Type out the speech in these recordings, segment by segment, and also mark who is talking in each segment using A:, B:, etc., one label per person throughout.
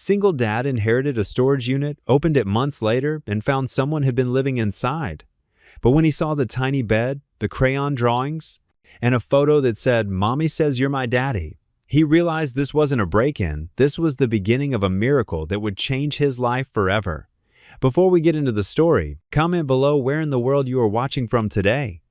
A: Single dad inherited a storage unit, opened it months later, and found someone had been living inside. But when he saw the tiny bed, the crayon drawings, and a photo that said, "Mommy says you're my daddy," he realized this wasn't a break-in. This was the beginning of a miracle that would change his life forever. Before we get into the story, comment below where in the world you are watching from today.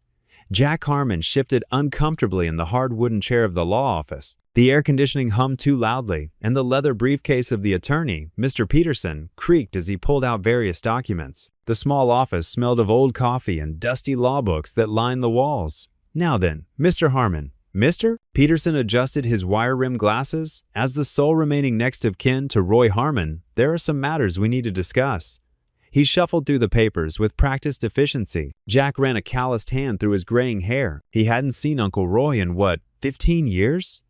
A: Jack Harmon shifted uncomfortably in the hard wooden chair of the law office. The air conditioning hummed too loudly, and the leather briefcase of the attorney, Mr. Peterson, creaked as he pulled out various documents. The small office smelled of old coffee and dusty law books that lined the walls. "Now then, Mr. Harmon." "Mr.?" Peterson adjusted his wire-rimmed glasses. "As the sole remaining next of kin to Roy Harmon, there are some matters we need to discuss." He shuffled through the papers with practiced efficiency. Jack ran a calloused hand through his graying hair. He hadn't seen Uncle Roy in, 15 years?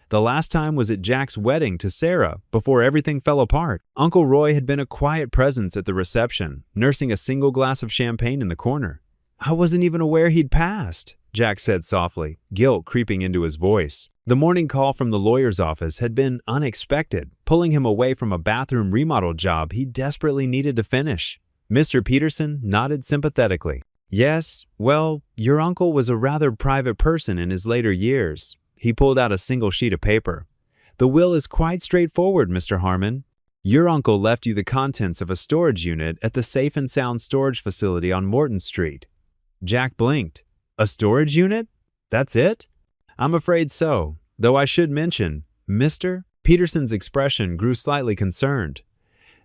A: The last time was at Jack's wedding to Sarah, before everything fell apart. Uncle Roy had been a quiet presence at the reception, nursing a single glass of champagne in the corner. "I wasn't even aware he'd passed," Jack said softly, guilt creeping into his voice. The morning call from the lawyer's office had been unexpected, pulling him away from a bathroom remodel job he desperately needed to finish. Mr. Peterson nodded sympathetically. "Yes, well, your uncle was a rather private person in his later years." He pulled out a single sheet of paper. "The will is quite straightforward, Mr. Harmon. Your uncle left you the contents of a storage unit at the Safe and Sound storage facility on Morton Street." Jack blinked. "A storage unit? That's it?" "I'm afraid so, though I should mention, Mr." Peterson's expression grew slightly concerned.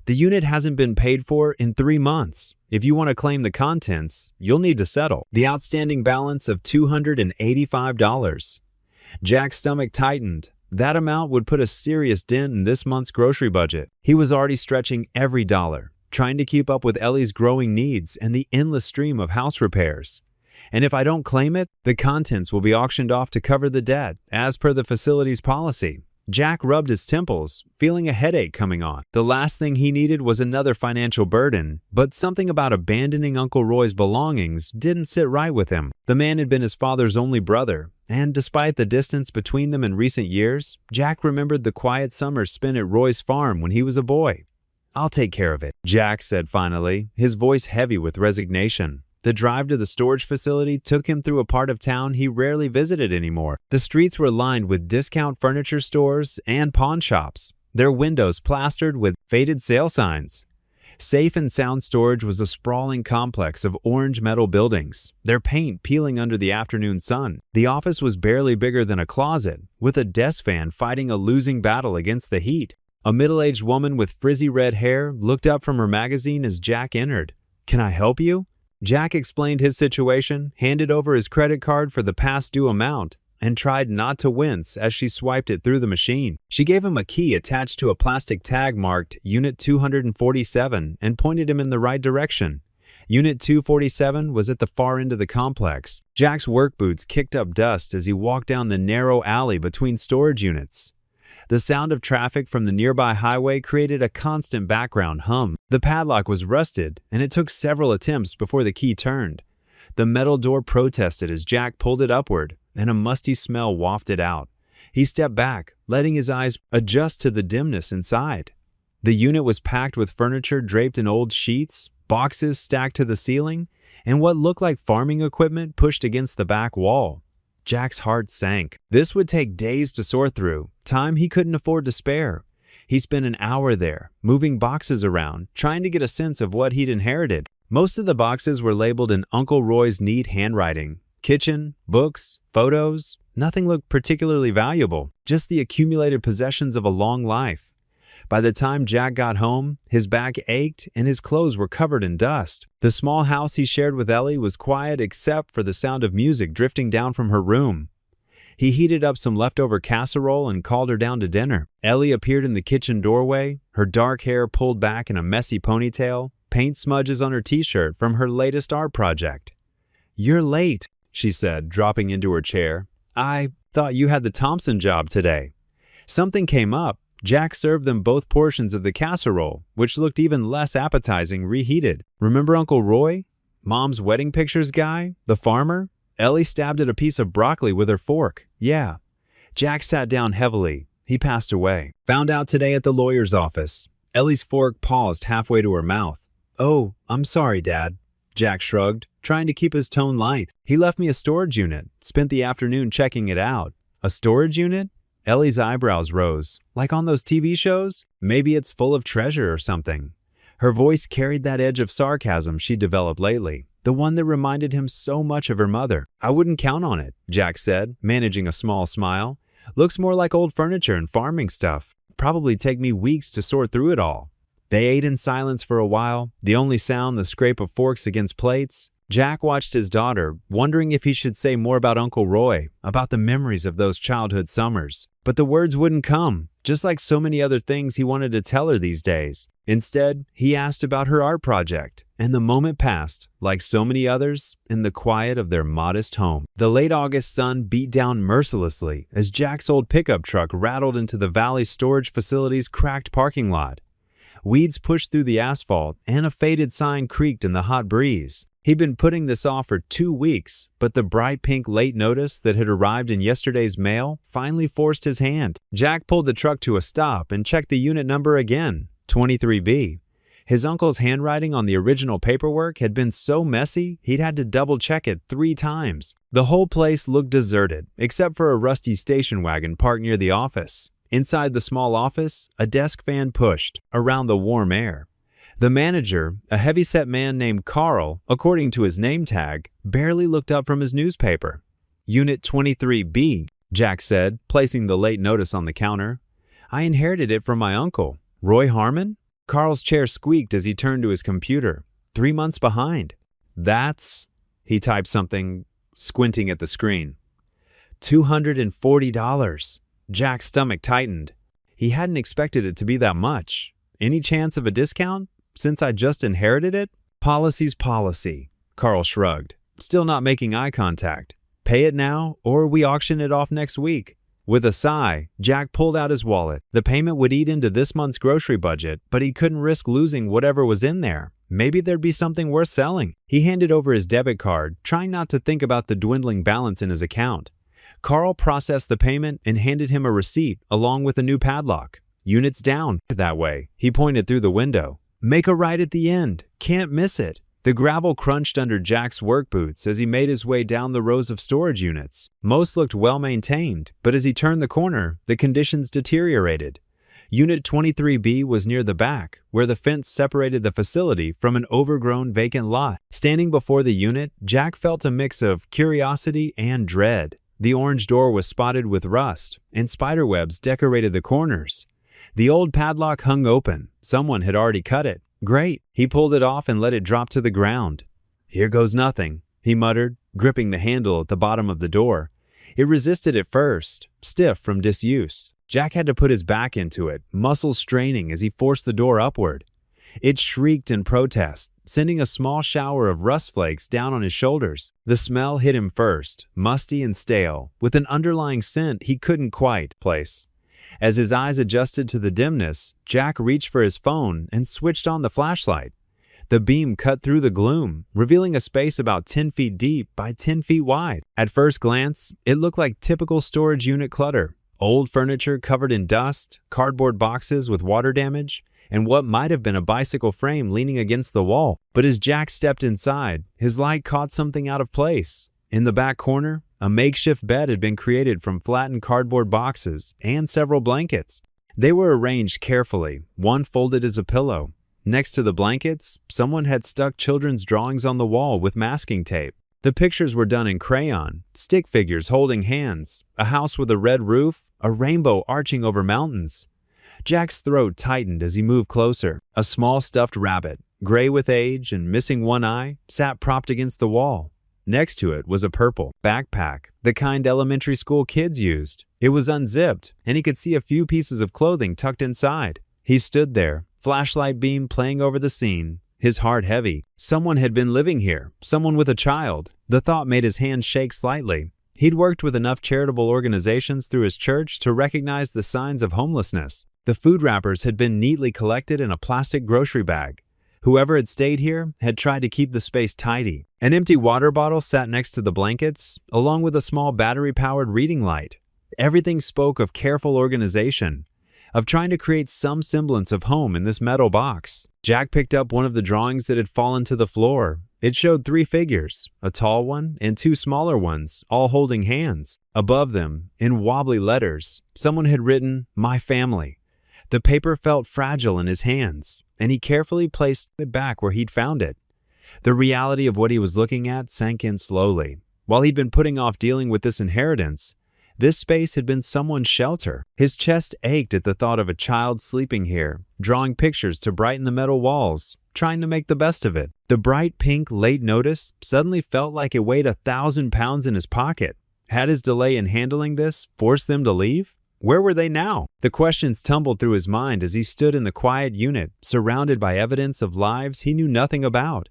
A: "The unit hasn't been paid for in 3 months. If you want to claim the contents, you'll need to settle the outstanding balance of $285. Jack's stomach tightened. That amount would put a serious dent in this month's grocery budget. He was already stretching every dollar, trying to keep up with Ellie's growing needs and the endless stream of house repairs. "And if I don't claim it, the contents will be auctioned off to cover the debt, as per the facility's policy." Jack rubbed his temples, feeling a headache coming on. The last thing he needed was another financial burden, but something about abandoning Uncle Roy's belongings didn't sit right with him. The man had been his father's only brother, and despite the distance between them in recent years, Jack remembered the quiet summers spent at Roy's farm when he was a boy. "I'll take care of it," Jack said finally, his voice heavy with resignation. The drive to the storage facility took him through a part of town he rarely visited anymore. The streets were lined with discount furniture stores and pawn shops, their windows plastered with faded sale signs. Safe and Sound Storage was a sprawling complex of orange metal buildings, their paint peeling under the afternoon sun. The office was barely bigger than a closet, with a desk fan fighting a losing battle against the heat. A middle-aged woman with frizzy red hair looked up from her magazine as Jack entered. "Can I help you?" Jack explained his situation, handed over his credit card for the past due amount, and tried not to wince as she swiped it through the machine. She gave him a key attached to a plastic tag marked Unit 247 and pointed him in the right direction. Unit 247 was at the far end of the complex. Jack's work boots kicked up dust as he walked down the narrow alley between storage units. The sound of traffic from the nearby highway created a constant background hum. The padlock was rusted, and it took several attempts before the key turned. The metal door protested as Jack pulled it upward, and a musty smell wafted out. He stepped back, letting his eyes adjust to the dimness inside. The unit was packed with furniture draped in old sheets, boxes stacked to the ceiling, and what looked like farming equipment pushed against the back wall. Jack's heart sank. This would take days to sort through, time he couldn't afford to spare. He spent an hour there, moving boxes around, trying to get a sense of what he'd inherited. Most of the boxes were labeled in Uncle Roy's neat handwriting. Kitchen, books, photos, nothing looked particularly valuable, just the accumulated possessions of a long life. By the time Jack got home, his back ached and his clothes were covered in dust. The small house he shared with Ellie was quiet except for the sound of music drifting down from her room. He heated up some leftover casserole and called her down to dinner. Ellie appeared in the kitchen doorway, her dark hair pulled back in a messy ponytail, paint smudges on her t-shirt from her latest art project. "You're late," she said, dropping into her chair. "I thought you had the Thompson job today." Something came up. Jack served them both portions of the casserole, which looked even less appetizing reheated. "Remember Uncle Roy? Mom's wedding pictures guy? The farmer?" Ellie stabbed at a piece of broccoli with her fork. "Yeah." Jack sat down heavily, He passed away. Found out today at the lawyer's office. Ellie's fork paused halfway to her mouth. Oh, I'm sorry, Dad. Jack shrugged, trying to keep his tone light. He left me a storage unit, spent the afternoon checking it out. A storage unit? Ellie's eyebrows rose. Like on those TV shows? Maybe it's full of treasure or something. Her voice carried that edge of sarcasm she'd developed lately, the one that reminded him so much of her mother. I wouldn't count on it, Jack said, managing a small smile. Looks more like old furniture and farming stuff. Probably take me weeks to sort through it all. They ate in silence for a while, the only sound the scrape of forks against plates. Jack watched his daughter, wondering if he should say more about Uncle Roy, about the memories of those childhood summers. But the words wouldn't come, just like so many other things he wanted to tell her these days. Instead, he asked about her art project, and the moment passed, like so many others, in the quiet of their modest home. The late August sun beat down mercilessly as Jack's old pickup truck rattled into the Valley storage facility's cracked parking lot. Weeds pushed through the asphalt, and a faded sign creaked in the hot breeze. He'd been putting this off for 2 weeks, but the bright pink late notice that had arrived in yesterday's mail finally forced his hand. Jack pulled the truck to a stop and checked the unit number again, 23B. His uncle's handwriting on the original paperwork had been so messy, he'd had to double-check it 3 times. The whole place looked deserted, except for a rusty station wagon parked near the office. Inside the small office, a desk fan pushed around the warm air. The manager, a heavy-set man named Carl, according to his name tag, barely looked up from his newspaper. Unit 23B, Jack said, placing the late notice on the counter. I inherited it from my uncle. Roy Harmon? Carl's chair squeaked as he turned to his computer. 3 months behind. That's... He typed something, squinting at the screen. $240. Jack's stomach tightened. He hadn't expected it to be that much. Any chance of a discount? Since I just inherited it? Policy's policy, Carl shrugged, still not making eye contact. Pay it now, or we auction it off next week. With a sigh, Jack pulled out his wallet. The payment would eat into this month's grocery budget, but he couldn't risk losing whatever was in there. Maybe there'd be something worth selling. He handed over his debit card, trying not to think about the dwindling balance in his account. Carl processed the payment and handed him a receipt along with a new padlock. Units down, that way. He pointed through the window. Make a right at the end. Can't miss it. The gravel crunched under Jack's work boots as he made his way down the rows of storage units. Most looked well-maintained, but as he turned the corner, the conditions deteriorated. Unit 23B was near the back, where the fence separated the facility from an overgrown vacant lot. Standing before the unit, Jack felt a mix of curiosity and dread. The orange door was spotted with rust, and spiderwebs decorated the corners. The old padlock hung open. Someone had already cut it. Great. He pulled it off and let it drop to the ground. Here goes nothing, he muttered, gripping the handle at the bottom of the door. It resisted at first, stiff from disuse. Jack had to put his back into it, muscles straining as he forced the door upward. It shrieked in protest, sending a small shower of rust flakes down on his shoulders. The smell hit him first, musty and stale, with an underlying scent he couldn't quite place. As his eyes adjusted to the dimness, Jack reached for his phone and switched on the flashlight. The beam cut through the gloom, revealing a space about 10 feet deep by 10 feet wide. At first glance, it looked like typical storage unit clutter. Old furniture covered in dust, cardboard boxes with water damage, and what might have been a bicycle frame leaning against the wall. But as Jack stepped inside, his light caught something out of place. In the back corner, a makeshift bed had been created from flattened cardboard boxes and several blankets. They were arranged carefully, one folded as a pillow. Next to the blankets, someone had stuck children's drawings on the wall with masking tape. The pictures were done in crayon, stick figures holding hands, a house with a red roof, a rainbow arching over mountains. Jack's throat tightened as he moved closer. A small stuffed rabbit, gray with age and missing one eye, sat propped against the wall. Next to it was a purple backpack, the kind elementary school kids used. It was unzipped, and he could see a few pieces of clothing tucked inside. He stood there, flashlight beam playing over the scene, his heart heavy. Someone had been living here, someone with a child. The thought made his hand shake slightly. He'd worked with enough charitable organizations through his church to recognize the signs of homelessness. The food wrappers had been neatly collected in a plastic grocery bag. Whoever had stayed here had tried to keep the space tidy. An empty water bottle sat next to the blankets, along with a small battery-powered reading light. Everything spoke of careful organization, of trying to create some semblance of home in this metal box. Jack picked up one of the drawings that had fallen to the floor. It showed 3 figures, a tall one and 2 smaller ones, all holding hands. Above them, in wobbly letters, someone had written, "My family." The paper felt fragile in his hands, and he carefully placed it back where he'd found it. The reality of what he was looking at sank in slowly. While he'd been putting off dealing with this inheritance, this space had been someone's shelter. His chest ached at the thought of a child sleeping here, drawing pictures to brighten the metal walls, trying to make the best of it. The bright pink late notice suddenly felt like it weighed 1,000 pounds in his pocket. Had his delay in handling this forced them to leave? Where were they now? The questions tumbled through his mind as he stood in the quiet unit, surrounded by evidence of lives he knew nothing about.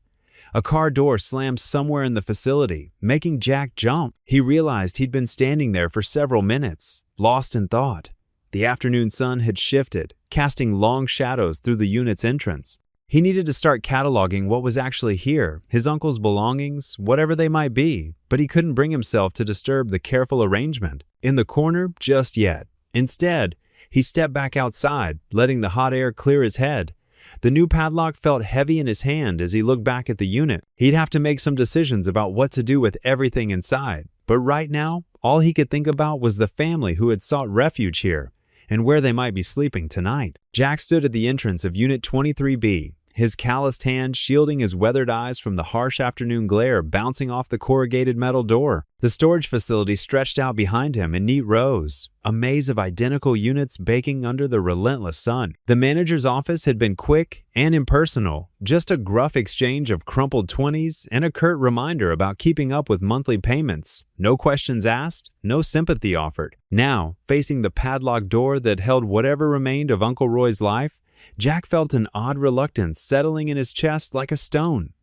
A: A car door slammed somewhere in the facility, making Jack jump. He realized he'd been standing there for several minutes, lost in thought. The afternoon sun had shifted, casting long shadows through the unit's entrance. He needed to start cataloging what was actually here, his uncle's belongings, whatever they might be, but he couldn't bring himself to disturb the careful arrangement in the corner just yet. Instead, he stepped back outside, letting the hot air clear his head. The new padlock felt heavy in his hand as he looked back at the unit. He'd have to make some decisions about what to do with everything inside. But right now, all he could think about was the family who had sought refuge here and where they might be sleeping tonight. Jack stood at the entrance of Unit 23B, his calloused hand shielding his weathered eyes from the harsh afternoon glare bouncing off the corrugated metal door. The storage facility stretched out behind him in neat rows, a maze of identical units baking under the relentless sun. The manager's office had been quick and impersonal, just a gruff exchange of crumpled 20s and a curt reminder about keeping up with monthly payments. No questions asked, no sympathy offered. Now, facing the padlocked door that held whatever remained of Uncle Roy's life, Jack felt an odd reluctance settling in his chest like a stone.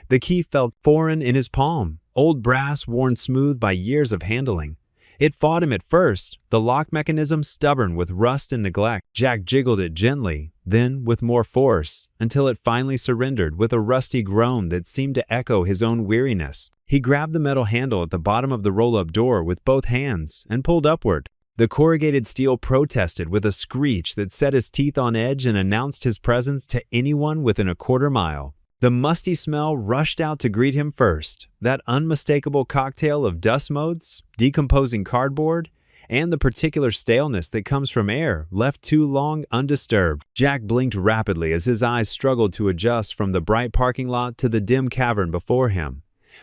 A: The key felt foreign in his palm, old brass worn smooth by years of handling. It fought him at first, the lock mechanism stubborn with rust and neglect. Jack jiggled it gently, then with more force, until it finally surrendered with a rusty groan that seemed to echo his own weariness. He grabbed the metal handle at the bottom of the roll-up door with both hands and pulled upward. The corrugated steel protested with a screech that set his teeth on edge and announced his presence to anyone within a quarter mile. The musty smell rushed out to greet him first, that unmistakable cocktail of dust motes, decomposing cardboard, and the particular staleness that comes from air left too long undisturbed. Jack blinked rapidly as his eyes struggled to adjust from the bright parking lot to the dim cavern before him.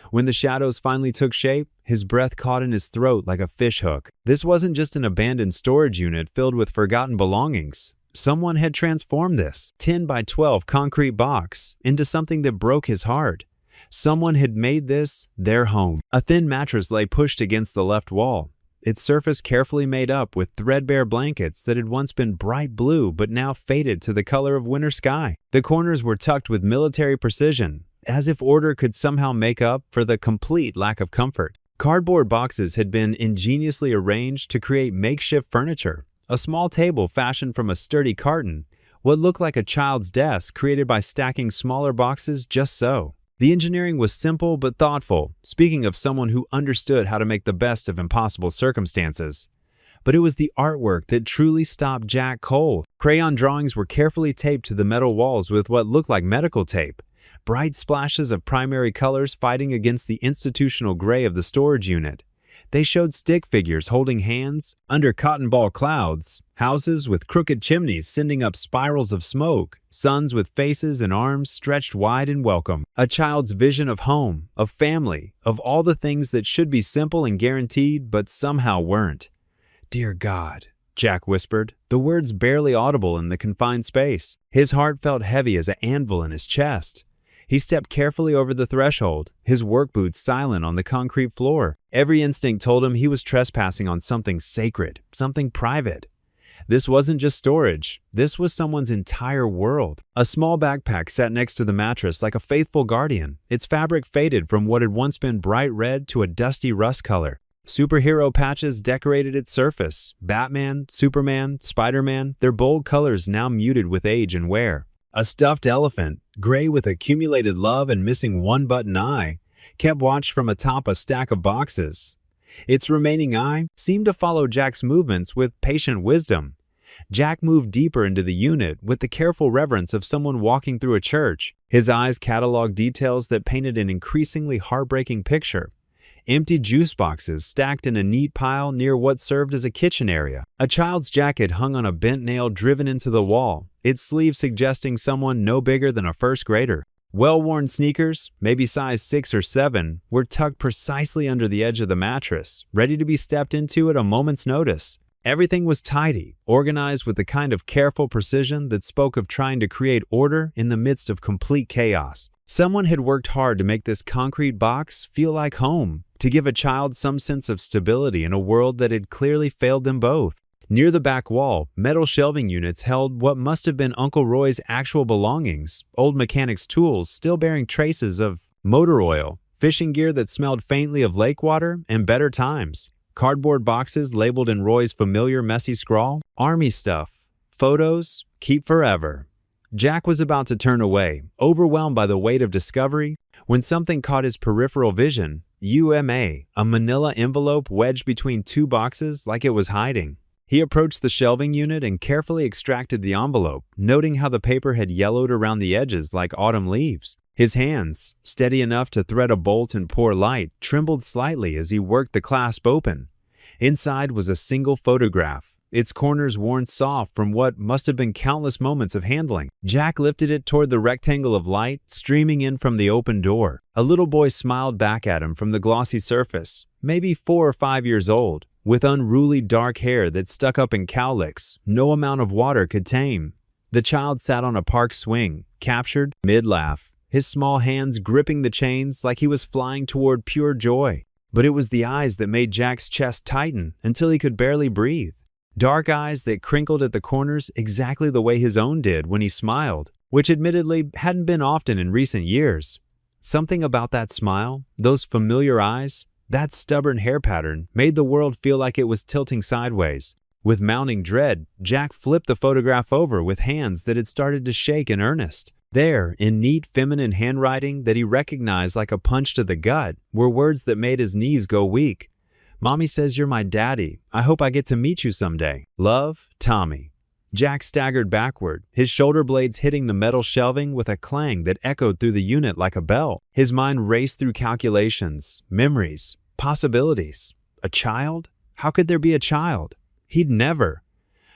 A: When the shadows finally took shape, his breath caught in his throat like a fishhook. This wasn't just an abandoned storage unit filled with forgotten belongings. Someone had transformed this 10 by 12 concrete box into something that broke his heart. Someone had made this their home. A thin mattress lay pushed against the left wall, its surface carefully made up with threadbare blankets that had once been bright blue but now faded to the color of winter sky. The corners were tucked with military precision, as if order could somehow make up for the complete lack of comfort. Cardboard boxes had been ingeniously arranged to create makeshift furniture. A small table fashioned from a sturdy carton, what looked like a child's desk created by stacking smaller boxes just so. The engineering was simple but thoughtful, speaking of someone who understood how to make the best of impossible circumstances. But it was the artwork that truly stopped Jack cold. Crayon drawings were carefully taped to the metal walls with what looked like medical tape. Bright splashes of primary colors fighting against the institutional gray of the storage unit. They showed stick figures holding hands under cotton ball clouds, houses with crooked chimneys sending up spirals of smoke, suns with faces and arms stretched wide in welcome. A child's vision of home, of family, of all the things that should be simple and guaranteed but somehow weren't. "Dear God," Jack whispered, the words barely audible in the confined space. His heart felt heavy as an anvil in his chest. He stepped carefully over the threshold, his work boots silent on the concrete floor. Every instinct told him he was trespassing on something sacred, something private. This wasn't just storage. This was someone's entire world. A small backpack sat next to the mattress like a faithful guardian, its fabric faded from what had once been bright red to a dusty rust color. Superhero patches decorated its surface. Batman, Superman, Spider-Man, their bold colors now muted with age and wear. A stuffed elephant, gray with accumulated love and missing one button eye, kept watch from atop a stack of boxes. Its remaining eye seemed to follow Jack's movements with patient wisdom. Jack moved deeper into the unit with the careful reverence of someone walking through a church. His eyes cataloged details that painted an increasingly heartbreaking picture. Empty juice boxes stacked in a neat pile near what served as a kitchen area. A child's jacket hung on a bent nail driven into the wall, its sleeve suggesting someone no bigger than a first grader. Well-worn sneakers, maybe size 6 or 7, were tucked precisely under the edge of the mattress, ready to be stepped into at a moment's notice. Everything was tidy, organized with the kind of careful precision that spoke of trying to create order in the midst of complete chaos. Someone had worked hard to make this concrete box feel like home, to give a child some sense of stability in a world that had clearly failed them both. Near the back wall, metal shelving units held what must have been Uncle Roy's actual belongings, old mechanic's tools still bearing traces of motor oil, fishing gear that smelled faintly of lake water and better times, cardboard boxes labeled in Roy's familiar messy scrawl, army stuff, photos, keep forever. Jack was about to turn away, overwhelmed by the weight of discovery, when something caught his peripheral vision. UMA, a manila envelope wedged between two boxes like it was hiding. He approached the shelving unit and carefully extracted the envelope, noting how the paper had yellowed around the edges like autumn leaves. His hands, steady enough to thread a bolt in poor light, trembled slightly as he worked the clasp open. Inside was a single photograph, its corners worn soft from what must have been countless moments of handling. Jack lifted it toward the rectangle of light streaming in from the open door. A little boy smiled back at him from the glossy surface, maybe 4 or 5 years old, with unruly dark hair that stuck up in cowlicks no amount of water could tame. The child sat on a park swing, captured mid-laugh, his small hands gripping the chains like he was flying toward pure joy. But it was the eyes that made Jack's chest tighten until he could barely breathe. Dark eyes that crinkled at the corners exactly the way his own did when he smiled, which admittedly hadn't been often in recent years. Something about that smile, those familiar eyes, that stubborn hair pattern made the world feel like it was tilting sideways. With mounting dread, Jack flipped the photograph over with hands that had started to shake in earnest. There, in neat feminine handwriting that he recognized like a punch to the gut, were words that made his knees go weak. "Mommy says you're my daddy. I hope I get to meet you someday. Love, Tommy." Jack staggered backward, his shoulder blades hitting the metal shelving with a clang that echoed through the unit like a bell. His mind raced through calculations, memories, possibilities. A child? How could there be a child? He'd never.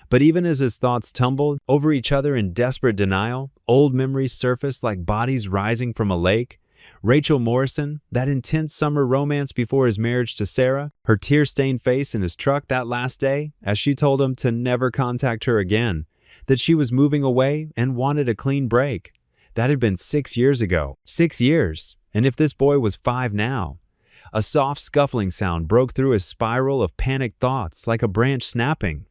A: But even as his thoughts tumbled over each other in desperate denial, old memories surfaced like bodies rising from a lake. Rachel Morrison, that intense summer romance before his marriage to Sarah, her tear-stained face in his truck that last day as she told him to never contact her again, that she was moving away and wanted a clean break. That had been 6 years ago. 6 years. And if this boy was 5 now. A soft scuffling sound broke through his spiral of panicked thoughts like a branch snapping.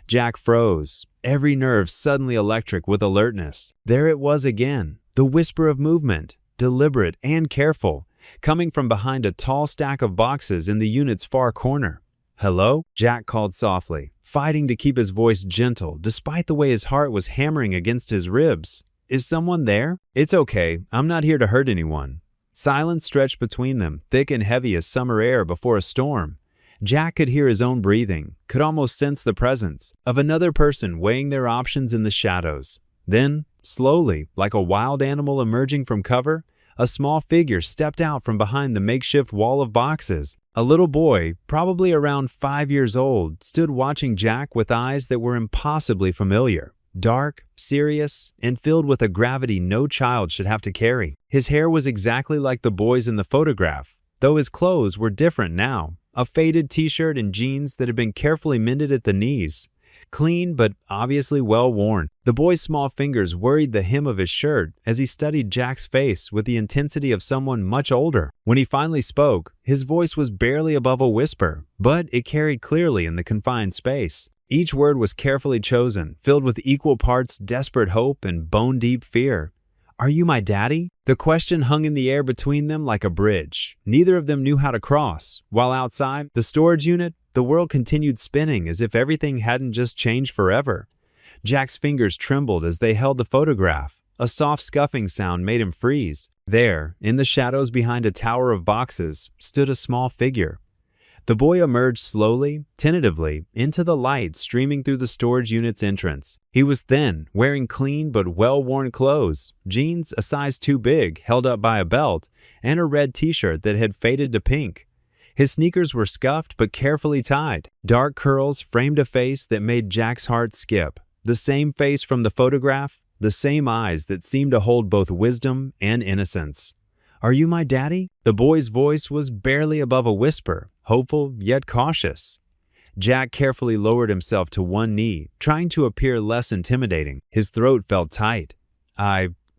A: Jack froze, every nerve suddenly electric with alertness. There it was again, the whisper of movement, deliberate and careful, coming from behind a tall stack of boxes in the unit's far corner. "Hello?" Jack called softly, fighting to keep his voice gentle despite the way his heart was hammering against his ribs. "Is someone there?" "It's okay, I'm not here to hurt anyone." Silence stretched between them, thick and heavy as summer air before a storm. Jack could hear his own breathing, could almost sense the presence of another person weighing their options in the shadows. Then, slowly, like a wild animal emerging from cover, a small figure stepped out from behind the makeshift wall of boxes. A little boy, probably around 5 years old, stood watching Jack with eyes that were impossibly familiar. Dark, serious, and filled with a gravity no child should have to carry. His hair was exactly like the boy's in the photograph, though his clothes were different now. A faded t-shirt and jeans that had been carefully mended at the knees. Clean, but obviously well worn. The boy's small fingers worried the hem of his shirt as he studied Jack's face with the intensity of someone much older. When he finally spoke, his voice was barely above a whisper, but it carried clearly in the confined space. Each word was carefully chosen, filled with equal parts desperate hope and bone-deep fear. "Are you my daddy?" The question hung in the air between them like a bridge. Neither of them knew how to cross. While outside the storage unit, the world continued spinning as if everything hadn't just changed forever. Jack's fingers trembled as they held the photograph. A soft scuffing sound made him freeze. There, in the shadows behind a tower of boxes, stood a small figure. The boy emerged slowly, tentatively, into the light streaming through the storage unit's entrance. He was thin, wearing clean but well-worn clothes, jeans a size too big held up by a belt, and a red t-shirt that had faded to pink. His sneakers were scuffed but carefully tied. Dark curls framed a face that made Jack's heart skip. The same face from the photograph, the same eyes that seemed to hold both wisdom and innocence. "Are you my daddy?" The boy's voice was barely above a whisper, hopeful yet cautious. Jack carefully lowered himself to one knee, trying to appear less intimidating. His throat felt tight.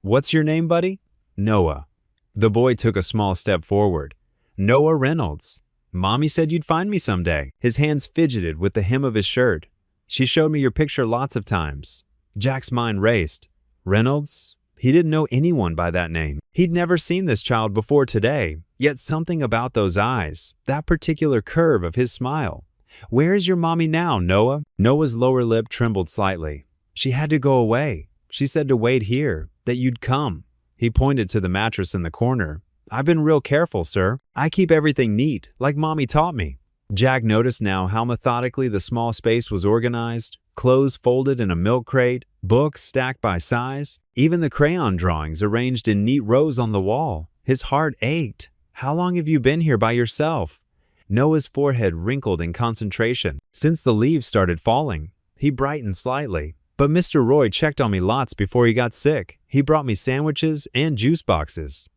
A: What's your name, buddy?" "Noah." The boy took a small step forward. "Noah Reynolds. Mommy said you'd find me someday." His hands fidgeted with the hem of his shirt. "She showed me your picture lots of times." Jack's mind raced. Reynolds? He didn't know anyone by that name. He'd never seen this child before today, yet something about those eyes, that particular curve of his smile. "Where is your mommy now, Noah?" Noah's lower lip trembled slightly. "She had to go away. She said to wait here, that you'd come." He pointed to the mattress in the corner. "I've been real careful, sir. I keep everything neat, like Mommy taught me." Jack noticed now how methodically the small space was organized, clothes folded in a milk crate, books stacked by size, even the crayon drawings arranged in neat rows on the wall. His heart ached. "How long have you been here by yourself?" Noah's forehead wrinkled in concentration. "Since the leaves started falling." He brightened slightly. "But Mr. Roy checked on me lots before he got sick. He brought me sandwiches and juice boxes."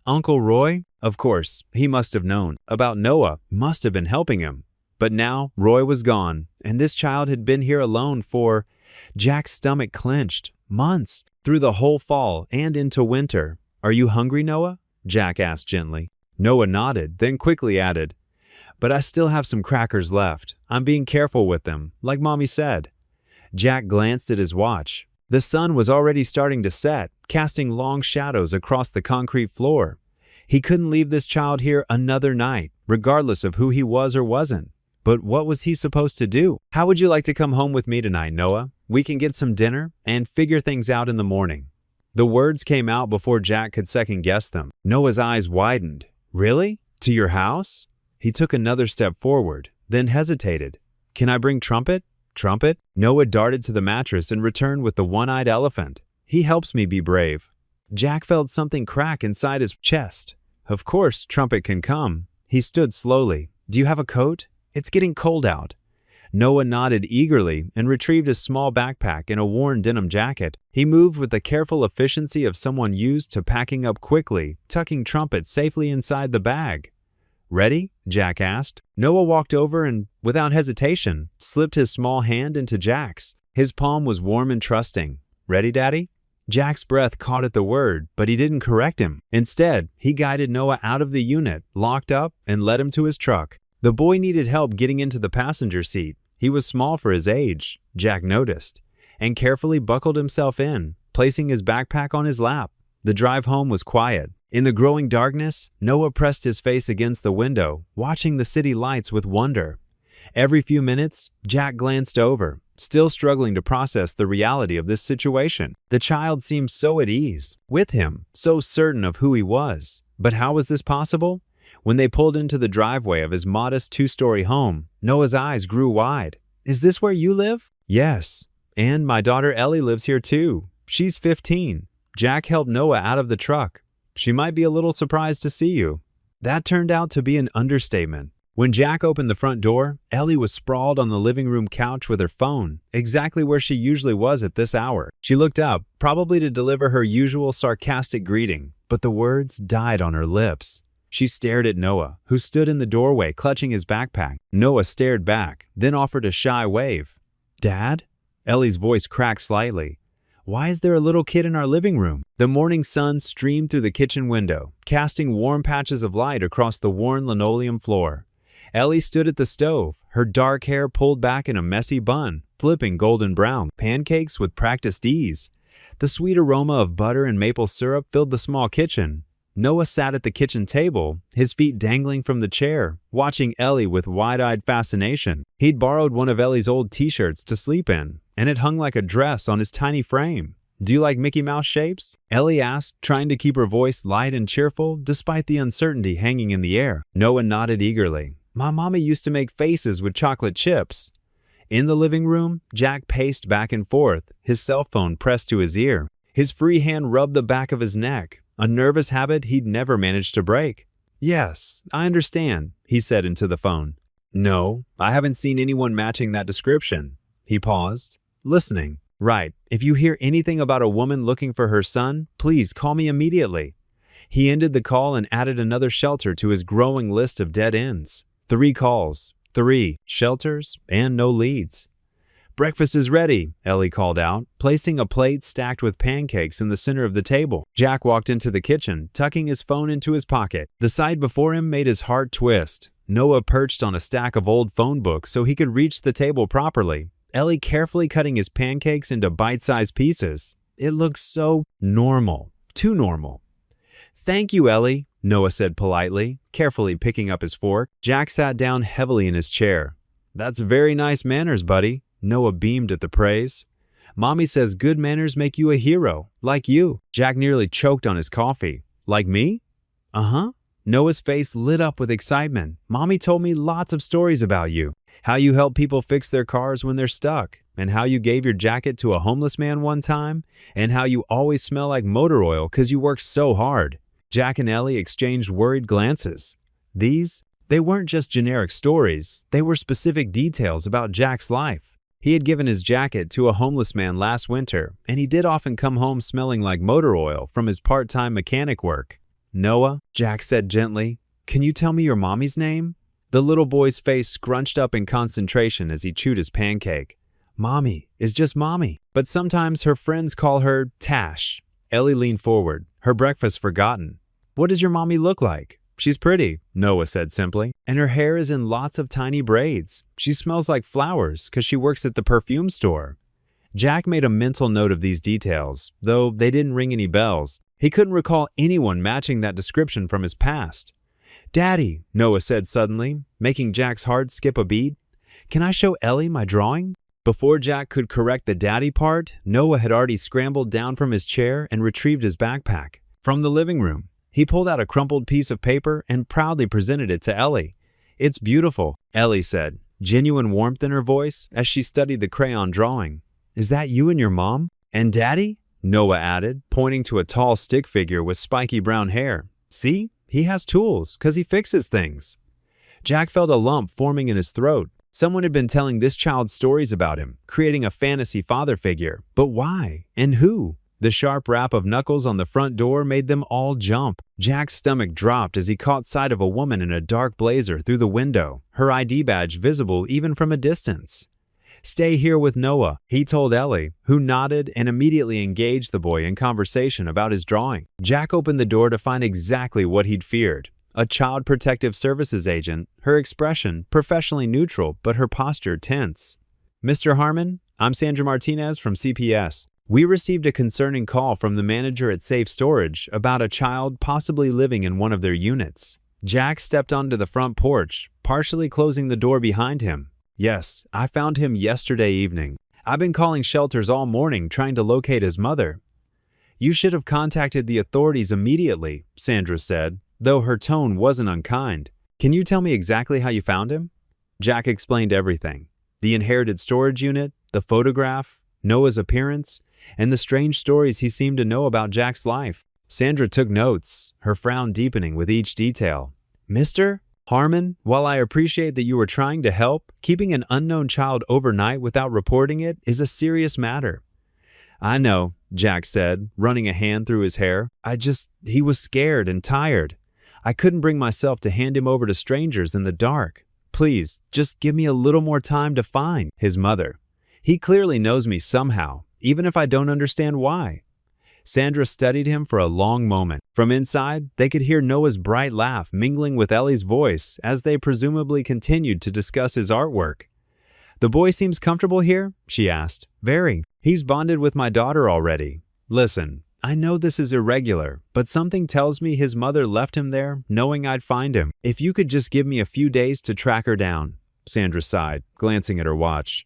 A: Uncle Roy? Of course, he must have known about Noah, must have been helping him. But now Roy was gone, and this child had been here alone for— Jack's stomach clenched. Months, through the whole fall and into winter. "Are you hungry, Noah?" Jack asked gently. Noah nodded, then quickly added, "But I still have some crackers left. I'm being careful with them, like Mommy said." Jack glanced at his watch. The sun was already starting to set, casting long shadows across the concrete floor. He couldn't leave this child here another night, regardless of who he was or wasn't. But what was he supposed to do? "How would you like to come home with me tonight, Noah? We can get some dinner and figure things out in the morning." The words came out before Jack could second-guess them. Noah's eyes widened. "Really? To your house?" He took another step forward, then hesitated. "Can I bring Trumpet?" "Trumpet?" Noah darted to the mattress and returned with the one-eyed elephant. "He helps me be brave." Jack felt something crack inside his chest. "Of course, Trumpet can come." He stood slowly. "Do you have a coat? It's getting cold out." Noah nodded eagerly and retrieved a small backpack and a worn denim jacket. He moved with the careful efficiency of someone used to packing up quickly, tucking Trumpet safely inside the bag. "Ready?" Jack asked. Noah walked over and, without hesitation, slipped his small hand into Jack's. His palm was warm and trusting. "Ready, Daddy?" Jack's breath caught at the word, but he didn't correct him. Instead, he guided Noah out of the unit, locked up, and led him to his truck. The boy needed help getting into the passenger seat. He was small for his age, Jack noticed, and carefully buckled himself in, placing his backpack on his lap. The drive home was quiet. In the growing darkness, Noah pressed his face against the window, watching the city lights with wonder. Every few minutes, Jack glanced over, still struggling to process the reality of this situation. The child seemed so at ease, with him, so certain of who he was. But how was this possible? When they pulled into the driveway of his modest two-story home, Noah's eyes grew wide. "Is this where you live?" "Yes. And my daughter Ellie lives here too. She's 15. Jack helped Noah out of the truck. She might be a little surprised to see you." That turned out to be an understatement. When Jack opened the front door, Ellie was sprawled on the living room couch with her phone, exactly where she usually was at this hour. She looked up, probably to deliver her usual sarcastic greeting, but the words died on her lips. She stared at Noah, who stood in the doorway clutching his backpack. Noah stared back, then offered a shy wave. "Dad?" Ellie's voice cracked slightly. "Why is there a little kid in our living room?" The morning sun streamed through the kitchen window, casting warm patches of light across the worn linoleum floor. Ellie stood at the stove, her dark hair pulled back in a messy bun, flipping golden brown pancakes with practiced ease. The sweet aroma of butter and maple syrup filled the small kitchen. Noah sat at the kitchen table, his feet dangling from the chair, watching Ellie with wide-eyed fascination. He'd borrowed one of Ellie's old t-shirts to sleep in, and it hung like a dress on his tiny frame. "Do you like Mickey Mouse shapes?" Ellie asked, trying to keep her voice light and cheerful despite the uncertainty hanging in the air. Noah nodded eagerly. My mommy used to make faces with chocolate chips." In the living room, Jack paced back and forth, his cell phone pressed to his ear. His free hand rubbed the back of his neck, a nervous habit he'd never managed to break. "Yes, I understand," he said into the phone. "No, I haven't seen anyone matching that description." He paused, listening. "Right, if you hear anything about a woman looking for her son, please call me immediately." He ended the call and added another shelter to his growing list of dead ends. 3 calls, 3 shelters, and no leads. "Breakfast is ready," Ellie called out, placing a plate stacked with pancakes in the center of the table. Jack walked into the kitchen, tucking his phone into his pocket. The sight before him made his heart twist. Noah perched on a stack of old phone books so he could reach the table properly. Ellie carefully cutting his pancakes into bite-sized pieces. It looked so normal. Too normal. "Thank you, Ellie," Noah said politely, carefully picking up his fork. Jack sat down heavily in his chair. "That's very nice manners, buddy." Noah beamed at the praise. "Mommy says good manners make you a hero, like you." Jack nearly choked on his coffee. "Like me?" "Uh-huh." Noah's face lit up with excitement. "Mommy told me lots of stories about you. How you help people fix their cars when they're stuck, and how you gave your jacket to a homeless man one time, and how you always smell like motor oil because you work so hard." Jack and Ellie exchanged worried glances. They weren't just generic stories, they were specific details about Jack's life. He had given his jacket to a homeless man last winter, and he did often come home smelling like motor oil from his part-time mechanic work. "Noah," Jack said gently, "can you tell me your mommy's name?" The little boy's face scrunched up in concentration as he chewed his pancake. "Mommy is just Mommy, but sometimes her friends call her Tash." Ellie leaned forward, her breakfast forgotten. "What does your mommy look like?" "She's pretty," Noah said simply, "and her hair is in lots of tiny braids. She smells like flowers because she works at the perfume store." Jack made a mental note of these details, though they didn't ring any bells. He couldn't recall anyone matching that description from his past. "Daddy," Noah said suddenly, making Jack's heart skip a beat, "can I show Ellie my drawing?" Before Jack could correct the daddy part, Noah had already scrambled down from his chair and retrieved his backpack. From the living room, he pulled out a crumpled piece of paper and proudly presented it to Ellie. "It's beautiful," Ellie said, genuine warmth in her voice as she studied the crayon drawing. "Is that you and your mom? And Daddy?" Noah added, pointing to a tall stick figure with spiky brown hair. "See? He has tools, 'cause he fixes things." Jack felt a lump forming in his throat. Someone had been telling this child stories about him, creating a fantasy father figure. But why? And who? The sharp rap of knuckles on the front door made them all jump. Jack's stomach dropped as he caught sight of a woman in a dark blazer through the window, her ID badge visible even from a distance. "Stay here with Noah," he told Ellie, who nodded and immediately engaged the boy in conversation about his drawing. Jack opened the door to find exactly what he'd feared. A Child Protective Services agent, her expression professionally neutral but her posture tense. "Mr. Harmon, I'm Sandra Martinez from CPS. We received a concerning call from the manager at Safe Storage about a child possibly living in one of their units." Jack stepped onto the front porch, partially closing the door behind him. "Yes, I found him yesterday evening. I've been calling shelters all morning trying to locate his mother." "You should have contacted the authorities immediately," Sandra said, though her tone wasn't unkind. "Can you tell me exactly how you found him?" Jack explained everything. The inherited storage unit, the photograph, Noah's appearance, and the strange stories he seemed to know about Jack's life. Sandra took notes, her frown deepening with each detail. "Mr. Harmon, while I appreciate that you were trying to help, keeping an unknown child overnight without reporting it is a serious matter." "I know," Jack said, running a hand through his hair. He was scared and tired. I couldn't bring myself to hand him over to strangers in the dark. Please, just give me a little more time to find his mother. He clearly knows me somehow, even if I don't understand why." Sandra studied him for a long moment. From inside, they could hear Noah's bright laugh mingling with Ellie's voice as they presumably continued to discuss his artwork. "The boy seems comfortable here?" she asked. "Very. He's bonded with my daughter already. Listen, I know this is irregular, but something tells me his mother left him there knowing I'd find him. If you could just give me a few days to track her down." Sandra sighed, glancing at her watch.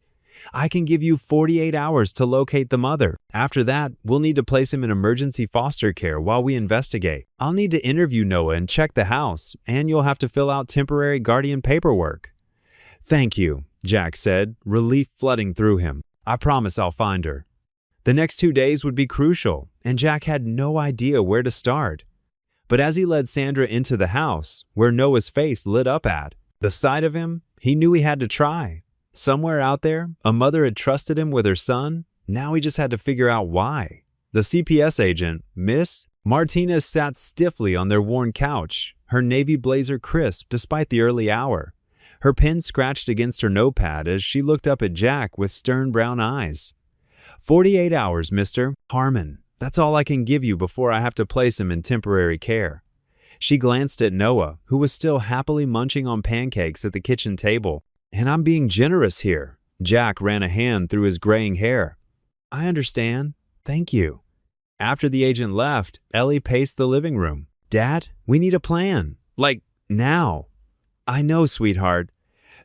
A: I can give you 48 hours to locate the mother. After that, we'll need to place him in emergency foster care while we investigate. I'll need to interview Noah and check the house, and you'll have to fill out temporary guardian paperwork." "Thank you," Jack said, relief flooding through him. "I promise I'll find her." The next 2 days would be crucial, and Jack had no idea where to start. But as he led Sandra into the house, where Noah's face lit up at the sight of him, he knew he had to try. Somewhere out there, a mother had trusted him with her son. Now he just had to figure out why. The CPS agent, Miss Martinez, sat stiffly on their worn couch, her navy blazer crisp despite the early hour. Her pen scratched against her notepad as she looked up at Jack with stern brown eyes. 48 hours, Mr. Harmon. That's all I can give you before I have to place him in temporary care." She glanced at Noah, who was still happily munching on pancakes at the kitchen table. "And I'm being generous here." Jack ran a hand through his graying hair. "I understand. Thank you." After the agent left, Ellie paced the living room. "Dad, we need a plan. Like, now." "I know, sweetheart."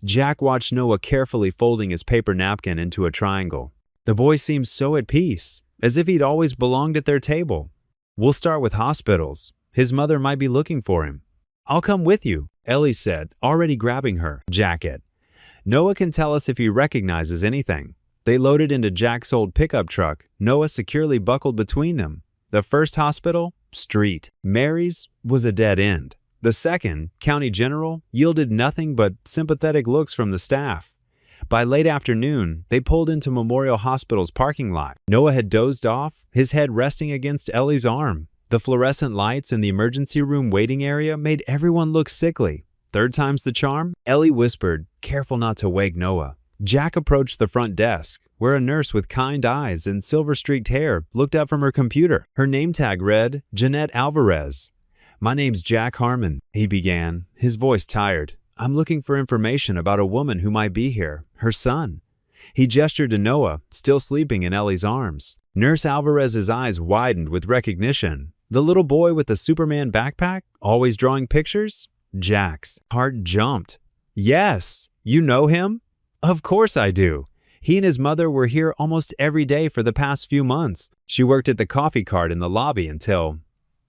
A: Jack watched Noah carefully folding his paper napkin into a triangle. The boy seemed so at peace, as if he'd always belonged at their table. "We'll start with hospitals. His mother might be looking for him." "I'll come with you," Ellie said, already grabbing her jacket. "Noah can tell us if he recognizes anything." They loaded into Jack's old pickup truck, Noah securely buckled between them. The first hospital, Street. Mary's, was a dead end. The second, County General, yielded nothing but sympathetic looks from the staff. By late afternoon, they pulled into Memorial Hospital's parking lot. Noah had dozed off, his head resting against Ellie's arm. The fluorescent lights in the emergency room waiting area made everyone look sickly. "Third time's the charm?" Ellie whispered, careful not to wake Noah. Jack approached the front desk, where a nurse with kind eyes and silver-streaked hair looked up from her computer. Her name tag read, Jeanette Alvarez. "My name's Jack Harmon," he began, his voice tired. "I'm looking for information about a woman who might be here, her son." He gestured to Noah, still sleeping in Ellie's arms. Nurse Alvarez's eyes widened with recognition. The little boy with the Superman backpack, always drawing pictures? Jack's heart jumped. "Yes, you know him?" "Of course I do. He and his mother were here almost every day for the past few months. She worked at the coffee cart in the lobby until—"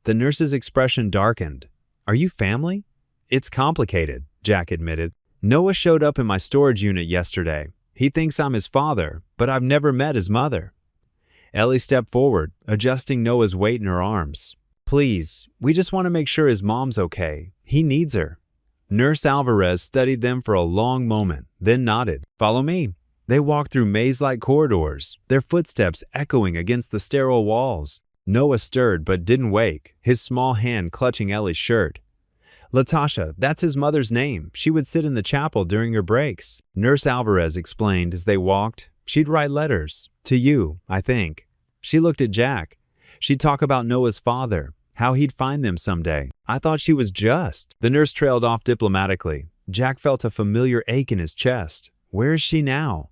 A: The nurse's expression darkened. "Are you family?" "It's complicated," Jack admitted. "Noah showed up in my storage unit yesterday. He thinks I'm his father, but I've never met his mother." Ellie stepped forward, adjusting Noah's weight in her arms. "Please, we just want to make sure his mom's okay. He needs her." Nurse Alvarez studied them for a long moment, then nodded. "Follow me." They walked through maze-like corridors, their footsteps echoing against the sterile walls. Noah stirred but didn't wake, his small hand clutching Ellie's shirt. "Latasha, that's his mother's name. She would sit in the chapel during her breaks." Nurse Alvarez explained as they walked. "She'd write letters. To you, I think." She looked at Jack. She'd talk about Noah's father, how he'd find them someday. "I thought she was just." The nurse trailed off diplomatically. Jack felt a familiar ache in his chest. Where is she now?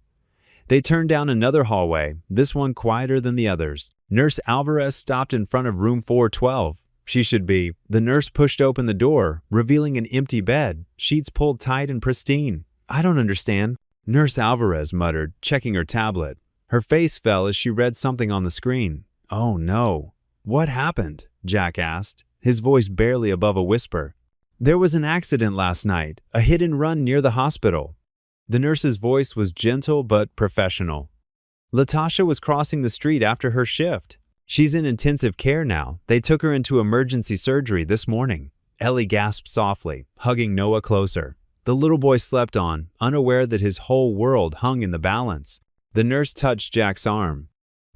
A: They turned down another hallway, this one quieter than the others. Nurse Alvarez stopped in front of room 412. She should be. The nurse pushed open the door, revealing an empty bed, sheets pulled tight and pristine. "I don't understand," Nurse Alvarez muttered, checking her tablet. Her face fell as she read something on the screen. "Oh no. What happened?" Jack asked, his voice barely above a whisper. "There was an accident last night, a hit and run near the hospital." The nurse's voice was gentle but professional. "Latasha was crossing the street after her shift. She's in intensive care now. They took her into emergency surgery this morning." Ellie gasped softly, hugging Noah closer. The little boy slept on, unaware that his whole world hung in the balance. The nurse touched Jack's arm.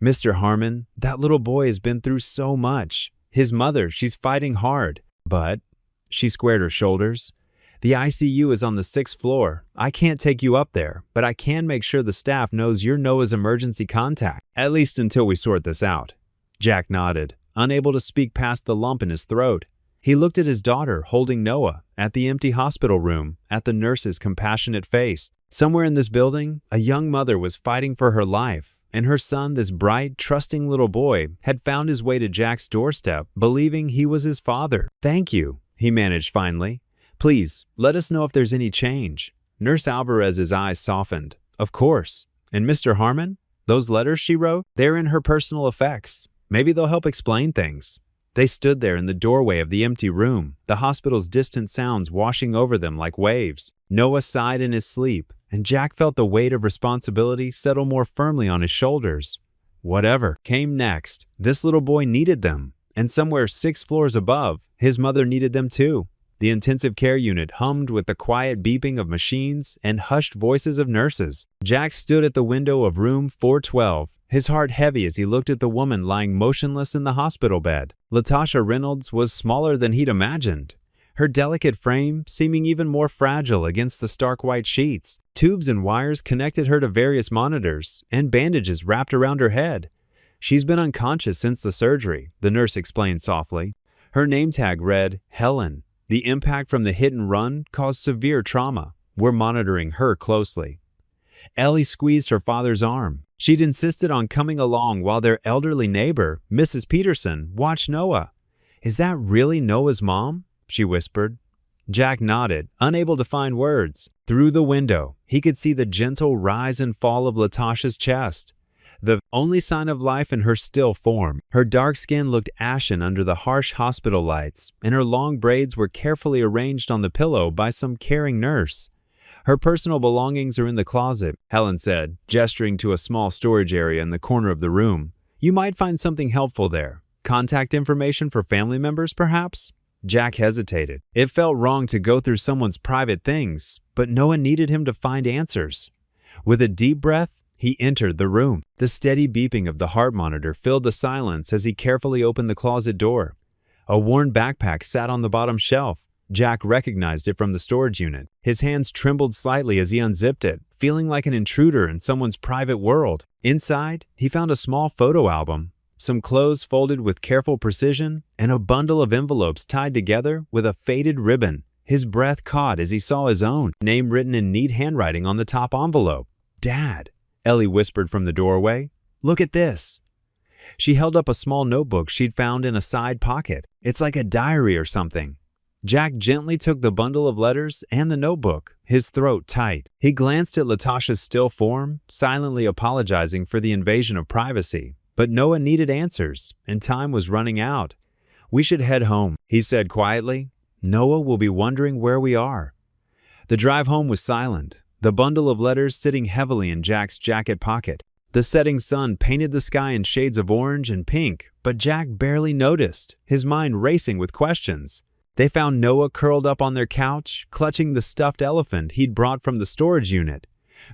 A: "Mr. Harmon, that little boy has been through so much. His mother, she's fighting hard. But," she squared her shoulders, "the ICU is on the 6th floor. I can't take you up there, but I can make sure the staff knows you're Noah's emergency contact, at least until we sort this out." Jack nodded, unable to speak past the lump in his throat. He looked at his daughter holding Noah, at the empty hospital room, at the nurse's compassionate face. Somewhere in this building, a young mother was fighting for her life, and her son, this bright, trusting little boy, had found his way to Jack's doorstep, believing he was his father. "Thank you," he managed finally. "Please, let us know if there's any change." Nurse Alvarez's eyes softened. "Of course. And Mr. Harmon? Those letters she wrote? They're in her personal effects. Maybe they'll help explain things. They stood there in the doorway of the empty room, the hospital's distant sounds washing over them like waves. Noah sighed in his sleep, and Jack felt the weight of responsibility settle more firmly on his shoulders. Whatever came next, this little boy needed them, and somewhere 6 floors above, his mother needed them too. The intensive care unit hummed with the quiet beeping of machines and hushed voices of nurses. Jack stood at the window of room 412, his heart heavy as he looked at the woman lying motionless in the hospital bed. Latasha Reynolds was smaller than he'd imagined, her delicate frame seeming even more fragile against the stark white sheets. Tubes and wires connected her to various monitors, and bandages wrapped around her head. She's been unconscious since the surgery, the nurse explained softly. Her name tag read Helen. The impact from the hit and run caused severe trauma. We're monitoring her closely. Ellie squeezed her father's arm. She'd insisted on coming along while their elderly neighbor, Mrs. Peterson, watched Noah. "Is that really Noah's mom?" she whispered. Jack nodded, unable to find words. Through the window, he could see the gentle rise and fall of Latasha's chest, the only sign of life in her still form. Her dark skin looked ashen under the harsh hospital lights, and her long braids were carefully arranged on the pillow by some caring nurse. "Her personal belongings are in the closet," Helen said, gesturing to a small storage area in the corner of the room. "You might find something helpful there. Contact information for family members, perhaps?" Jack hesitated. It felt wrong to go through someone's private things, but Noah needed him to find answers. With a deep breath, he entered the room. The steady beeping of the heart monitor filled the silence as he carefully opened the closet door. A worn backpack sat on the bottom shelf. Jack recognized it from the storage unit. His hands trembled slightly as he unzipped it, feeling like an intruder in someone's private world. Inside, he found a small photo album, some clothes folded with careful precision, and a bundle of envelopes tied together with a faded ribbon. His breath caught as he saw his own name written in neat handwriting on the top envelope. "Dad," Ellie whispered from the doorway. "Look at this." She held up a small notebook she'd found in a side pocket. "It's like a diary or something." Jack gently took the bundle of letters and the notebook, his throat tight. He glanced at Latasha's still form, silently apologizing for the invasion of privacy. But Noah needed answers, and time was running out. "We should head home," he said quietly. "Noah will be wondering where we are." The drive home was silent, the bundle of letters sitting heavily in Jack's jacket pocket. The setting sun painted the sky in shades of orange and pink, but Jack barely noticed, his mind racing with questions. They found Noah curled up on their couch, clutching the stuffed elephant he'd brought from the storage unit.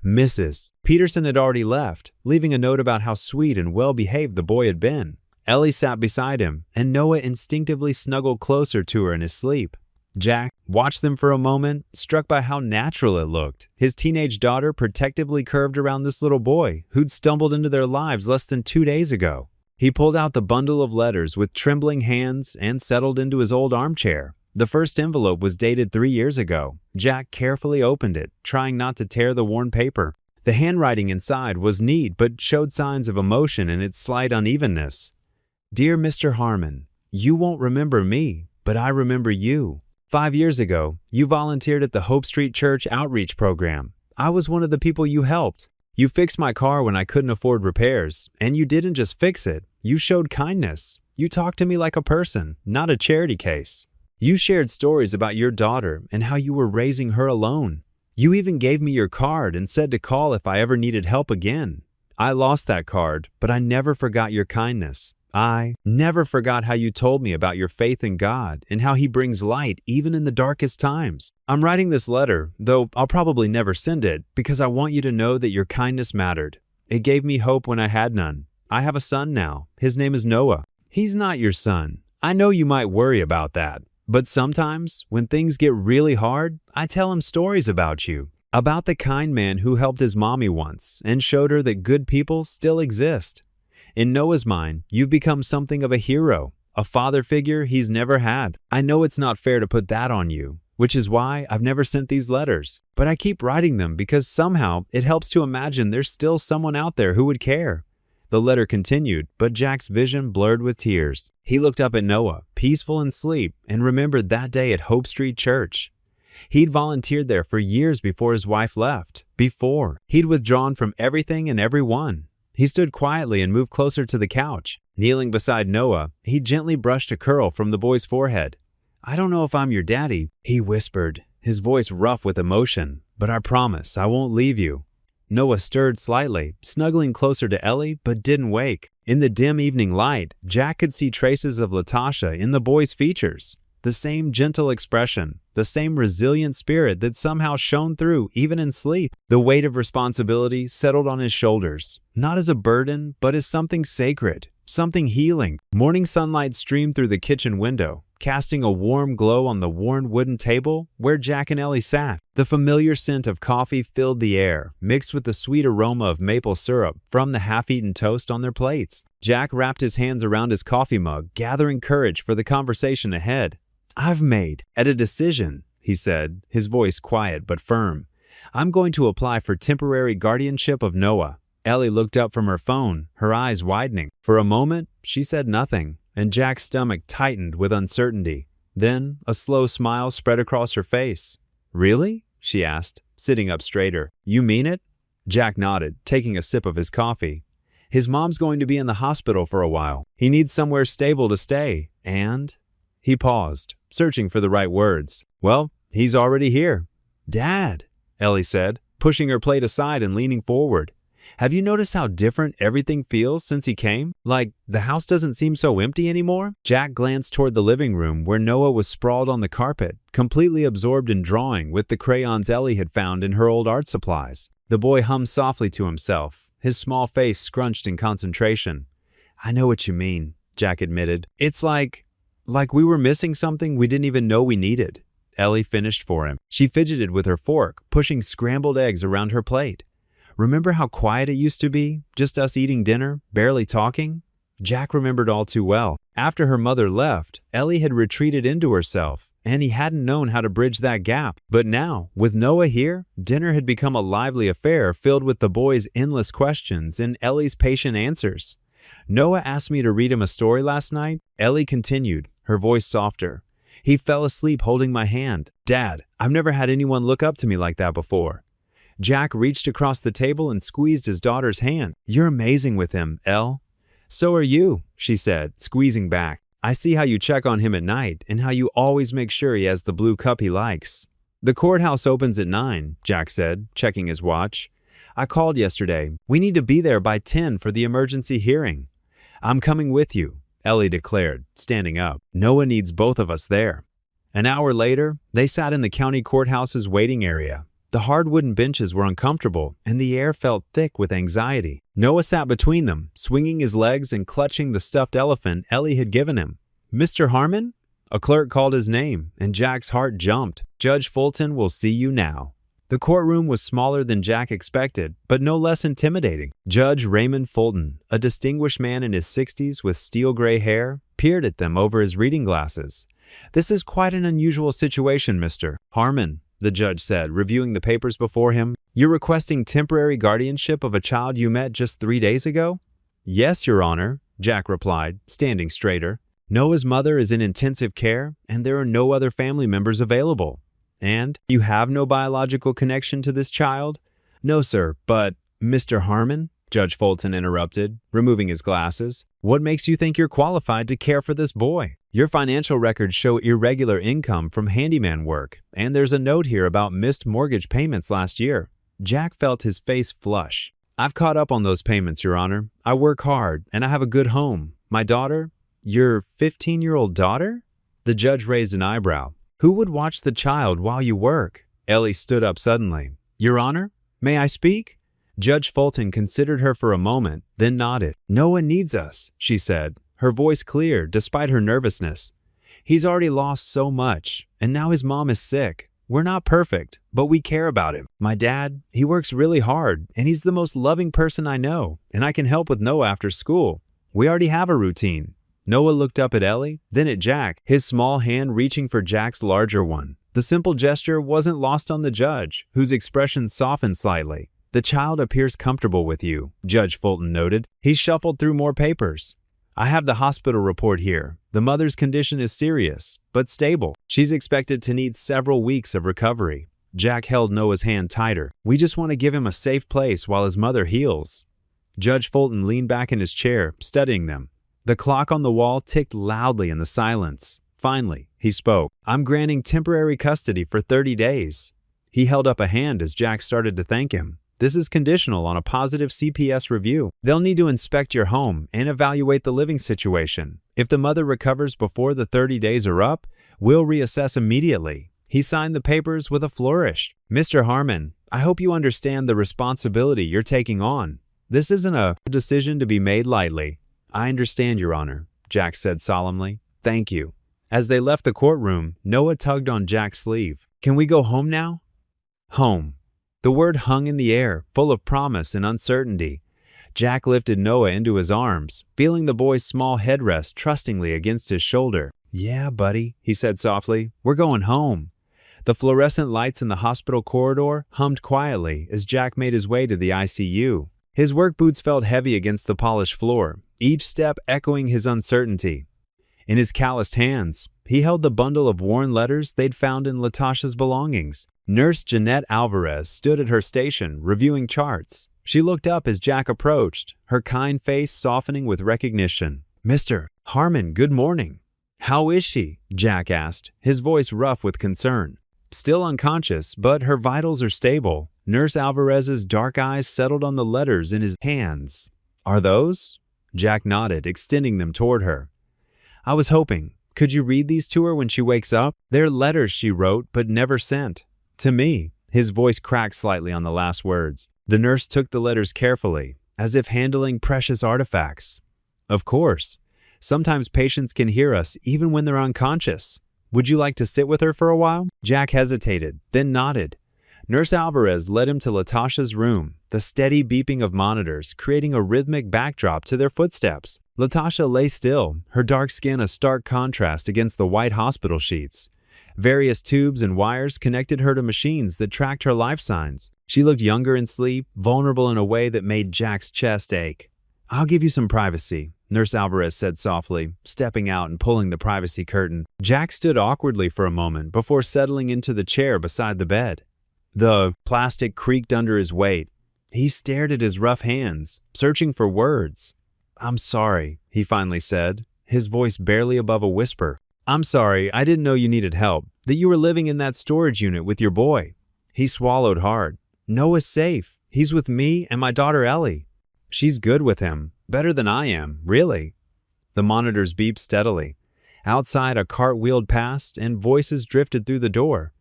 A: Mrs. Peterson had already left, leaving a note about how sweet and well-behaved the boy had been. Ellie sat beside him, and Noah instinctively snuggled closer to her in his sleep. Jack watched them for a moment, struck by how natural it looked. His teenage daughter protectively curved around this little boy, who'd stumbled into their lives less than 2 days ago. He pulled out the bundle of letters with trembling hands and settled into his old armchair. The first envelope was dated 3 years ago. Jack carefully opened it, trying not to tear the worn paper. The handwriting inside was neat but showed signs of emotion in its slight unevenness. "Dear Mr. Harmon, you won't remember me, but I remember you. 5 years ago, you volunteered at the Hope Street Church Outreach Program. I was one of the people you helped. You fixed my car when I couldn't afford repairs, and you didn't just fix it. You showed kindness. You talked to me like a person, not a charity case. You shared stories about your daughter and how you were raising her alone. You even gave me your card and said to call if I ever needed help again. I lost that card, but I never forgot your kindness. I never forgot how you told me about your faith in God and how He brings light even in the darkest times. I'm writing this letter, though I'll probably never send it, because I want you to know that your kindness mattered. It gave me hope when I had none. I have a son now. His name is Noah. He's not your son. I know you might worry about that. But sometimes, when things get really hard, I tell him stories about you, about the kind man who helped his mommy once and showed her that good people still exist. In Noah's mind, you've become something of a hero, a father figure he's never had. I know it's not fair to put that on you, which is why I've never sent these letters. But I keep writing them because somehow it helps to imagine there's still someone out there who would care." The letter continued, but Jack's vision blurred with tears. He looked up at Noah, peaceful in sleep, and remembered that day at Hope Street Church. He'd volunteered there for years before his wife left. Before, he'd withdrawn from everything and everyone. He stood quietly and moved closer to the couch. Kneeling beside Noah, he gently brushed a curl from the boy's forehead. "I don't know if I'm your daddy," he whispered, his voice rough with emotion, "but I promise I won't leave you." Noah stirred slightly, snuggling closer to Ellie, but didn't wake. In the dim evening light, Jack could see traces of Latasha in the boy's features. The same gentle expression, the same resilient spirit that somehow shone through even in sleep. The weight of responsibility settled on his shoulders, not as a burden, but as something sacred, something healing. Morning sunlight streamed through the kitchen window, casting a warm glow on the worn wooden table where Jack and Ellie sat. The familiar scent of coffee filled the air, mixed with the sweet aroma of maple syrup from the half-eaten toast on their plates. Jack wrapped his hands around his coffee mug, gathering courage for the conversation ahead. "I've made a decision," he said, his voice quiet but firm. "I'm going to apply for temporary guardianship of Noah." Ellie looked up from her phone, her eyes widening. For a moment, she said nothing, and Jack's stomach tightened with uncertainty. Then, a slow smile spread across her face. "Really?" she asked, sitting up straighter. "You mean it?" Jack nodded, taking a sip of his coffee. "His mom's going to be in the hospital for a while. He needs somewhere stable to stay, and—" He paused, searching for the right words. "Well, he's already here." "Dad," Ellie said, pushing her plate aside and leaning forward. "Have you noticed how different everything feels since he came? Like, the house doesn't seem so empty anymore?" Jack glanced toward the living room where Noah was sprawled on the carpet, completely absorbed in drawing with the crayons Ellie had found in her old art supplies. The boy hummed softly to himself, his small face scrunched in concentration. "I know what you mean," Jack admitted. "It's like we were missing something we didn't even know we needed." Ellie finished for him. She fidgeted with her fork, pushing scrambled eggs around her plate. "Remember how quiet it used to be? Just us eating dinner, barely talking?" Jack remembered all too well. After her mother left, Ellie had retreated into herself, and he hadn't known how to bridge that gap. But now, with Noah here, dinner had become a lively affair filled with the boy's endless questions and Ellie's patient answers. "Noah asked me to read him a story last night," Ellie continued, her voice softer. "He fell asleep holding my hand. Dad, I've never had anyone look up to me like that before." Jack reached across the table and squeezed his daughter's hand. "You're amazing with him, Elle." "So are you," she said, squeezing back. "I see how you check on him at night and how you always make sure he has the blue cup he likes." "The courthouse opens at 9, Jack said, checking his watch. "I called yesterday. We need to be there by 10 for the emergency hearing." "I'm coming with you," Ellie declared, standing up. "Noah needs both of us there." An hour later, they sat in the county courthouse's waiting area. The hard wooden benches were uncomfortable, and the air felt thick with anxiety. Noah sat between them, swinging his legs and clutching the stuffed elephant Ellie had given him. "Mr. Harmon?" A clerk called his name, and Jack's heart jumped. "Judge Fulton will see you now." The courtroom was smaller than Jack expected, but no less intimidating. Judge Raymond Fulton, a distinguished man in his 60s with steel gray hair, peered at them over his reading glasses. "This is quite an unusual situation, Mr. Harmon," the judge said, reviewing the papers before him. "You're requesting temporary guardianship of a child you met just 3 days ago?" "Yes, Your Honor," Jack replied, standing straighter. "Noah's mother is in intensive care, and there are no other family members available." "And you have no biological connection to this child?" "No, sir, but—" "Mr. Harmon," Judge Fulton interrupted, removing his glasses, "what makes you think you're qualified to care for this boy? Your financial records show irregular income from handyman work, and there's a note here about missed mortgage payments last year." Jack felt his face flush. "I've caught up on those payments, Your Honor. I work hard, and I have a good home. My daughter—" "Your 15-year-old daughter?" The judge raised an eyebrow. "Who would watch the child while you work?" Ellie stood up suddenly. "Your Honor, may I speak?" Judge Fulton considered her for a moment, then nodded. "Noah needs us," she said, her voice clear despite her nervousness. "He's already lost so much, and now his mom is sick. We're not perfect, but we care about him. My dad, he works really hard, and he's the most loving person I know, and I can help with Noah after school. We already have a routine." Noah looked up at Ellie, then at Jack, his small hand reaching for Jack's larger one. The simple gesture wasn't lost on the judge, whose expression softened slightly. "The child appears comfortable with you," Judge Fulton noted. He shuffled through more papers. "I have the hospital report here. The mother's condition is serious, but stable. She's expected to need several weeks of recovery. Jack held Noah's hand tighter. We just want to give him a safe place while his mother heals. Judge Fulton leaned back in his chair, studying them. The clock on the wall ticked loudly in the silence. Finally, he spoke. I'm granting temporary custody for 30 days. He held up a hand as Jack started to thank him. This is conditional on a positive CPS review. They'll need to inspect your home and evaluate the living situation. If the mother recovers before the 30 days are up, we'll reassess immediately. He signed the papers with a flourish. Mr. Harmon, I hope you understand the responsibility you're taking on. This isn't a decision to be made lightly. I understand, Your Honor, Jack said solemnly. Thank you. As they left the courtroom, Noah tugged on Jack's sleeve. Can we go home now? Home. The word hung in the air, full of promise and uncertainty. Jack lifted Noah into his arms, feeling the boy's small headrest trustingly against his shoulder. Yeah, buddy, he said softly. We're going home. The fluorescent lights in the hospital corridor hummed quietly as Jack made his way to the ICU. His work boots felt heavy against the polished floor, each step echoing his uncertainty. In his calloused hands, he held the bundle of worn letters they'd found in Latasha's belongings. Nurse Jeanette Alvarez stood at her station, reviewing charts. She looked up as Jack approached, her kind face softening with recognition. Mr. Harmon, good morning. How is she? Jack asked, his voice rough with concern. Still unconscious, but her vitals are stable. Nurse Alvarez's dark eyes settled on the letters in his hands. Are those? Jack nodded, extending them toward her. I was hoping. Could you read these to her when she wakes up? They're letters she wrote but never sent. To me. His voice cracked slightly on the last words. The nurse took the letters carefully, as if handling precious artifacts. Of course. Sometimes patients can hear us even when they're unconscious. Would you like to sit with her for a while? Jack hesitated, then nodded. Nurse Alvarez led him to Latasha's room, the steady beeping of monitors creating a rhythmic backdrop to their footsteps. Latasha lay still, her dark skin a stark contrast against the white hospital sheets. Various tubes and wires connected her to machines that tracked her life signs. She looked younger in sleep, vulnerable in a way that made Jack's chest ache. I'll give you some privacy, Nurse Alvarez said softly, stepping out and pulling the privacy curtain. Jack stood awkwardly for a moment before settling into the chair beside the bed. The plastic creaked under his weight. He stared at his rough hands, searching for words. I'm sorry, he finally said, his voice barely above a whisper. I'm sorry, I didn't know you needed help, that you were living in that storage unit with your boy. He swallowed hard. Noah's safe. He's with me and my daughter Ellie. She's good with him, better than I am, really. The monitors beeped steadily. Outside, a cart wheeled past and voices drifted through the door.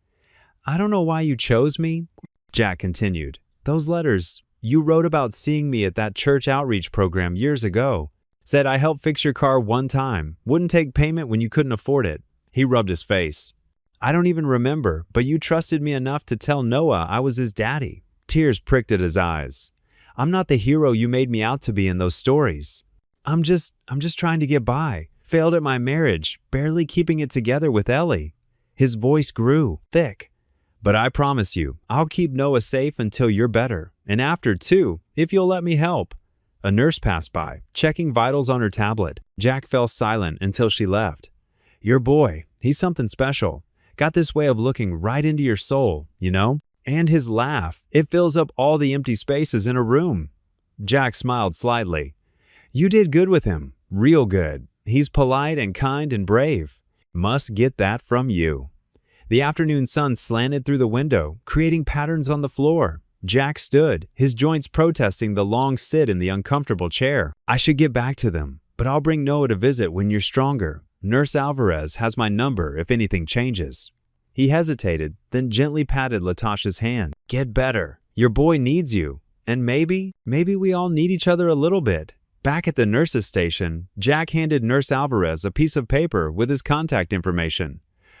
A: I don't know why you chose me, Jack continued. Those letters, you wrote about seeing me at that church outreach program years ago. Said I helped fix your car one time, wouldn't take payment when you couldn't afford it. He rubbed his face. I don't even remember, but you trusted me enough to tell Noah I was his daddy. Tears pricked at his eyes. I'm not the hero you made me out to be in those stories. I'm just trying to get by. Failed at my marriage, barely keeping it together with Ellie. His voice grew, thick. But I promise you, I'll keep Noah safe until you're better. And after, too, if you'll let me help. A nurse passed by, checking vitals on her tablet. Jack fell silent until she left. Your boy, he's something special. Got this way of looking right into your soul, you know? And his laugh, it fills up all the empty spaces in a room. Jack smiled slightly. You did good with him, real good. He's polite and kind and brave. Must get that from you. The afternoon sun slanted through the window, creating patterns on the floor. Jack stood, his joints protesting the long sit in the uncomfortable chair. I should get back to them, but I'll bring Noah to visit when you're stronger. Nurse Alvarez has my number if anything changes. He hesitated, then gently patted Latasha's hand. Get better. Your boy needs you. And maybe we all need each other a little bit. Back at the nurse's station, Jack handed Nurse Alvarez a piece of paper with his contact information.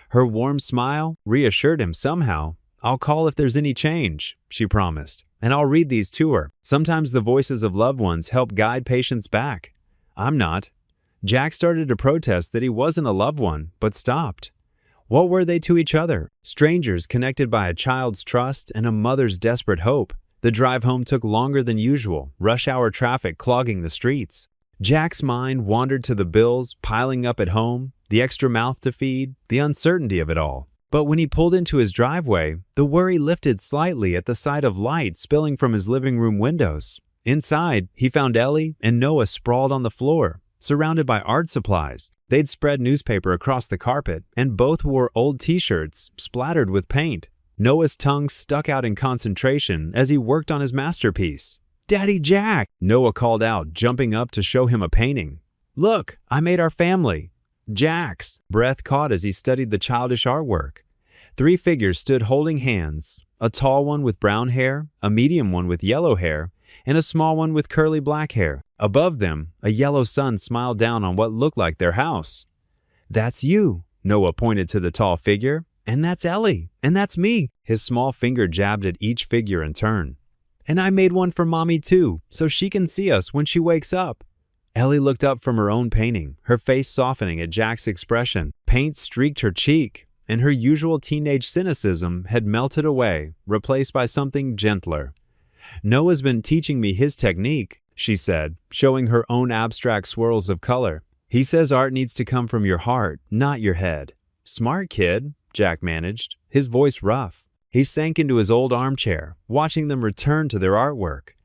A: Her warm smile reassured him somehow. I'll call if there's any change, she promised, and I'll read these to her. Sometimes the voices of loved ones help guide patients back. I'm not. Jack started to protest that he wasn't a loved one, but stopped. What were they to each other? Strangers connected by a child's trust and a mother's desperate hope. The drive home took longer than usual, rush hour traffic clogging the streets. Jack's mind wandered to the bills piling up at home, the extra mouth to feed, the uncertainty of it all. But when he pulled into his driveway, the worry lifted slightly at the sight of light spilling from his living room windows. Inside, he found Ellie and Noah sprawled on the floor, surrounded by art supplies. They'd spread newspaper across the carpet, and both wore old t-shirts splattered with paint. Noah's tongue stuck out in concentration as he worked on his masterpiece. "Daddy Jack!" Noah called out, jumping up to show him a painting. "Look, I made our family." Jack's breath caught as he studied the childish artwork. 3 figures stood holding hands, a tall one with brown hair, a medium one with yellow hair, and a small one with curly black hair. Above them, a yellow sun smiled down on what looked like their house. "That's you," Noah pointed to the tall figure. "And that's Ellie. And that's me." His small finger jabbed at each figure in turn. "And I made one for Mommy too, so she can see us when she wakes up." Ellie looked up from her own painting, her face softening at Jack's expression. Paint streaked her cheek, and her usual teenage cynicism had melted away, replaced by something gentler. "Noah's been teaching me his technique," she said, showing her own abstract swirls of color. "He says art needs to come from your heart, not your head." "Smart kid," Jack managed, his voice rough. He sank into his old armchair, watching them return to their artwork.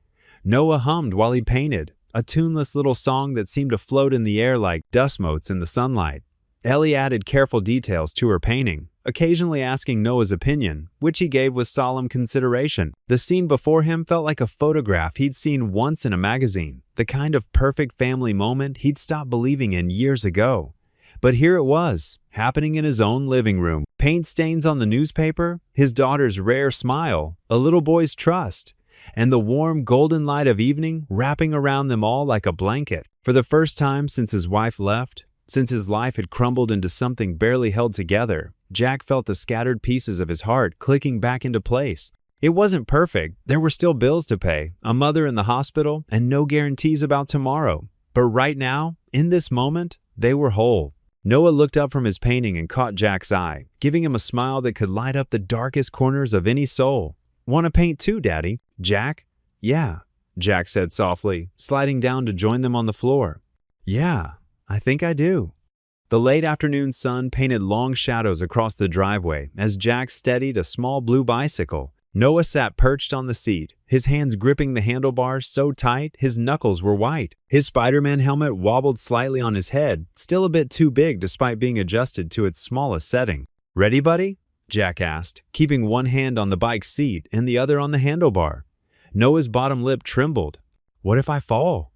A: Noah hummed while he painted, a tuneless little song that seemed to float in the air like dust motes in the sunlight. Ellie added careful details to her painting, occasionally asking Noah's opinion, which he gave with solemn consideration. The scene before him felt like a photograph he'd seen once in a magazine, the kind of perfect family moment he'd stopped believing in years ago. But here it was, happening in his own living room. Paint stains on the newspaper, his daughter's rare smile, a little boy's trust, and the warm golden light of evening wrapping around them all like a blanket. For the first time since his wife left, since his life had crumbled into something barely held together, Jack felt the scattered pieces of his heart clicking back into place. It wasn't perfect. There were still bills to pay, a mother in the hospital, and no guarantees about tomorrow. But right now, in this moment, they were whole. Noah looked up from his painting and caught Jack's eye, giving him a smile that could light up the darkest corners of any soul. "Want to paint too, Daddy?" "Jack?" "Yeah," Jack said softly, sliding down to join them on the floor. "Yeah, I think I do." The late afternoon sun painted long shadows across the driveway as Jack steadied a small blue bicycle. Noah sat perched on the seat, his hands gripping the handlebars so tight his knuckles were white. His Spider-Man helmet wobbled slightly on his head, still a bit too big despite being adjusted to its smallest setting. "Ready, buddy?" Jack asked, keeping one hand on the bike's seat and the other on the handlebar. Noah's bottom lip trembled. "What if I fall?"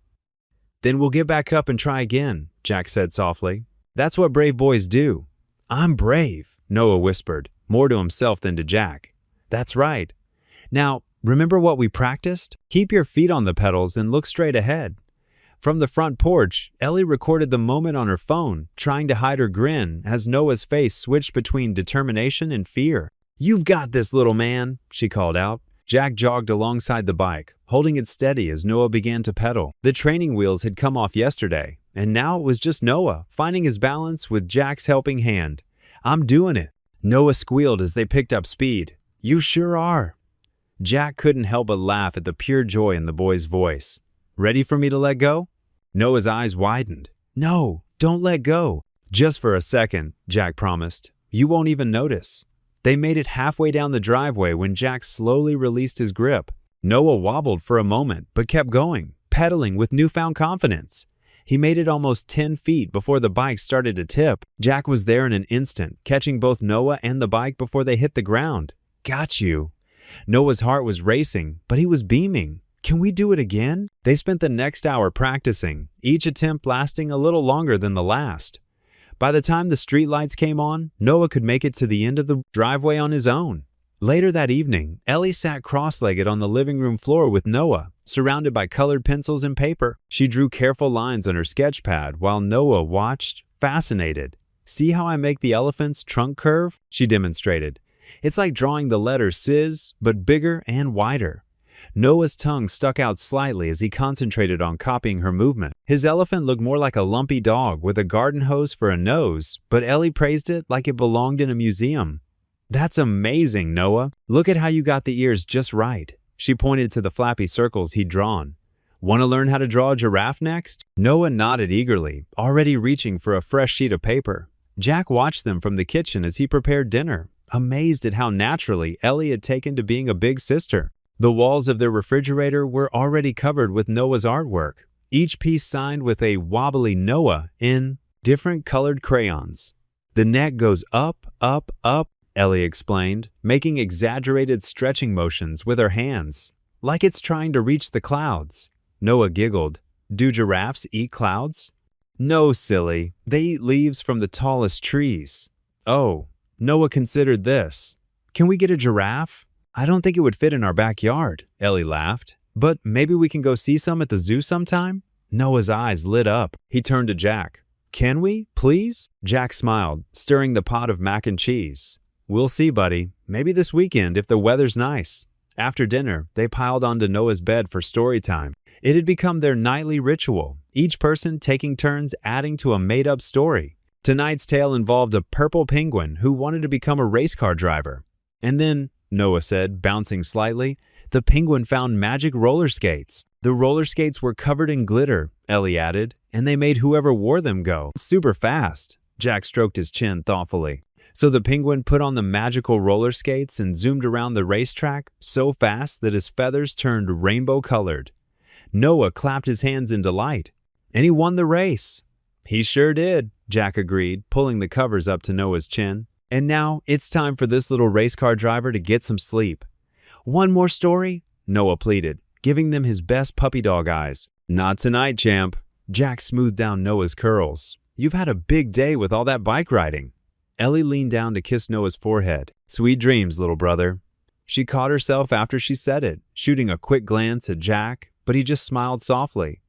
A: "Then we'll get back up and try again," Jack said softly. "That's what brave boys do." "I'm brave," Noah whispered, more to himself than to Jack. "That's right. Now, remember what we practiced? Keep your feet on the pedals and look straight ahead." From the front porch, Ellie recorded the moment on her phone, trying to hide her grin as Noah's face switched between determination and fear. "You've got this, little man," she called out. Jack jogged alongside the bike, holding it steady as Noah began to pedal. The training wheels had come off yesterday, and now it was just Noah, finding his balance with Jack's helping hand. "I'm doing it." Noah squealed as they picked up speed. "You sure are." Jack couldn't help but laugh at the pure joy in the boy's voice. "Ready for me to let go?" Noah's eyes widened. "No, don't let go." "Just for a second," Jack promised. "You won't even notice." They made it halfway down the driveway when Jack slowly released his grip. Noah wobbled for a moment, but kept going, pedaling with newfound confidence. He made it almost 10 feet before the bike started to tip. Jack was there in an instant, catching both Noah and the bike before they hit the ground. "Got you." Noah's heart was racing, but he was beaming. "Can we do it again?" They spent the next hour practicing, each attempt lasting a little longer than the last. By the time the streetlights came on, Noah could make it to the end of the driveway on his own. Later that evening, Ellie sat cross-legged on the living room floor with Noah, surrounded by colored pencils and paper. She drew careful lines on her sketch pad while Noah watched, fascinated. "See how I make the elephant's trunk curve?" she demonstrated. "It's like drawing the letter SIZ, but bigger and wider." Noah's tongue stuck out slightly as he concentrated on copying her movement. His elephant looked more like a lumpy dog with a garden hose for a nose, but Ellie praised it like it belonged in a museum. "That's amazing, Noah. Look at how you got the ears just right." She pointed to the flappy circles he'd drawn. "Want to learn how to draw a giraffe next?" Noah nodded eagerly, already reaching for a fresh sheet of paper. Jack watched them from the kitchen as he prepared dinner, amazed at how naturally Ellie had taken to being a big sister. The walls of their refrigerator were already covered with Noah's artwork, each piece signed with a wobbly Noah in different colored crayons. The neck goes up, up, up, Ellie explained, making exaggerated stretching motions with her hands, like it's trying to reach the clouds. Noah giggled. Do giraffes eat clouds? No, silly. They eat leaves from the tallest trees. Oh, Noah considered this. Can we get a giraffe? I don't think it would fit in our backyard, Ellie laughed. But maybe we can go see some at the zoo sometime? Noah's eyes lit up. He turned to Jack. Can we, please? Jack smiled, stirring the pot of mac and cheese. We'll see, buddy. Maybe this weekend if the weather's nice. After dinner, they piled onto Noah's bed for story time. It had become their nightly ritual, each person taking turns adding to a made-up story. Tonight's tale involved a purple penguin who wanted to become a race car driver. And then, Noah said, bouncing slightly, the penguin found magic roller skates. The roller skates were covered in glitter, Ellie added, and they made whoever wore them go super fast. Jack stroked his chin thoughtfully. So the penguin put on the magical roller skates and zoomed around the racetrack so fast that his feathers turned rainbow-colored. Noah clapped his hands in delight, and he won the race. He sure did, Jack agreed, pulling the covers up to Noah's chin. And now it's time for this little race car driver to get some sleep. One more story? Noah pleaded, giving them his best puppy dog eyes. Not tonight, champ. Jack smoothed down Noah's curls. You've had a big day with all that bike riding. Ellie leaned down to kiss Noah's forehead. Sweet dreams, little brother. She caught herself after she said it, shooting a quick glance at Jack, but he just smiled softly.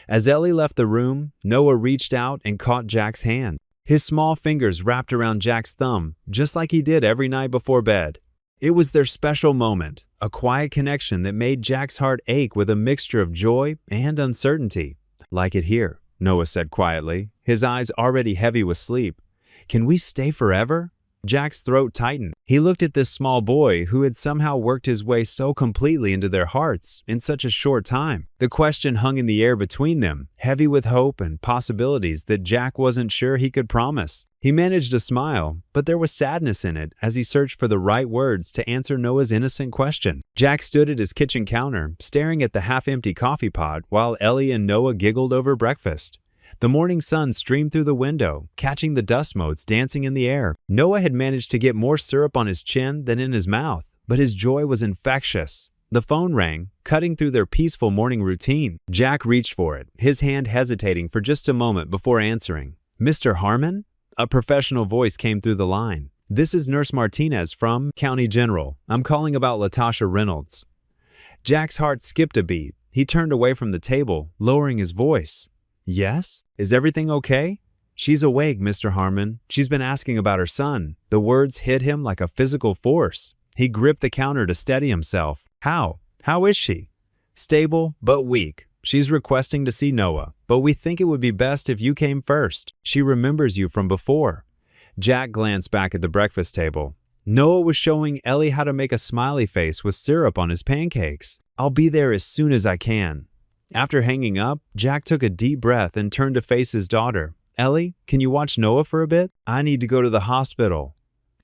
A: As Ellie left the room, Noah reached out and caught Jack's hand. His small fingers wrapped around Jack's thumb, just like he did every night before bed. It was their special moment, a quiet connection that made Jack's heart ache with a mixture of joy and uncertainty. Like it here, Noah said quietly, his eyes already heavy with sleep. Can we stay forever? Jack's throat tightened. He looked at this small boy who had somehow worked his way so completely into their hearts in such a short time. The question hung in the air between them, heavy with hope and possibilities that Jack wasn't sure he could promise. He managed a smile, but there was sadness in it as he searched for the right words to answer Noah's innocent question. Jack stood at his kitchen counter, staring at the half-empty coffee pot while Ellie and Noah giggled over breakfast. The morning sun streamed through the window, catching the dust motes dancing in the air. Noah had managed to get more syrup on his chin than in his mouth, but his joy was infectious. The phone rang, cutting through their peaceful morning routine. Jack reached for it, his hand hesitating for just a moment before answering. Mr. Harmon? A professional voice came through the line. This is Nurse Martinez from County General. I'm calling about Latasha Reynolds. Jack's heart skipped a beat. He turned away from the table, lowering his voice. Yes? Is everything okay? She's awake, Mr. Harmon. She's been asking about her son. The words hit him like a physical force. He gripped the counter to steady himself. How? How is she? Stable, but weak. She's requesting to see Noah, but we think it would be best if you came first. She remembers you from before. Jack glanced back at the breakfast table. Noah was showing Ellie how to make a smiley face with syrup on his pancakes. I'll be there as soon as I can. After hanging up, Jack took a deep breath and turned to face his daughter. Ellie, can you watch Noah for a bit? I need to go to the hospital.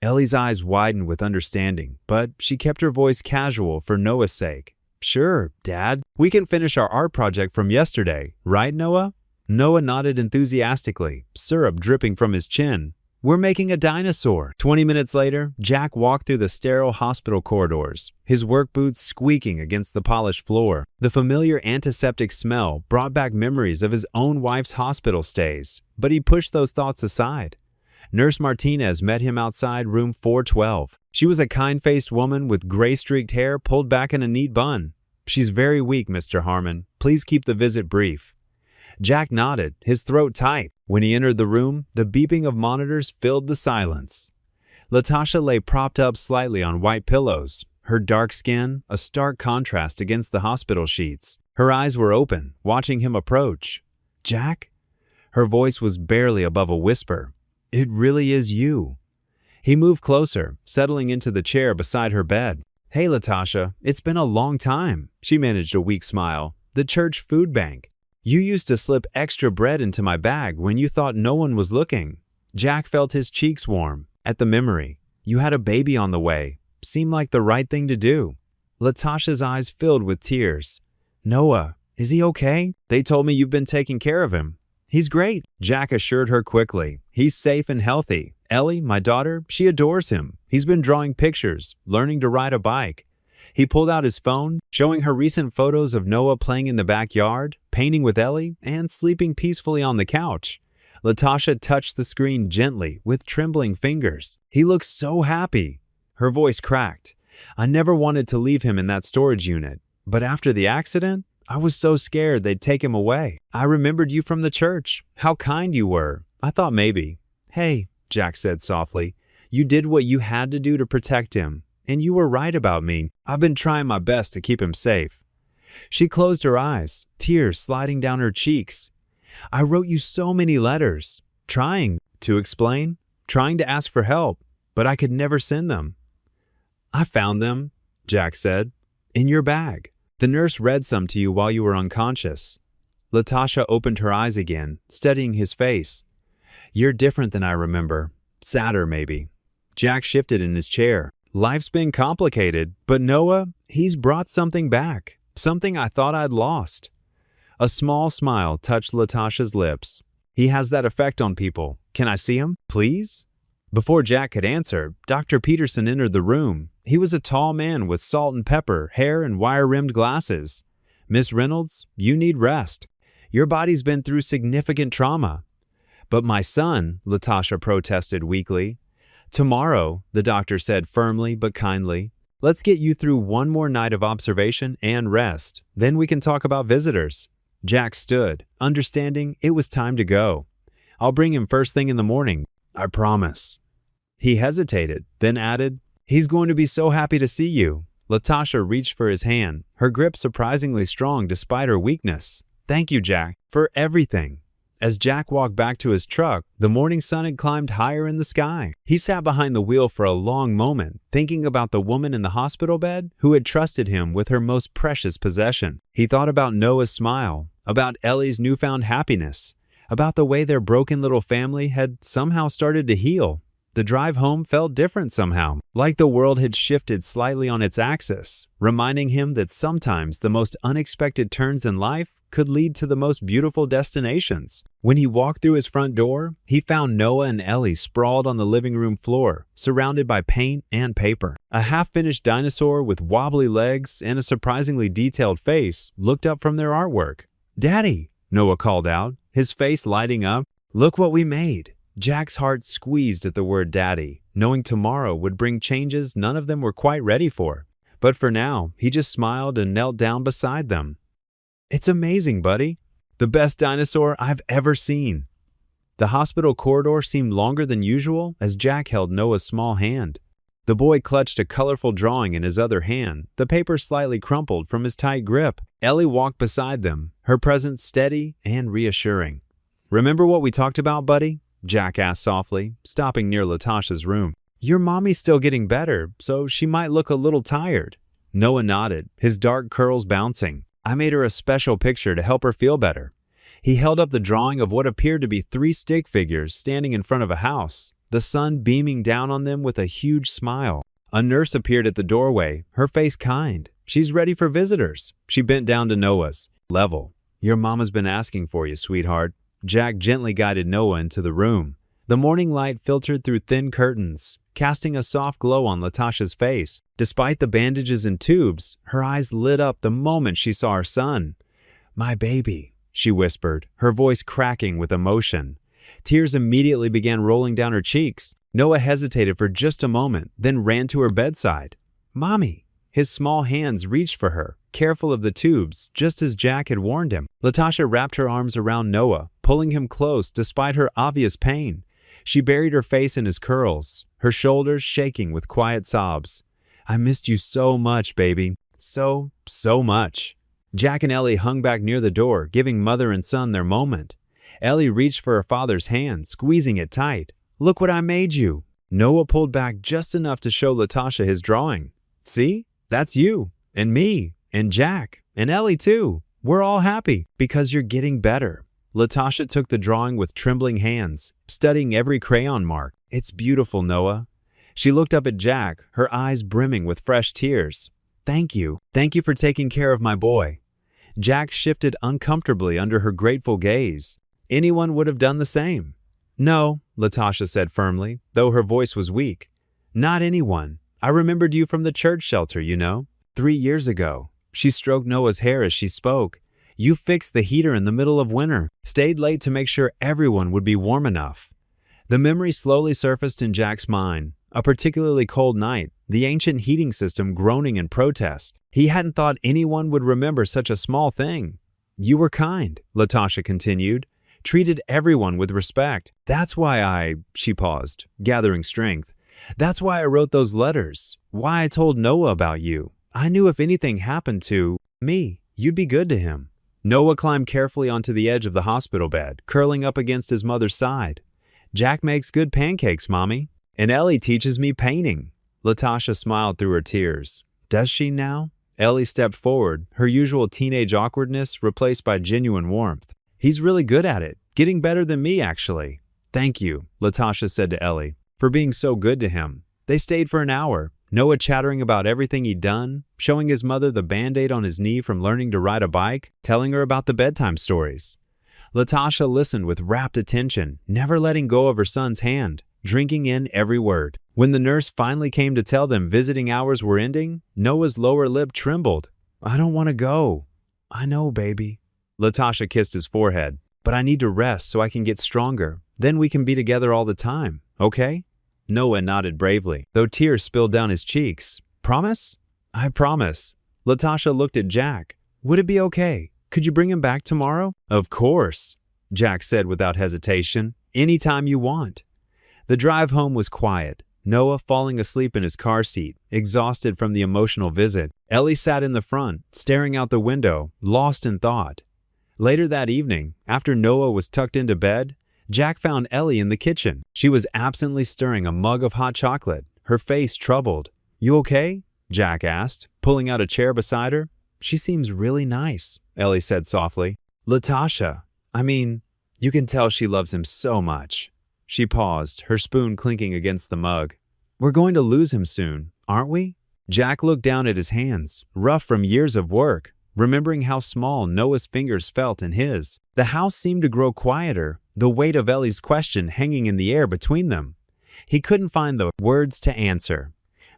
A: Ellie's eyes widened with understanding, but she kept her voice casual for Noah's sake. Sure, Dad. We can finish our art project from yesterday, right, Noah? Noah nodded enthusiastically, syrup dripping from his chin. We're making a dinosaur. 20 minutes later, Jack walked through the sterile hospital corridors, his work boots squeaking against the polished floor. The familiar antiseptic smell brought back memories of his own wife's hospital stays, but he pushed those thoughts aside. Nurse Martinez met him outside room 412. She was a kind-faced woman with gray-streaked hair pulled back in a neat bun. She's very weak, Mr. Harmon. Please keep the visit brief. Jack nodded, his throat tight. When he entered the room, the beeping of monitors filled the silence. Latasha lay propped up slightly on white pillows, her dark skin a stark contrast against the hospital sheets. Her eyes were open, watching him approach. Jack? Her voice was barely above a whisper. It really is you. He moved closer, settling into the chair beside her bed. Hey, Latasha, it's been a long time. She managed a weak smile. The church food bank. You used to slip extra bread into my bag when you thought no one was looking. Jack felt his cheeks warm at the memory. You had a baby on the way. Seemed like the right thing to do. Latasha's eyes filled with tears. Noah, is he okay? They told me you've been taking care of him. He's great, Jack assured her quickly. He's safe and healthy. Ellie, my daughter, she adores him. He's been drawing pictures, learning to ride a bike. He pulled out his phone, showing her recent photos of Noah playing in the backyard, painting with Ellie, and sleeping peacefully on the couch. Latasha touched the screen gently with trembling fingers. He looks so happy. Her voice cracked. I never wanted to leave him in that storage unit, but after the accident, I was so scared they'd take him away. I remembered you from the church, how kind you were. I thought maybe. Hey, Jack said softly, you did what you had to do to protect him, and you were right about me. I've been trying my best to keep him safe. She closed her eyes, tears sliding down her cheeks. I wrote you so many letters, trying to explain, trying to ask for help, but I could never send them. I found them, Jack said, in your bag. The nurse read some to you while you were unconscious. Latasha opened her eyes again, studying his face. You're different than I remember. Sadder, maybe. Jack shifted in his chair. Life's been complicated, but Noah, he's brought something back. Something I thought I'd lost. A small smile touched Latasha's lips. He has that effect on people. Can I see him, please? Before Jack could answer, Dr. Peterson entered the room. He was a tall man with salt and pepper hair and wire-rimmed glasses. Miss Reynolds, you need rest. Your body's been through significant trauma. But my son, Latasha protested weakly. Tomorrow, the doctor said firmly but kindly. Let's get you through one more night of observation and rest. Then we can talk about visitors. Jack stood, understanding it was time to go. I'll bring him first thing in the morning. I promise. He hesitated, then added, he's going to be so happy to see you. Latasha reached for his hand, her grip surprisingly strong despite her weakness. Thank you, Jack, for everything. As Jack walked back to his truck, the morning sun had climbed higher in the sky. He sat behind the wheel for a long moment, thinking about the woman in the hospital bed who had trusted him with her most precious possession. He thought about Noah's smile, about Ellie's newfound happiness, about the way their broken little family had somehow started to heal. The drive home felt different somehow, like the world had shifted slightly on its axis, reminding him that sometimes the most unexpected turns in life could lead to the most beautiful destinations. When he walked through his front door, he found Noah and Ellie sprawled on the living room floor, surrounded by paint and paper. A half-finished dinosaur with wobbly legs and a surprisingly detailed face looked up from their artwork. "Daddy," Noah called out, his face lighting up. "Look what we made." Jack's heart squeezed at the word daddy, knowing tomorrow would bring changes none of them were quite ready for. But for now, he just smiled and knelt down beside them. "It's amazing, buddy. The best dinosaur I've ever seen." The hospital corridor seemed longer than usual as Jack held Noah's small hand. The boy clutched a colorful drawing in his other hand, the paper slightly crumpled from his tight grip. Ellie walked beside them, her presence steady and reassuring. "Remember what we talked about, buddy?" Jack asked softly, stopping near Latasha's room. "Your mommy's still getting better, so she might look a little tired." Noah nodded, his dark curls bouncing. "I made her a special picture to help her feel better." He held up the drawing of what appeared to be 3 stick figures standing in front of a house, the sun beaming down on them with a huge smile. A nurse appeared at the doorway, her face kind. "She's ready for visitors." She bent down to Noah's level. "Your mama's been asking for you, sweetheart." Jack gently guided Noah into the room. The morning light filtered through thin curtains, casting a soft glow on Latasha's face. Despite the bandages and tubes, her eyes lit up the moment she saw her son. "My baby," she whispered, her voice cracking with emotion. Tears immediately began rolling down her cheeks. Noah hesitated for just a moment, then ran to her bedside. "Mommy!" His small hands reached for her, careful of the tubes, just as Jack had warned him. Latasha wrapped her arms around Noah, pulling him close despite her obvious pain. She buried her face in his curls, her shoulders shaking with quiet sobs. "I missed you so much, baby. So much." Jack and Ellie hung back near the door, giving mother and son their moment. Ellie reached for her father's hand, squeezing it tight. "Look what I made you." Noah pulled back just enough to show Latasha his drawing. "See? That's you, and me, and Jack, and Ellie too. We're all happy because you're getting better." Latasha took the drawing with trembling hands, studying every crayon mark. "It's beautiful, Noah." She looked up at Jack, her eyes brimming with fresh tears. "Thank you. Thank you for taking care of my boy." Jack shifted uncomfortably under her grateful gaze. Anyone would have done the same. "No," Latasha said firmly, though her voice was weak. "Not anyone. I remembered you from the church shelter, you know. 3 years ago." She stroked Noah's hair as she spoke. "You fixed the heater in the middle of winter, stayed late to make sure everyone would be warm enough." The memory slowly surfaced in Jack's mind. A particularly cold night, the ancient heating system groaning in protest. He hadn't thought anyone would remember such a small thing. "You were kind," Latasha continued. "Treated everyone with respect. That's why she paused, gathering strength. "That's why I wrote those letters. Why I told Noah about you. I knew if anything happened to me, you'd be good to him." Noah climbed carefully onto the edge of the hospital bed, curling up against his mother's side. "Jack makes good pancakes, Mommy. And Ellie teaches me painting." Latasha smiled through her tears. "Does she now?" Ellie stepped forward, her usual teenage awkwardness replaced by genuine warmth. "He's really good at it. Getting better than me, actually." "Thank you," Latasha said to Ellie, "for being so good to him." They stayed for an hour, Noah chattering about everything he'd done, showing his mother the Band-Aid on his knee from learning to ride a bike, telling her about the bedtime stories. Latasha listened with rapt attention, never letting go of her son's hand, drinking in every word. When the nurse finally came to tell them visiting hours were ending, Noah's lower lip trembled. "I don't want to go." "I know, baby." Latasha kissed his forehead. "But I need to rest so I can get stronger. Then we can be together all the time, okay?" Noah nodded bravely, though tears spilled down his cheeks. "Promise?" "I promise." Latasha looked at Jack. "Would it be okay? Could you bring him back tomorrow?" "Of course," Jack said without hesitation. "Anytime you want." The drive home was quiet, Noah falling asleep in his car seat, exhausted from the emotional visit. Ellie sat in the front, staring out the window, lost in thought. Later that evening, after Noah was tucked into bed, Jack found Ellie in the kitchen. She was absently stirring a mug of hot chocolate, her face troubled. "You okay?" Jack asked, pulling out a chair beside her. "She seems really nice," Ellie said softly. "Latasha, you can tell she loves him so much." She paused, her spoon clinking against the mug. "We're going to lose him soon, aren't we?" Jack looked down at his hands, rough from years of work, remembering how small Noah's fingers felt in his. The house seemed to grow quieter, the weight of Ellie's question hanging in the air between them. He couldn't find the words to answer.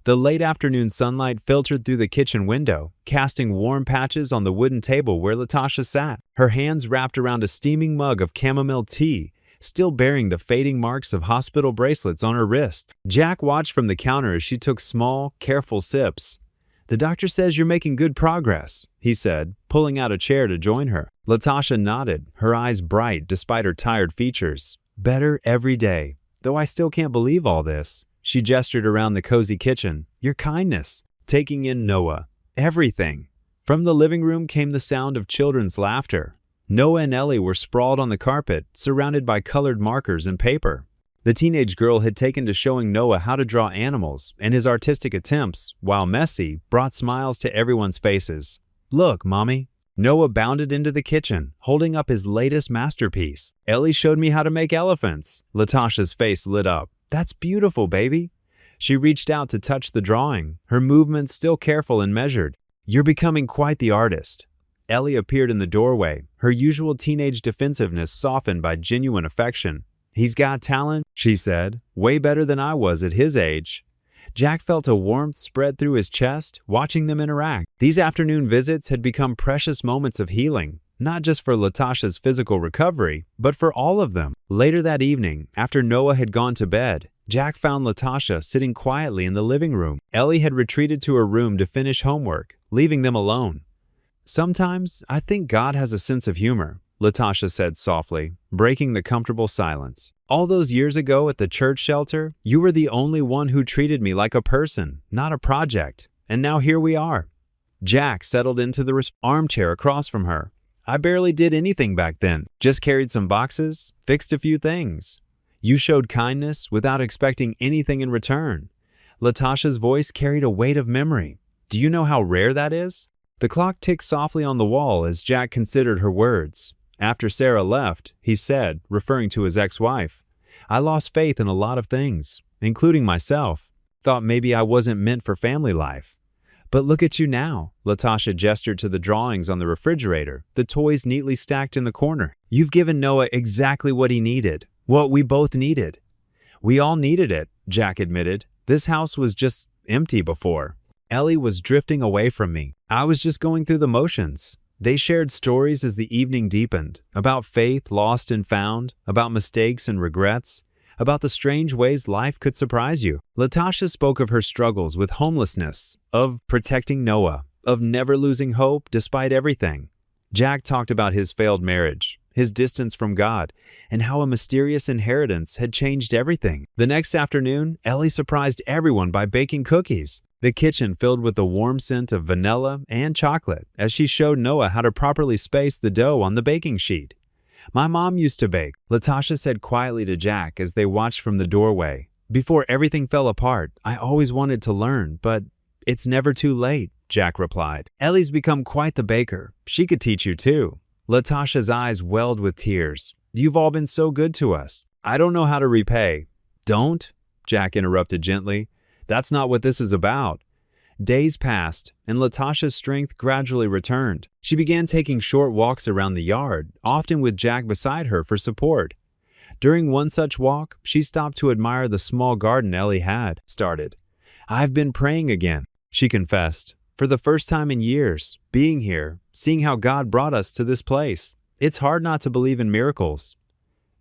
A: The late afternoon sunlight filtered through the kitchen window, casting warm patches on the wooden table where Latasha sat, her hands wrapped around a steaming mug of chamomile tea, still bearing the fading marks of hospital bracelets on her wrist. Jack watched from the counter as she took small, careful sips. "The doctor says you're making good progress," he said, pulling out a chair to join her. Latasha nodded, her eyes bright despite her tired features. "Better every day, though I still can't believe all this." She gestured around the cozy kitchen. "Your kindness," taking in Noah. "Everything." From the living room came the sound of children's laughter. Noah and Ellie were sprawled on the carpet, surrounded by colored markers and paper. The teenage girl had taken to showing Noah how to draw animals, and his artistic attempts, while messy, brought smiles to everyone's faces. "Look, Mommy." Noah bounded into the kitchen, holding up his latest masterpiece. "Ellie showed me how to make elephants." Latasha's face lit up. "That's beautiful, baby." She reached out to touch the drawing, her movements still careful and measured. "You're becoming quite the artist." Ellie appeared in the doorway, her usual teenage defensiveness softened by genuine affection. "He's got talent," she said, "way better than I was at his age." Jack felt a warmth spread through his chest, watching them interact. These afternoon visits had become precious moments of healing, not just for Latasha's physical recovery, but for all of them. Later that evening, after Noah had gone to bed, Jack found Latasha sitting quietly in the living room. Ellie had retreated to her room to finish homework, leaving them alone. "Sometimes I think God has a sense of humor," Latasha said softly, breaking the comfortable silence. "All those years ago at the church shelter, you were the only one who treated me like a person, not a project. And now here we are." Jack settled into the armchair across from her. "I barely did anything back then, just carried some boxes, fixed a few things. You showed kindness without expecting anything in return." Latasha's voice carried a weight of memory. "Do you know how rare that is?" The clock ticked softly on the wall as Jack considered her words. After Sarah left, he said, referring to his ex-wife, "I lost faith in a lot of things, including myself. Thought maybe I wasn't meant for family life. But look at you now." Latasha gestured to the drawings on the refrigerator, the toys neatly stacked in the corner. "You've given Noah exactly what he needed, what we both needed." "We all needed it," Jack admitted. "This house was just empty before. Ellie was drifting away from me. I was just going through the motions." They shared stories as the evening deepened, about faith lost and found, about mistakes and regrets, about the strange ways life could surprise you. Latasha spoke of her struggles with homelessness, of protecting Noah, of never losing hope despite everything. Jack talked about his failed marriage, his distance from God, and how a mysterious inheritance had changed everything. The next afternoon, Ellie surprised everyone by baking cookies. The kitchen filled with the warm scent of vanilla and chocolate as she showed Noah how to properly space the dough on the baking sheet. "My mom used to bake," Latasha said quietly to Jack as they watched from the doorway. "Before everything fell apart, I always wanted to learn, but it's never too late," Jack replied. "Ellie's become quite the baker. She could teach you too." Latasha's eyes welled with tears. "You've all been so good to us. I don't know how to repay." "Don't," Jack interrupted gently. "That's not what this is about." Days passed, and Latasha's strength gradually returned. She began taking short walks around the yard, often with Jack beside her for support. During one such walk, she stopped to admire the small garden Ellie had started. "I've been praying again," she confessed. "For the first time in years, being here, seeing how God brought us to this place. It's hard not to believe in miracles."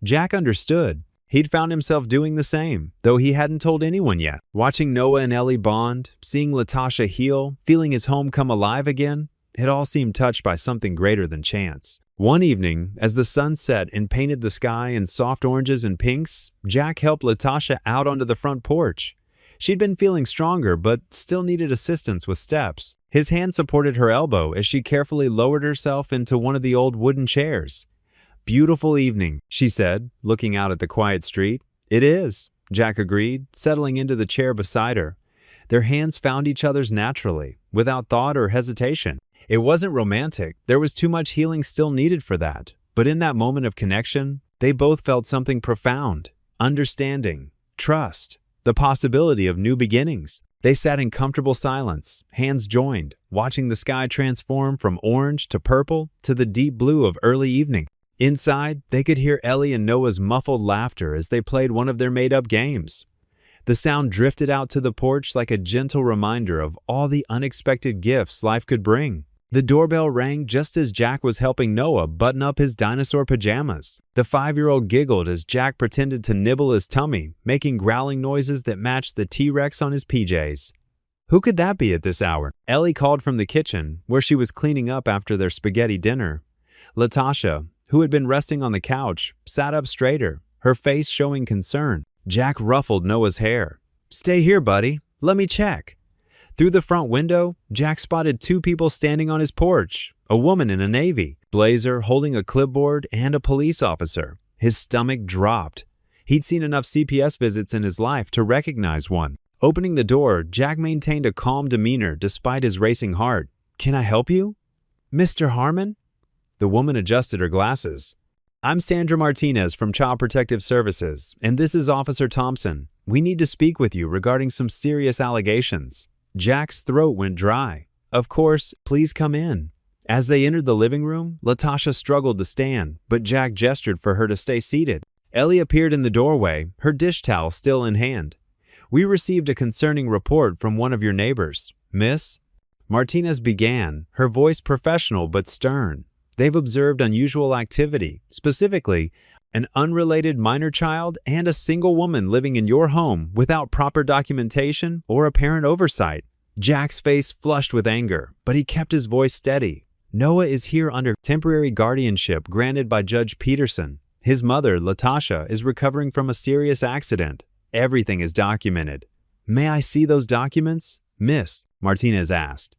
A: Jack understood. He'd found himself doing the same, though he hadn't told anyone yet. Watching Noah and Ellie bond, seeing Latasha heal, feeling his home come alive again, it all seemed touched by something greater than chance. One evening, as the sun set and painted the sky in soft oranges and pinks, Jack helped Latasha out onto the front porch. She'd been feeling stronger, but still needed assistance with steps. His hand supported her elbow as she carefully lowered herself into one of the old wooden chairs. "Beautiful evening," she said, looking out at the quiet street. "It is," Jack agreed, settling into the chair beside her. Their hands found each other's naturally, without thought or hesitation. It wasn't romantic. There was too much healing still needed for that. But in that moment of connection, they both felt something profound: understanding, trust, the possibility of new beginnings. They sat in comfortable silence, hands joined, watching the sky transform from orange to purple to the deep blue of early evening. Inside, they could hear Ellie and Noah's muffled laughter as they played one of their made-up games. The sound drifted out to the porch like a gentle reminder of all the unexpected gifts life could bring. The doorbell rang just as Jack was helping Noah button up his dinosaur pajamas. The 5-year-old giggled as Jack pretended to nibble his tummy, making growling noises that matched the T-Rex on his PJs. Who could that be at this hour? Ellie called from the kitchen, where she was cleaning up after their spaghetti dinner. Latasha, who had been resting on the couch, sat up straighter, her face showing concern. Jack ruffled Noah's hair. "Stay here, buddy. Let me check." Through the front window, Jack spotted 2 people standing on his porch, a woman in a navy blazer holding a clipboard and a police officer. His stomach dropped. He'd seen enough CPS visits in his life to recognize one. Opening the door, Jack maintained a calm demeanor despite his racing heart. "Can I help you?" "Mr. Harmon?" The woman adjusted her glasses. "I'm Sandra Martinez from Child Protective Services, and this is Officer Thompson. We need to speak with you regarding some serious allegations." Jack's throat went dry. "Of course, please come in." As they entered the living room, Latasha struggled to stand, but Jack gestured for her to stay seated. Ellie appeared in the doorway, her dish towel still in hand. "We received a concerning report from one of your neighbors, Miss." Martinez began, her voice professional but stern. "They've observed unusual activity, specifically an unrelated minor child and a single woman living in your home without proper documentation or apparent oversight." Jack's face flushed with anger, but he kept his voice steady. "Noah is here under temporary guardianship granted by Judge Peterson. His mother, Latasha, is recovering from a serious accident. Everything is documented." "May I see those documents, Miss?" Martinez asked.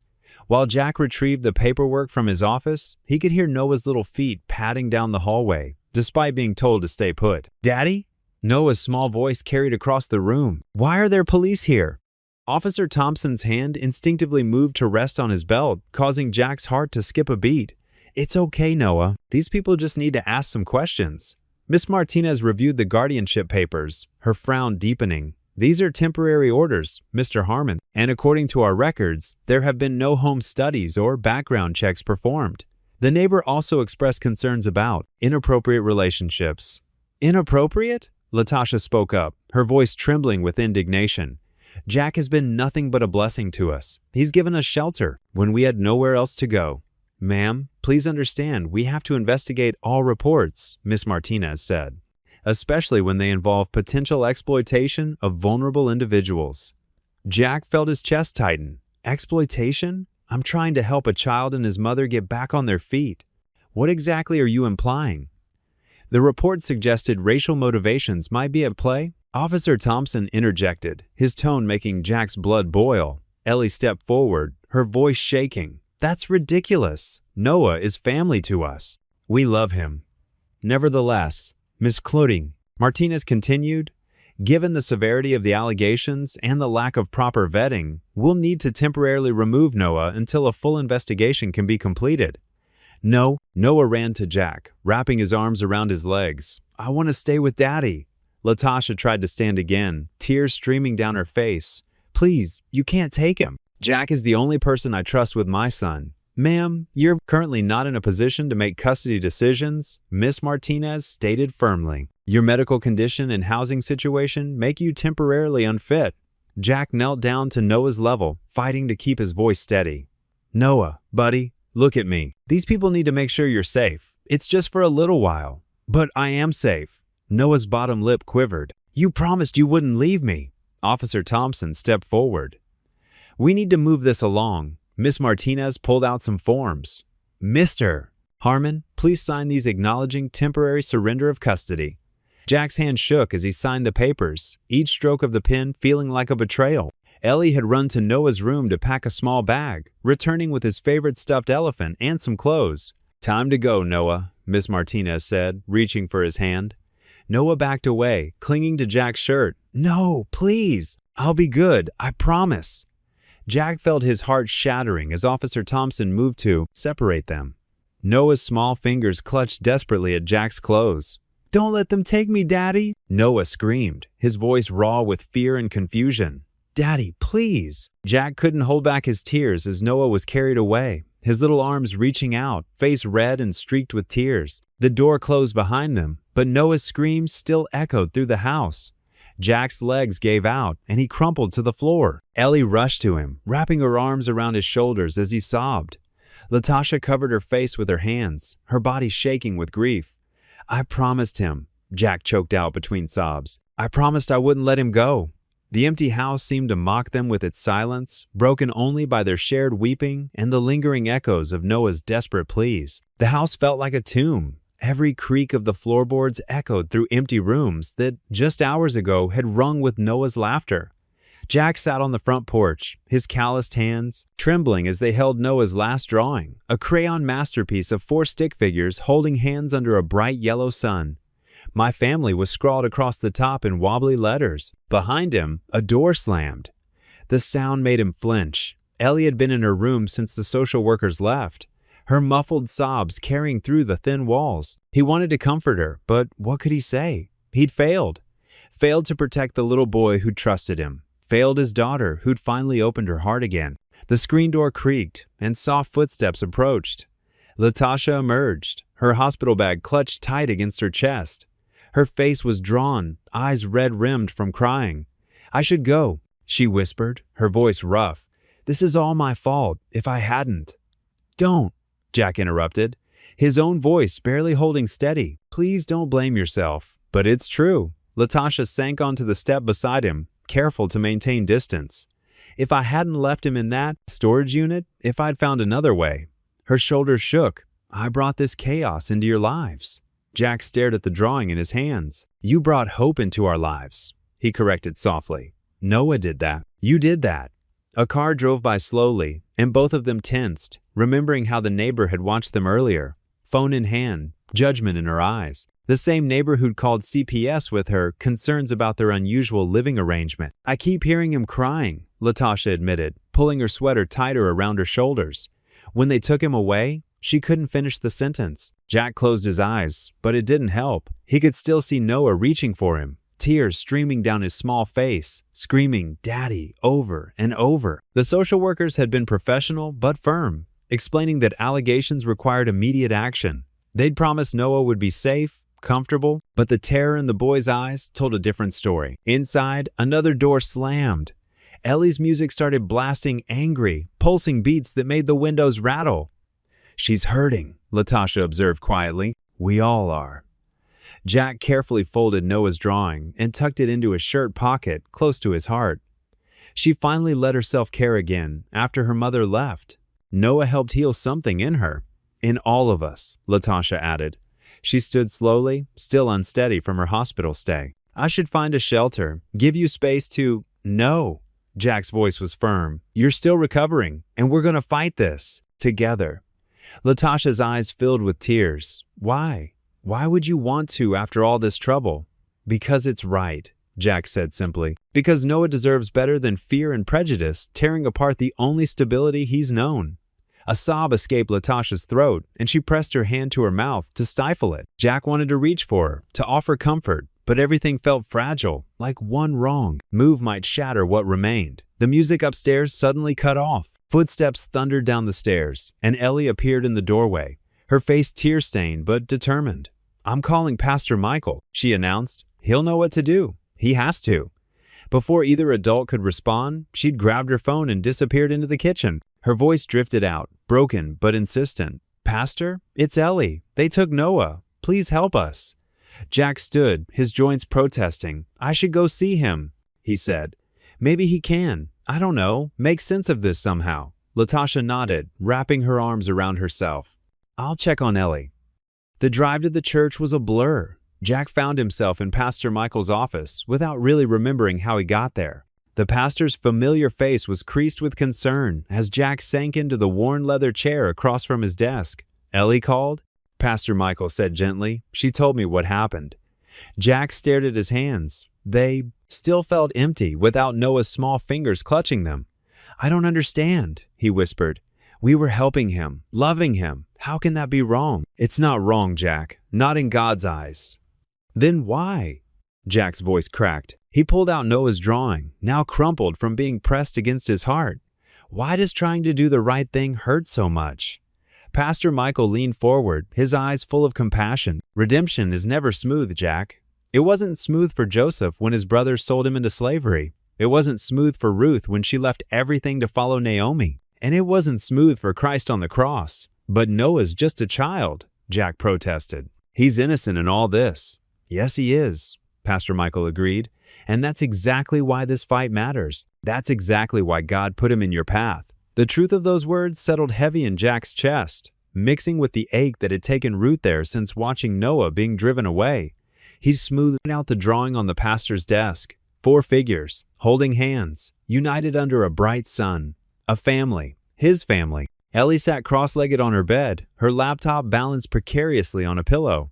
A: While Jack retrieved the paperwork from his office, he could hear Noah's little feet padding down the hallway, despite being told to stay put. "Daddy?" Noah's small voice carried across the room. "Why are there police here?" Officer Thompson's hand instinctively moved to rest on his belt, causing Jack's heart to skip a beat. It's okay, Noah. These people just need to ask some questions. Miss Martinez reviewed the guardianship papers, her frown deepening. These are temporary orders, Mr. Harmon, and according to our records, there have been no home studies or background checks performed. The neighbor also expressed concerns about inappropriate relationships. Inappropriate? Latasha spoke up, her voice trembling with indignation. Jack has been nothing but a blessing to us. He's given us shelter when we had nowhere else to go. Ma'am, please understand, we have to investigate all reports, Miss Martinez said, especially when they involve potential exploitation of vulnerable individuals. Jack felt his chest tighten. Exploitation? I'm trying to help a child and his mother get back on their feet. What exactly are you implying? The report suggested racial motivations might be at play. Officer Thompson interjected, his tone making Jack's blood boil. Ellie stepped forward, her voice shaking. That's ridiculous. Noah is family to us. We love him. Nevertheless, Miss Cloting, Martinez continued, given the severity of the allegations and the lack of proper vetting, we'll need to temporarily remove Noah until a full investigation can be completed. No, Noah ran to Jack, wrapping his arms around his legs. I want to stay with Daddy. Latasha tried to stand again, tears streaming down her face. Please, you can't take him. Jack is the only person I trust with my son. Ma'am, you're currently not in a position to make custody decisions, Miss Martinez stated firmly. Your medical condition and housing situation make you temporarily unfit. Jack knelt down to Noah's level, fighting to keep his voice steady. Noah, buddy, look at me. These people need to make sure you're safe. It's just for a little while. But I am safe. Noah's bottom lip quivered. You promised you wouldn't leave me. Officer Thompson stepped forward. We need to move this along. Miss Martinez pulled out some forms. Mr. Harmon, please sign these acknowledging temporary surrender of custody. Jack's hand shook as he signed the papers, each stroke of the pen feeling like a betrayal. Ellie had run to Noah's room to pack a small bag, returning with his favorite stuffed elephant and some clothes. Time to go, Noah, Miss Martinez said, reaching for his hand. Noah backed away, clinging to Jack's shirt. No, please. I'll be good. I promise. Jack felt his heart shattering as Officer Thompson moved to separate them. Noah's small fingers clutched desperately at Jack's clothes. Don't let them take me, Daddy! Noah screamed, his voice raw with fear and confusion. Daddy, please! Jack couldn't hold back his tears as Noah was carried away, his little arms reaching out, face red and streaked with tears. The door closed behind them, but Noah's screams still echoed through the house. Jack's legs gave out, and he crumpled to the floor. Ellie rushed to him, wrapping her arms around his shoulders as he sobbed. Latasha covered her face with her hands, her body shaking with grief. I promised him, Jack choked out between sobs. I promised I wouldn't let him go. The empty house seemed to mock them with its silence, broken only by their shared weeping and the lingering echoes of Noah's desperate pleas. The house felt like a tomb. Every creak of the floorboards echoed through empty rooms that, just hours ago, had rung with Noah's laughter. Jack sat on the front porch, his calloused hands trembling as they held Noah's last drawing, a crayon masterpiece of 4 stick figures holding hands under a bright yellow sun. My family was scrawled across the top in wobbly letters. Behind him, a door slammed. The sound made him flinch. Ellie had been in her room since the social workers left, her muffled sobs carrying through the thin walls. He wanted to comfort her, but what could he say? He'd failed. Failed to protect the little boy who'd trusted him. Failed his daughter, who'd finally opened her heart again. The screen door creaked, and soft footsteps approached. Latasha emerged, her hospital bag clutched tight against her chest. Her face was drawn, eyes red-rimmed from crying. I should go, she whispered, her voice rough. This is all my fault, if I hadn't. Don't, Jack interrupted, his own voice barely holding steady. Please don't blame yourself. But it's true. Latasha sank onto the step beside him, careful to maintain distance. If I hadn't left him in that storage unit, if I'd found another way. Her shoulders shook. I brought this chaos into your lives. Jack stared at the drawing in his hands. You brought hope into our lives, he corrected softly. Noah did that. You did that. A car drove by slowly, and both of them tensed, remembering how the neighbor had watched them earlier, phone in hand, judgment in her eyes. The same neighbor who'd called CPS with her, concerns about their unusual living arrangement. I keep hearing him crying, Latasha admitted, pulling her sweater tighter around her shoulders. When they took him away, She couldn't finish the sentence. Jack closed his eyes, but it didn't help. He could still see Noah reaching for him, tears streaming down his small face, screaming, "Daddy," over and over. The social workers had been professional but firm, explaining that allegations required immediate action. They'd promised Noah would be safe, comfortable, but the terror in the boy's eyes told a different story. Inside, another door slammed. Ellie's music started blasting angry, pulsing beats that made the windows rattle. "She's hurting," Latasha observed quietly. "We all are." Jack carefully folded Noah's drawing and tucked it into his shirt pocket close to his heart. She finally let herself care again after her mother left. Noah helped heal something in her. In all of us, Latasha added. She stood slowly, still unsteady from her hospital stay. "I should find a shelter, give you space to—" "No." Jack's voice was firm. "You're still recovering, and we're going to fight this together." Latasha's eyes filled with tears. "Why? Why would you want to after all this trouble?" "Because it's right," Jack said simply. "Because Noah deserves better than fear and prejudice tearing apart the only stability he's known." A sob escaped Latasha's throat, and she pressed her hand to her mouth to stifle it. Jack wanted to reach for her, to offer comfort, but everything felt fragile, like one wrong move might shatter what remained. The music upstairs suddenly cut off. Footsteps thundered down the stairs, and Ellie appeared in the doorway, her face tear-stained but determined. "I'm calling Pastor Michael," she announced. "He'll know what to do. He has to." Before either adult could respond, she'd grabbed her phone and disappeared into the kitchen. Her voice drifted out, broken but insistent. "Pastor, it's Ellie. They took Noah. Please help us." Jack stood, his joints protesting. "I should go see him," he said. "Maybe he can. I don't know. Make sense of this somehow." Latasha nodded, wrapping her arms around herself. "I'll check on Ellie." The drive to the church was a blur. Jack found himself in Pastor Michael's office without really remembering how he got there. The pastor's familiar face was creased with concern as Jack sank into the worn leather chair across from his desk. "Ellie called?" Pastor Michael said gently. "She told me what happened." Jack stared at his hands. They still felt empty without Noah's small fingers clutching them. "I don't understand," he whispered. "We were helping him, loving him. How can that be wrong?" "It's not wrong, Jack. Not in God's eyes." "Then why?" Jack's voice cracked. He pulled out Noah's drawing, now crumpled from being pressed against his heart. "Why does trying to do the right thing hurt so much?" Pastor Michael leaned forward, his eyes full of compassion. "Redemption is never smooth, Jack. It wasn't smooth for Joseph when his brothers sold him into slavery. It wasn't smooth for Ruth when she left everything to follow Naomi. And it wasn't smooth for Christ on the cross. But Noah's just a child," Jack protested. "He's innocent in all this." "Yes, he is," Pastor Michael agreed. "And that's exactly why this fight matters. That's exactly why God put him in your path." The truth of those words settled heavy in Jack's chest, mixing with the ache that had taken root there since watching Noah being driven away. He smoothed out the drawing on the pastor's desk. 4 figures, holding hands, united under a bright sun. A family, his family. Ellie sat cross-legged on her bed, her laptop balanced precariously on a pillow.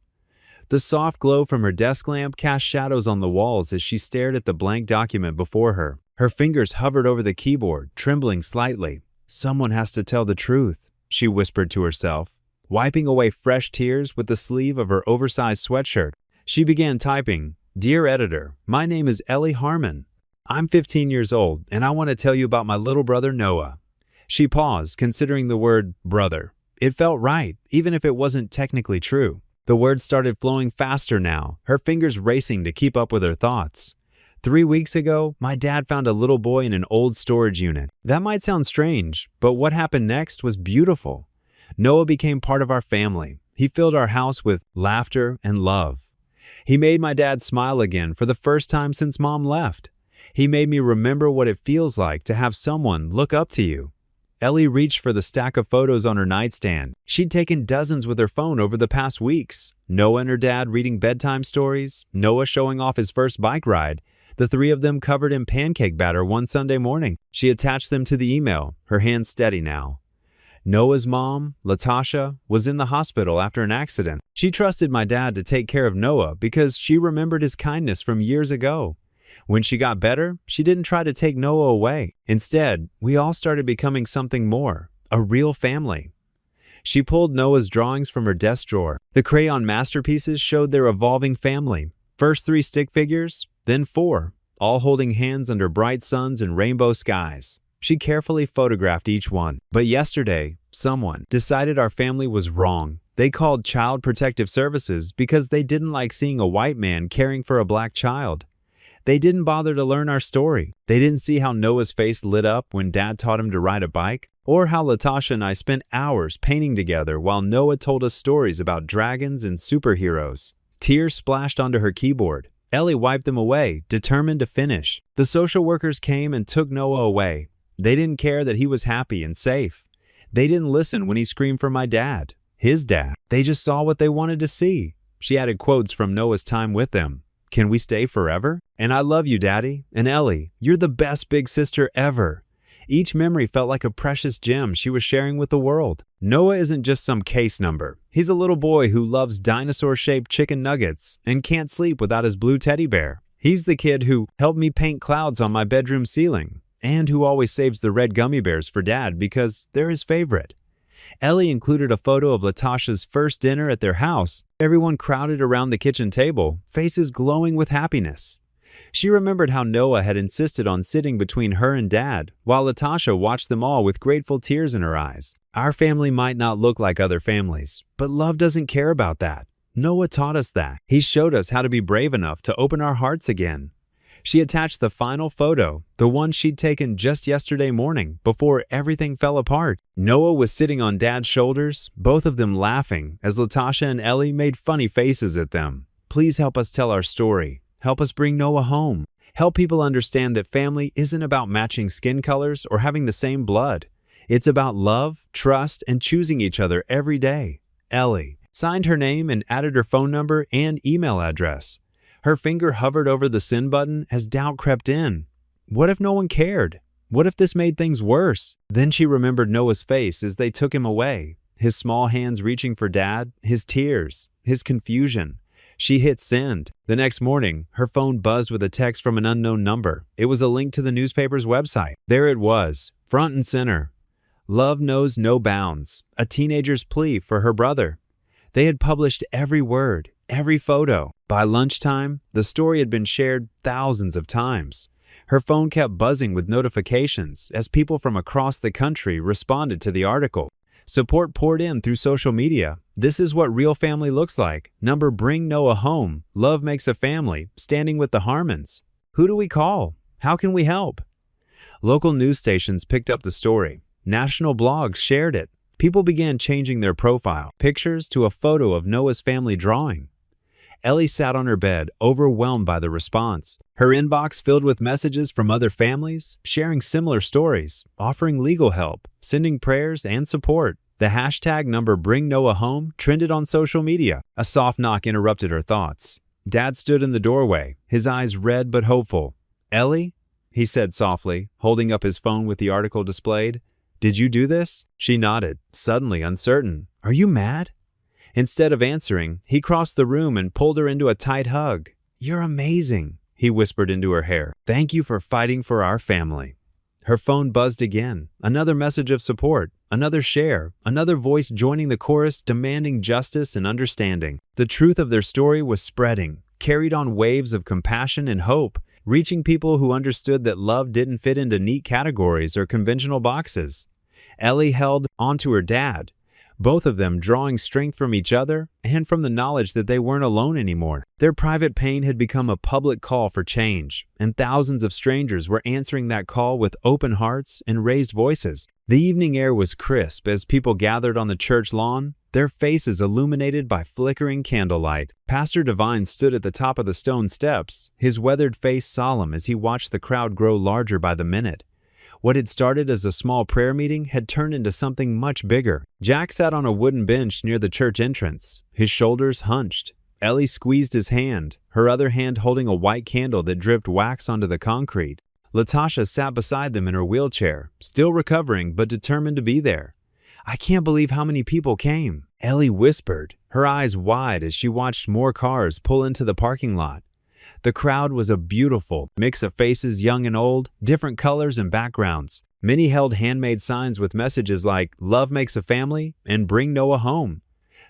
A: The soft glow from her desk lamp cast shadows on the walls as she stared at the blank document before her. Her fingers hovered over the keyboard, trembling slightly. "Someone has to tell the truth," she whispered to herself. Wiping away fresh tears with the sleeve of her oversized sweatshirt, she began typing, "Dear editor, my name is Ellie Harmon. I'm 15 years old, and I want to tell you about my little brother Noah." She paused, considering the word brother. It felt right, even if it wasn't technically true. The words started flowing faster now, her fingers racing to keep up with her thoughts. 3 weeks ago, my dad found a little boy in an old storage unit. That might sound strange, but what happened next was beautiful. Noah became part of our family. He filled our house with laughter and love. He made my dad smile again for the first time since Mom left. He made me remember what it feels like to have someone look up to you. Ellie reached for the stack of photos on her nightstand. She'd taken dozens with her phone over the past weeks. Noah and her dad reading bedtime stories, Noah showing off his first bike ride, the 3 of them covered in pancake batter one Sunday morning. She attached them to the email, her hands steady now. Noah's mom, Latasha, was in the hospital after an accident. She trusted my dad to take care of Noah because she remembered his kindness from years ago. When she got better, she didn't try to take Noah away. Instead, we all started becoming something more, a real family. She pulled Noah's drawings from her desk drawer. The crayon masterpieces showed their evolving family. First 3 stick figures, then 4, all holding hands under bright suns and rainbow skies. She carefully photographed each one. But yesterday, someone decided our family was wrong. They called Child Protective Services because they didn't like seeing a white man caring for a black child. They didn't bother to learn our story. They didn't see how Noah's face lit up when Dad taught him to ride a bike, or how Latasha and I spent hours painting together while Noah told us stories about dragons and superheroes. Tears splashed onto her keyboard. Ellie wiped them away, determined to finish. The social workers came and took Noah away. They didn't care that he was happy and safe. They didn't listen when he screamed for my dad, his dad. They just saw what they wanted to see. She added quotes from Noah's time with them. "Can we stay forever?" And "I love you, Daddy." And "Ellie, you're the best big sister ever." Each memory felt like a precious gem she was sharing with the world. Noah isn't just some case number. He's a little boy who loves dinosaur-shaped chicken nuggets and can't sleep without his blue teddy bear. He's the kid who helped me paint clouds on my bedroom ceiling, and who always saves the red gummy bears for Dad because they're his favorite. Ellie included a photo of Latasha's first dinner at their house. Everyone crowded around the kitchen table, faces glowing with happiness. She remembered how Noah had insisted on sitting between her and Dad, while Latasha watched them all with grateful tears in her eyes. Our family might not look like other families, but love doesn't care about that. Noah taught us that. He showed us how to be brave enough to open our hearts again. She attached the final photo, the one she'd taken just yesterday morning, before everything fell apart. Noah was sitting on Dad's shoulders, both of them laughing, as Latasha and Ellie made funny faces at them. "Please help us tell our story. Help us bring Noah home. Help people understand that family isn't about matching skin colors or having the same blood. It's about love, trust, and choosing each other every day." Ellie signed her name and added her phone number and email address. Her finger hovered over the send button as doubt crept in. What if no one cared? What if this made things worse? Then she remembered Noah's face as they took him away, his small hands reaching for Dad, his tears, his confusion. She hit send. The next morning, her phone buzzed with a text from an unknown number. It was a link to the newspaper's website. There it was, front and center. "Love knows no bounds," a teenager's plea for her brother. They had published every word, every photo. By lunchtime, the story had been shared thousands of times. Her phone kept buzzing with notifications as people from across the country responded to the article. Support poured in through social media. "This is what real family looks like. Number bring Noah home. Love makes a family. Standing with the Harmons." Who do we call? How can we help? Local news stations picked up the story. National blogs shared it. People began changing their profile pictures to a photo of Noah's family drawing. Ellie sat on her bed, overwhelmed by the response. Her inbox filled with messages from other families, sharing similar stories, offering legal help, sending prayers and support. The hashtag number Bring Noah Home trended on social media. A soft knock interrupted her thoughts. Dad stood in the doorway, his eyes red but hopeful. "Ellie?" he said softly, holding up his phone with the article displayed. "Did you do this?" She nodded, suddenly uncertain. "Are you mad?" Instead of answering, he crossed the room and pulled her into a tight hug. "You're amazing," he whispered into her hair. "Thank you for fighting for our family." Her phone buzzed again. Another message of support, another share, another voice joining the chorus demanding justice and understanding. The truth of their story was spreading, carried on waves of compassion and hope, reaching people who understood that love didn't fit into neat categories or conventional boxes. Ellie held onto her dad, both of them drawing strength from each other and from the knowledge that they weren't alone anymore. Their private pain had become a public call for change, and thousands of strangers were answering that call with open hearts and raised voices. The evening air was crisp as people gathered on the church lawn, their faces illuminated by flickering candlelight. Pastor Devine stood at the top of the stone steps, his weathered face solemn as he watched the crowd grow larger by the minute. What had started as a small prayer meeting had turned into something much bigger. Jack sat on a wooden bench near the church entrance, his shoulders hunched. Ellie squeezed his hand, her other hand holding a white candle that dripped wax onto the concrete. Latasha sat beside them in her wheelchair, still recovering but determined to be there. "I can't believe how many people came," Ellie whispered, her eyes wide as she watched more cars pull into the parking lot. The crowd was a beautiful mix of faces, young and old, different colors and backgrounds. Many held handmade signs with messages like, "Love makes a family," and "Bring Noah home."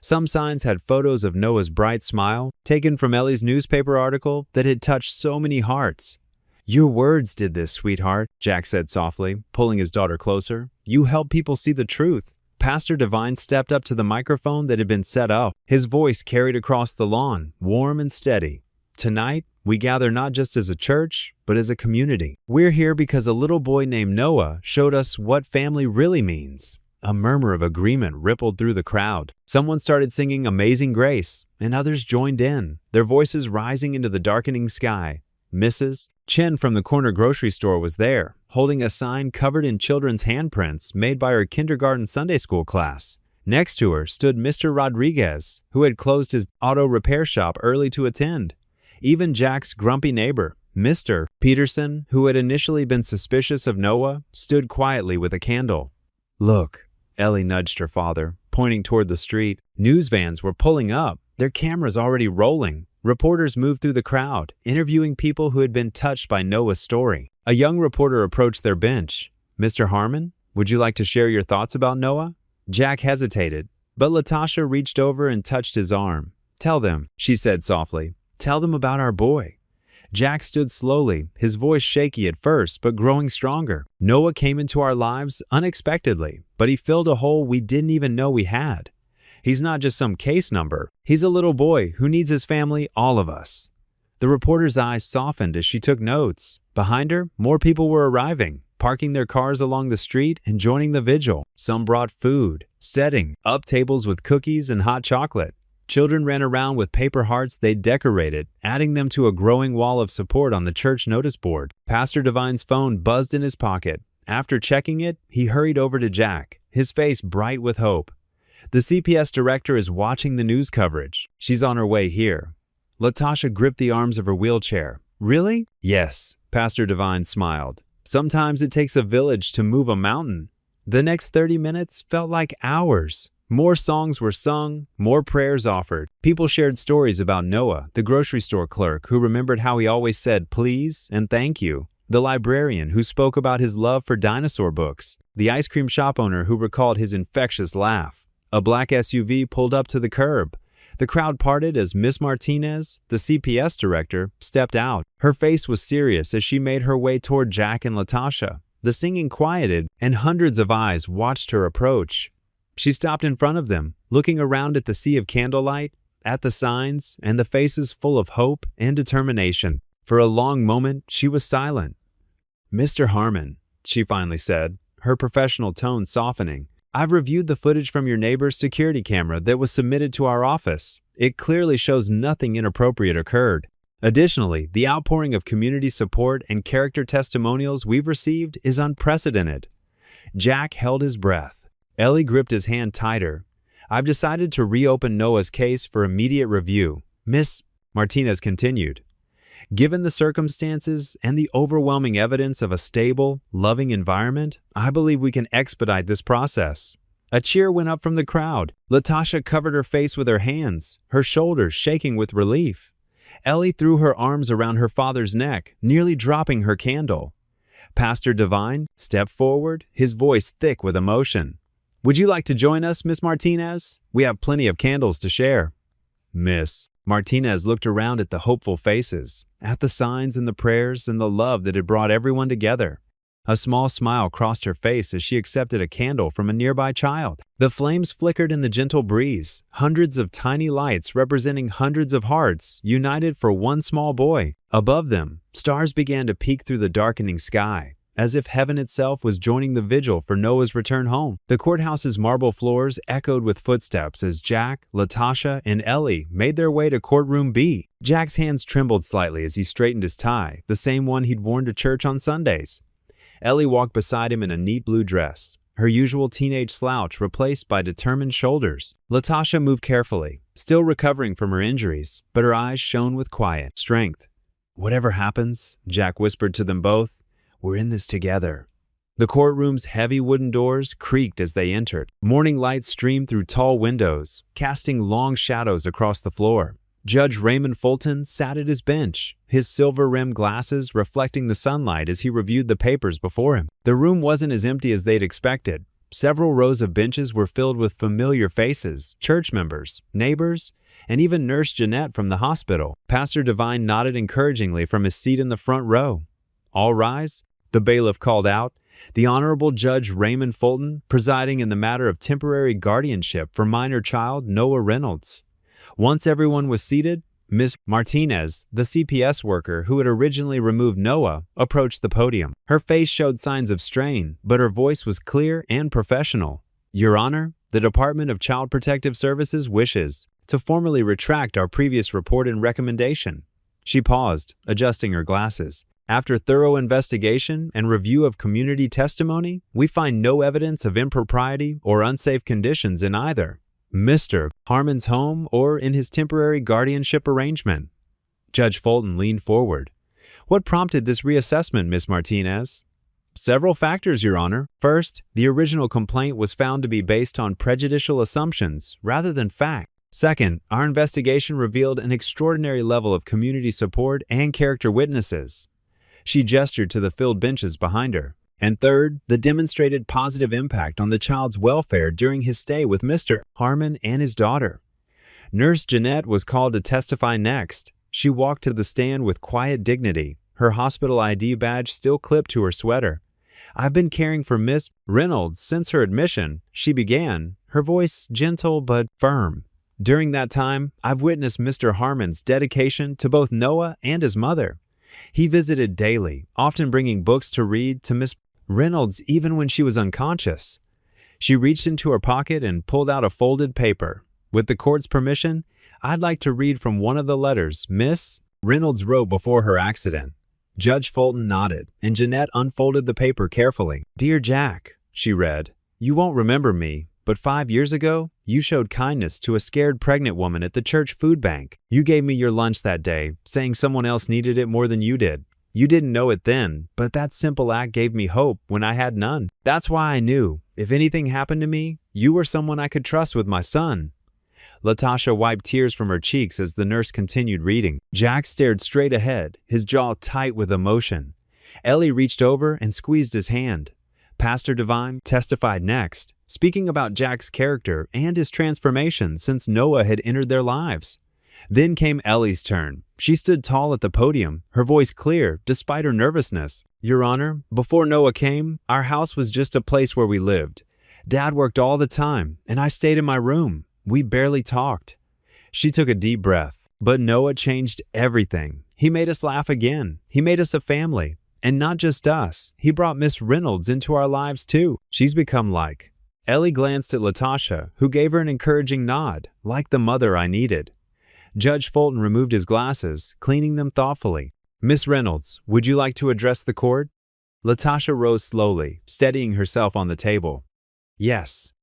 A: Some signs had photos of Noah's bright smile, taken from Ellie's newspaper article that had touched so many hearts. "Your words did this, sweetheart," Jack said softly, pulling his daughter closer. "You help people see the truth." Pastor Devine stepped up to the microphone that had been set up. His voice carried across the lawn, warm and steady. "Tonight, we gather not just as a church, but as a community. We're here because a little boy named Noah showed us what family really means." A murmur of agreement rippled through the crowd. Someone started singing Amazing Grace, and others joined in, their voices rising into the darkening sky. Mrs. Chen from the corner grocery store was there, holding a sign covered in children's handprints made by her kindergarten Sunday school class. Next to her stood Mr. Rodriguez, who had closed his auto repair shop early to attend. Even Jack's grumpy neighbor, Mr. Peterson, who had initially been suspicious of Noah, stood quietly with a candle. "Look," Ellie nudged her father, pointing toward the street. News vans were pulling up, their cameras already rolling. Reporters moved through the crowd, interviewing people who had been touched by Noah's story. A young reporter approached their bench. "Mr. Harmon, would you like to share your thoughts about Noah?" Jack hesitated, but Latasha reached over and touched his arm. "Tell them," she said softly. "Tell them about our boy." Jack stood slowly, his voice shaky at first, but growing stronger. "Noah came into our lives unexpectedly, but he filled a hole we didn't even know we had. He's not just some case number. He's a little boy who needs his family, all of us." The reporter's eyes softened as she took notes. Behind her, more people were arriving, parking their cars along the street and joining the vigil. Some brought food, setting up tables with cookies and hot chocolate. Children ran around with paper hearts they'd decorated, adding them to a growing wall of support on the church notice board. Pastor Devine's phone buzzed in his pocket. After checking it, he hurried over to Jack, his face bright with hope. "The CPS director is watching the news coverage. She's on her way here." Latasha gripped the arms of her wheelchair. "Really?" "Yes," Pastor Devine smiled. "Sometimes it takes a village to move a mountain." The next 30 minutes felt like hours. More songs were sung, more prayers offered. People shared stories about Noah, the grocery store clerk who remembered how he always said please and thank you, the librarian who spoke about his love for dinosaur books, the ice cream shop owner who recalled his infectious laugh. A black SUV pulled up to the curb. The crowd parted as Miss Martinez, the CPS director, stepped out. Her face was serious as she made her way toward Jack and Latasha. The singing quieted, and hundreds of eyes watched her approach. She stopped in front of them, looking around at the sea of candlelight, at the signs, and the faces full of hope and determination. For a long moment, she was silent. "Mr. Harmon," she finally said, her professional tone softening, "I've reviewed the footage from your neighbor's security camera that was submitted to our office. It clearly shows nothing inappropriate occurred. Additionally, the outpouring of community support and character testimonials we've received is unprecedented." Jack held his breath. Ellie gripped his hand tighter. "I've decided to reopen Noah's case for immediate review," Miss Martinez continued. "Given the circumstances and the overwhelming evidence of a stable, loving environment, I believe we can expedite this process." A cheer went up from the crowd. Latasha covered her face with her hands, her shoulders shaking with relief. Ellie threw her arms around her father's neck, nearly dropping her candle. Pastor Devine stepped forward, his voice thick with emotion. "Would you like to join us, Miss Martinez? We have plenty of candles to share." Miss Martinez looked around at the hopeful faces, at the signs and the prayers and the love that had brought everyone together. A small smile crossed her face as she accepted a candle from a nearby child. The flames flickered in the gentle breeze, hundreds of tiny lights representing hundreds of hearts united for one small boy. Above them, stars began to peek through the darkening sky, as if heaven itself was joining the vigil for Noah's return home. The courthouse's marble floors echoed with footsteps as Jack, Latasha, and Ellie made their way to courtroom B. Jack's hands trembled slightly as he straightened his tie, the same one he'd worn to church on Sundays. Ellie walked beside him in a neat blue dress, her usual teenage slouch replaced by determined shoulders. Latasha moved carefully, still recovering from her injuries, but her eyes shone with quiet strength. "Whatever happens," Jack whispered to them both, "we're in this together." The courtroom's heavy wooden doors creaked as they entered. Morning light streamed through tall windows, casting long shadows across the floor. Judge Raymond Fulton sat at his bench, his silver-rimmed glasses reflecting the sunlight as he reviewed the papers before him. The room wasn't as empty as they'd expected. Several rows of benches were filled with familiar faces, church members, neighbors, and even Nurse Jeanette from the hospital. Pastor Devine nodded encouragingly from his seat in the front row. "All rise," the bailiff called out, the Honorable Judge Raymond Fulton presiding in the matter of temporary guardianship for minor child Noah Reynolds. Once everyone was seated, Ms. Martinez, the CPS worker who had originally removed Noah, approached the podium. Her face showed signs of strain, but her voice was clear and professional. "Your Honor, the Department of Child Protective Services wishes to formally retract our previous report and recommendation." She paused, adjusting her glasses. "After thorough investigation and review of community testimony, we find no evidence of impropriety or unsafe conditions in either Mr. Harmon's home or in his temporary guardianship arrangement." Judge Fulton leaned forward. "What prompted this reassessment, Ms. Martinez?" "Several factors, Your Honor. First, the original complaint was found to be based on prejudicial assumptions rather than fact. Second, our investigation revealed an extraordinary level of community support and character witnesses." She gestured to the filled benches behind her. "And third, the demonstrated positive impact on the child's welfare during his stay with Mr. Harmon and his daughter." Nurse Jeanette was called to testify next. She walked to the stand with quiet dignity, her hospital ID badge still clipped to her sweater. "I've been caring for Miss Reynolds since her admission," she began, her voice gentle but firm. "During that time, I've witnessed Mr. Harmon's dedication to both Noah and his mother. He visited daily, often bringing books to read to Miss Reynolds even when she was unconscious." She reached into her pocket and pulled out a folded paper. "With the court's permission, I'd like to read from one of the letters Miss Reynolds wrote before her accident." Judge Fulton nodded, and Jeanette unfolded the paper carefully. "Dear Jack," she read, "you won't remember me, but 5 years ago, you showed kindness to a scared pregnant woman at the church food bank. You gave me your lunch that day, saying someone else needed it more than you did. You didn't know it then, but that simple act gave me hope when I had none. That's why I knew, if anything happened to me, you were someone I could trust with my son." Latasha wiped tears from her cheeks as the nurse continued reading. Jack stared straight ahead, his jaw tight with emotion. Ellie reached over and squeezed his hand. Pastor Devine testified next, speaking about Jack's character and his transformation since Noah had entered their lives. Then came Ellie's turn. She stood tall at the podium, her voice clear despite her nervousness. "Your Honor, before Noah came, our house was just a place where we lived. Dad worked all the time, and I stayed in my room. We barely talked." She took a deep breath. "But Noah changed everything. He made us laugh again. He made us a family. And not just us, he brought Miss Reynolds into our lives too. She's become like..." Ellie glanced at Latasha, who gave her an encouraging nod, "like the mother I needed." Judge Fulton removed his glasses, cleaning them thoughtfully. "Miss Reynolds, would you like to address the court?" Latasha rose slowly, steadying herself on the table. "Yes.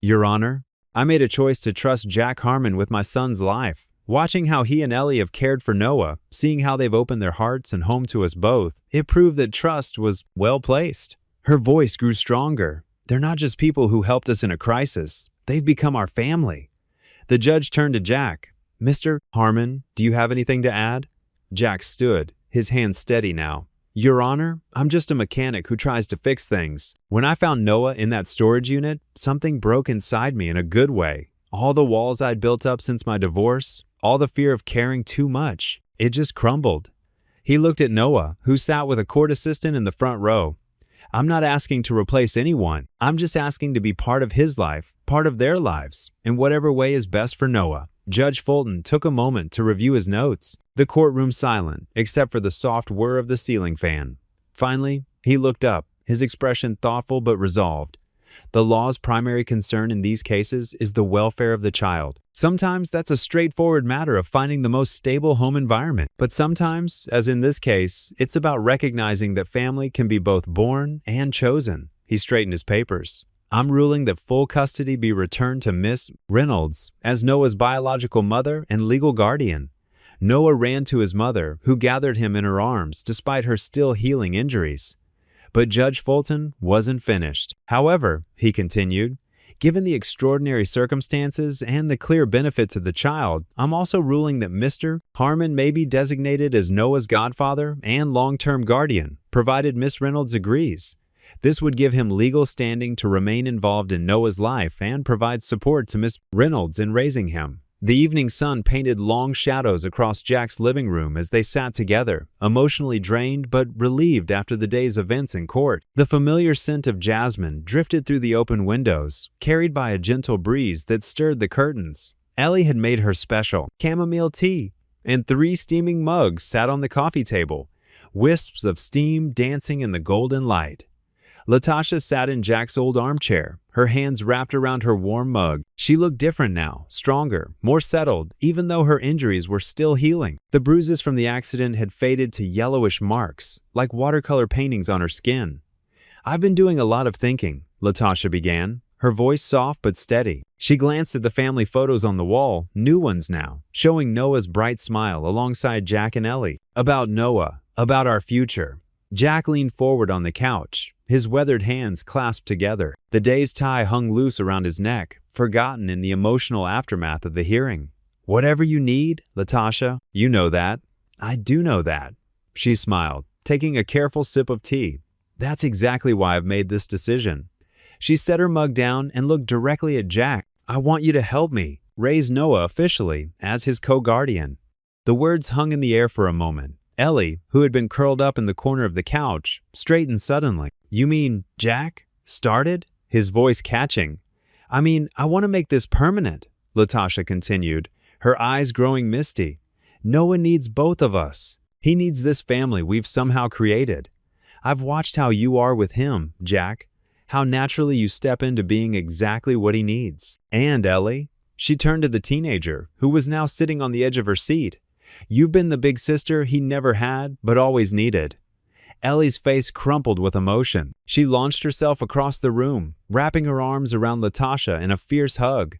A: Your Honor, I made a choice to trust Jack Harmon with my son's life. Watching how he and Ellie have cared for Noah, seeing how they've opened their hearts and home to us both, it proved that trust was well placed." Her voice grew stronger. "They're not just people who helped us in a crisis. They've become our family." The judge turned to Jack. "Mr. Harmon, do you have anything to add?" Jack stood, his hands steady now. "Your Honor, I'm just a mechanic who tries to fix things. When I found Noah in that storage unit, something broke inside me in a good way. All the walls I'd built up since my divorce, all the fear of caring too much, it just crumbled." He looked at Noah, who sat with a court assistant in the front row. "I'm not asking to replace anyone. I'm just asking to be part of his life, part of their lives, in whatever way is best for Noah." Judge Fulton took a moment to review his notes, the courtroom silent, except for the soft whir of the ceiling fan. Finally, he looked up, his expression thoughtful but resolved. "The law's primary concern in these cases is the welfare of the child. Sometimes that's a straightforward matter of finding the most stable home environment. But sometimes, as in this case, it's about recognizing that family can be both born and chosen." He straightened his papers. "I'm ruling that full custody be returned to Miss Reynolds as Noah's biological mother and legal guardian." Noah ran to his mother, who gathered him in her arms despite her still healing injuries. But Judge Fulton wasn't finished. "However," he continued, Given the extraordinary circumstances and the clear benefit to the child, I'm also ruling that Mr. Harmon may be designated as Noah's godfather and long-term guardian, provided Miss Reynolds agrees. This would give him legal standing to remain involved in Noah's life and provide support to Miss Reynolds in raising him. The evening sun painted long shadows across Jack's living room as they sat together, emotionally drained but relieved after the day's events in court. The familiar scent of jasmine drifted through the open windows, carried by a gentle breeze that stirred the curtains. Ellie had made her special chamomile tea, and 3 steaming mugs sat on the coffee table, wisps of steam dancing in the golden light. Latasha sat in Jack's old armchair, her hands wrapped around her warm mug. She looked different now, stronger, more settled, even though her injuries were still healing. The bruises from the accident had faded to yellowish marks, like watercolor paintings on her skin. "I've been doing a lot of thinking," Latasha began, her voice soft but steady. She glanced at the family photos on the wall, new ones now, showing Noah's bright smile alongside Jack and Ellie. "About Noah, about our future." Jack leaned forward on the couch, his weathered hands clasped together. The day's tie hung loose around his neck, forgotten in the emotional aftermath of the hearing. "Whatever you need, Latasha, you know that." "I do know that," she smiled, taking a careful sip of tea. "That's exactly why I've made this decision." She set her mug down and looked directly at Jack. "I want you to help me raise Noah officially as his co-guardian." The words hung in the air for a moment. Ellie, who had been curled up in the corner of the couch, straightened suddenly. "You mean Jack started?" his voice catching. "I mean, I want to make this permanent," Latasha continued, her eyes growing misty. "Noah needs both of us. He needs this family we've somehow created. I've watched how you are with him, Jack, how naturally you step into being exactly what he needs. And Ellie," she turned to the teenager, who was now sitting on the edge of her seat, "you've been the big sister he never had but always needed." Ellie's face crumpled with emotion. She launched herself across the room, wrapping her arms around Latasha in a fierce hug.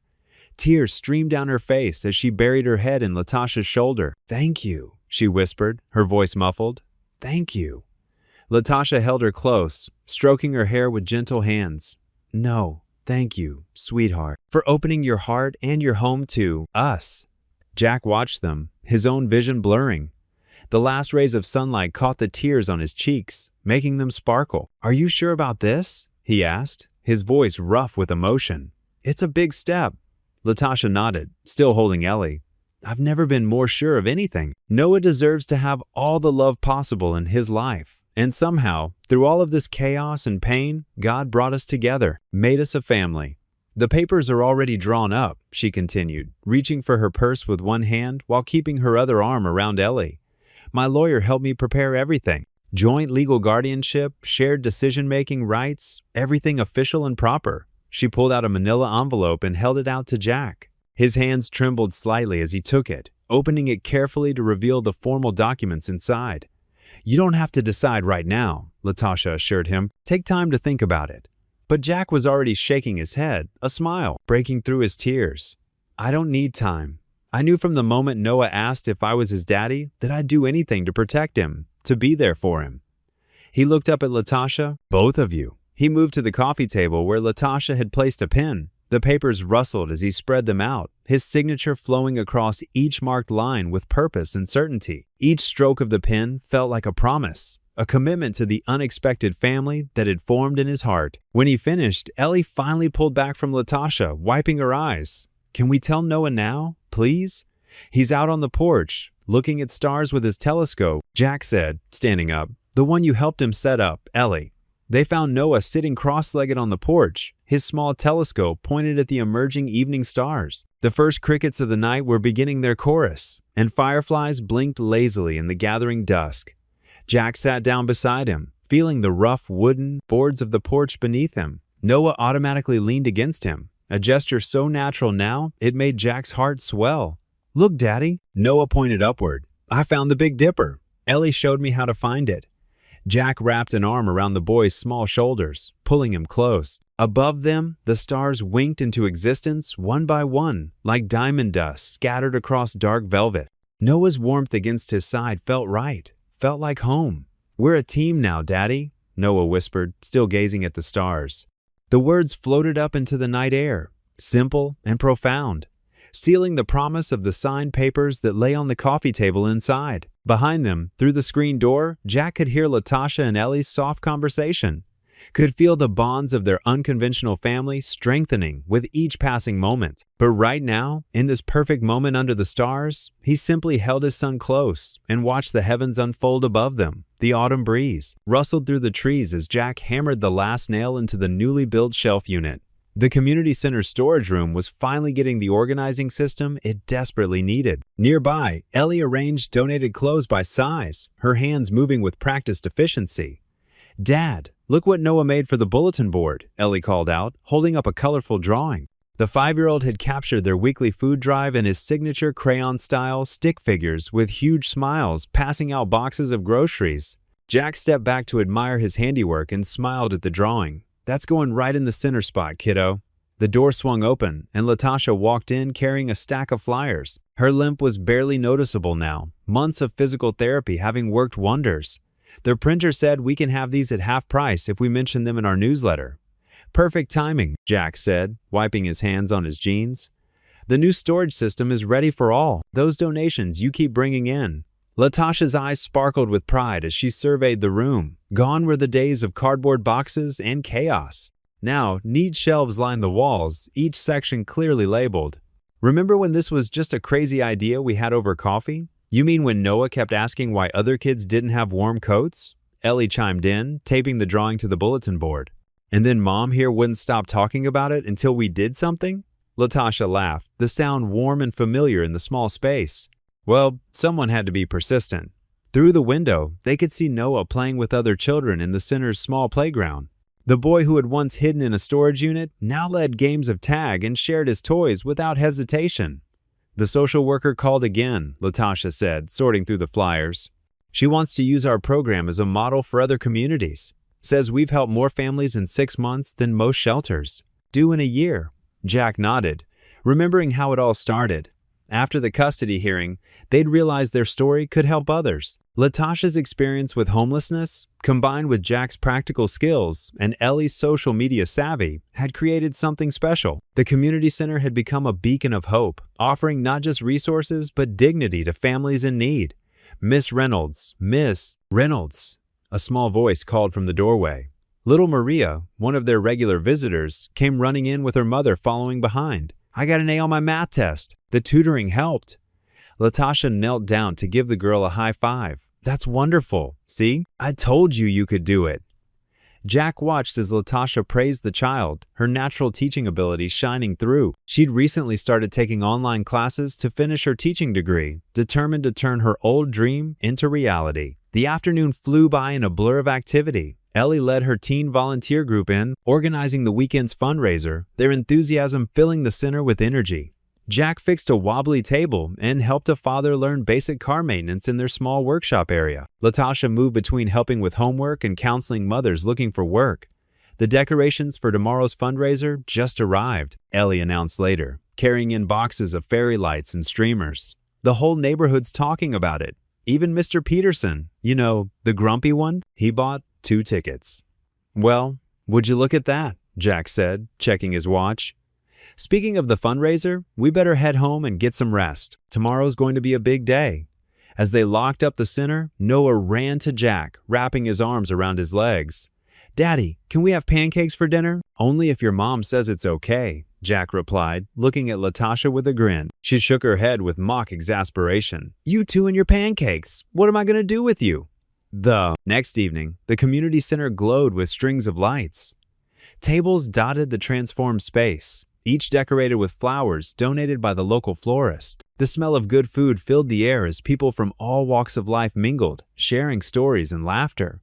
A: Tears streamed down her face as she buried her head in Latasha's shoulder. "Thank you," she whispered, her voice muffled. "Thank you." Latasha held her close, stroking her hair with gentle hands. "No, thank you, sweetheart, for opening your heart and your home to us." Jack watched them, his own vision blurring. The last rays of sunlight caught the tears on his cheeks, making them sparkle. "Are you sure about this?" he asked, his voice rough with emotion. "It's a big step." Latasha nodded, still holding Ellie. "I've never been more sure of anything. Noah deserves to have all the love possible in his life. And somehow, through all of this chaos and pain, God brought us together, made us a family." "The papers are already drawn up," she continued, reaching for her purse with one hand while keeping her other arm around Ellie. "My lawyer helped me prepare everything. Joint legal guardianship, shared decision-making rights, everything official and proper." She pulled out a manila envelope and held it out to Jack. His hands trembled slightly as he took it, opening it carefully to reveal the formal documents inside. "You don't have to decide right now," Latasha assured him. "Take time to think about it." But Jack was already shaking his head, a smile breaking through his tears. "I don't need time. I knew from the moment Noah asked if I was his daddy that I'd do anything to protect him, to be there for him." He looked up at Latasha. "Both of you." He moved to the coffee table where Latasha had placed a pen. The papers rustled as he spread them out, his signature flowing across each marked line with purpose and certainty. Each stroke of the pen felt like a promise, a commitment to the unexpected family that had formed in his heart. When he finished, Ellie finally pulled back from Latasha, wiping her eyes. "Can we tell Noah now, please? He's out on the porch, looking at stars with his telescope," Jack said, standing up. "The one you helped him set up, Ellie." They found Noah sitting cross-legged on the porch, his small telescope pointed at the emerging evening stars. The first crickets of the night were beginning their chorus, and fireflies blinked lazily in the gathering dusk. Jack sat down beside him, feeling the rough wooden boards of the porch beneath him. Noah automatically leaned against him, a gesture so natural now it made Jack's heart swell. "Look, Daddy." Noah pointed upward. "I found the Big Dipper. Ellie showed me how to find it." Jack wrapped an arm around the boy's small shoulders, pulling him close. Above them, the stars winked into existence one by one, like diamond dust scattered across dark velvet. Noah's warmth against his side felt right, felt like home. "We're a team now, Daddy," Noah whispered, still gazing at the stars. The words floated up into the night air, simple and profound, sealing the promise of the signed papers that lay on the coffee table inside. Behind them, through the screen door, Jack could hear Latasha and Ellie's soft conversation, could feel the bonds of their unconventional family strengthening with each passing moment. But right now, in this perfect moment under the stars, he simply held his son close and watched the heavens unfold above them. The autumn breeze rustled through the trees as Jack hammered the last nail into the newly built shelf unit. The community center's storage room was finally getting the organizing system it desperately needed. Nearby, Ellie arranged donated clothes by size, her hands moving with practiced efficiency. "Dad, look what Noah made for the bulletin board," Ellie called out, holding up a colorful drawing. The 5-year-old had captured their weekly food drive in his signature crayon-style stick figures with huge smiles passing out boxes of groceries. Jack stepped back to admire his handiwork and smiled at the drawing. "That's going right in the center spot, kiddo." The door swung open, and Latasha walked in carrying a stack of flyers. Her limp was barely noticeable now, months of physical therapy having worked wonders. "The printer said we can have these at half price if we mention them in our newsletter." "Perfect timing," Jack said, wiping his hands on his jeans. "The new storage system is ready for all those donations you keep bringing in." Latasha's eyes sparkled with pride as she surveyed the room. Gone were the days of cardboard boxes and chaos. Now, neat shelves lined the walls, each section clearly labeled. "Remember when this was just a crazy idea we had over coffee? You mean when Noah kept asking why other kids didn't have warm coats?" Ellie chimed in, taping the drawing to the bulletin board. "And then Mom here wouldn't stop talking about it until we did something?" Latasha laughed, the sound warm and familiar in the small space. "Well, someone had to be persistent." Through the window, they could see Noah playing with other children in the center's small playground. The boy who had once hidden in a storage unit now led games of tag and shared his toys without hesitation. "The social worker called again," Latasha said, sorting through the flyers. "She wants to use our program as a model for other communities. Says we've helped more families in 6 months than most shelters. Due in a year." Jack nodded, remembering how it all started. After the custody hearing, they'd realized their story could help others. Latasha's experience with homelessness, combined with Jack's practical skills and Ellie's social media savvy, had created something special. The community center had become a beacon of hope, offering not just resources but dignity to families in need. "Miss Reynolds, Miss Reynolds," a small voice called from the doorway. Little Maria, one of their regular visitors, came running in with her mother following behind. "I got an A on my math test. The tutoring helped." Latasha knelt down to give the girl a high five. "That's wonderful. See? I told you you could do it." Jack watched as Latasha praised the child, her natural teaching ability shining through. She'd recently started taking online classes to finish her teaching degree, determined to turn her old dream into reality. The afternoon flew by in a blur of activity. Ellie led her teen volunteer group in, organizing the weekend's fundraiser, their enthusiasm filling the center with energy. Jack fixed a wobbly table and helped a father learn basic car maintenance in their small workshop area. Latasha moved between helping with homework and counseling mothers looking for work. "The decorations for tomorrow's fundraiser just arrived," Ellie announced later, carrying in boxes of fairy lights and streamers. "The whole neighborhood's talking about it. Even Mr. Peterson, you know, the grumpy one, he bought 2 tickets." "Well, would you look at that?" Jack said, checking his watch. "Speaking of the fundraiser, we better head home and get some rest. Tomorrow's going to be a big day." As they locked up the center, Noah ran to Jack, wrapping his arms around his legs. "Daddy, can we have pancakes for dinner?" "Only if your mom says it's okay," Jack replied, looking at Latasha with a grin. She shook her head with mock exasperation. "You two and your pancakes. What am I going to do with you?" The next evening, the community center glowed with strings of lights. Tables dotted the transformed space, each decorated with flowers donated by the local florist. The smell of good food filled the air as people from all walks of life mingled, sharing stories and laughter.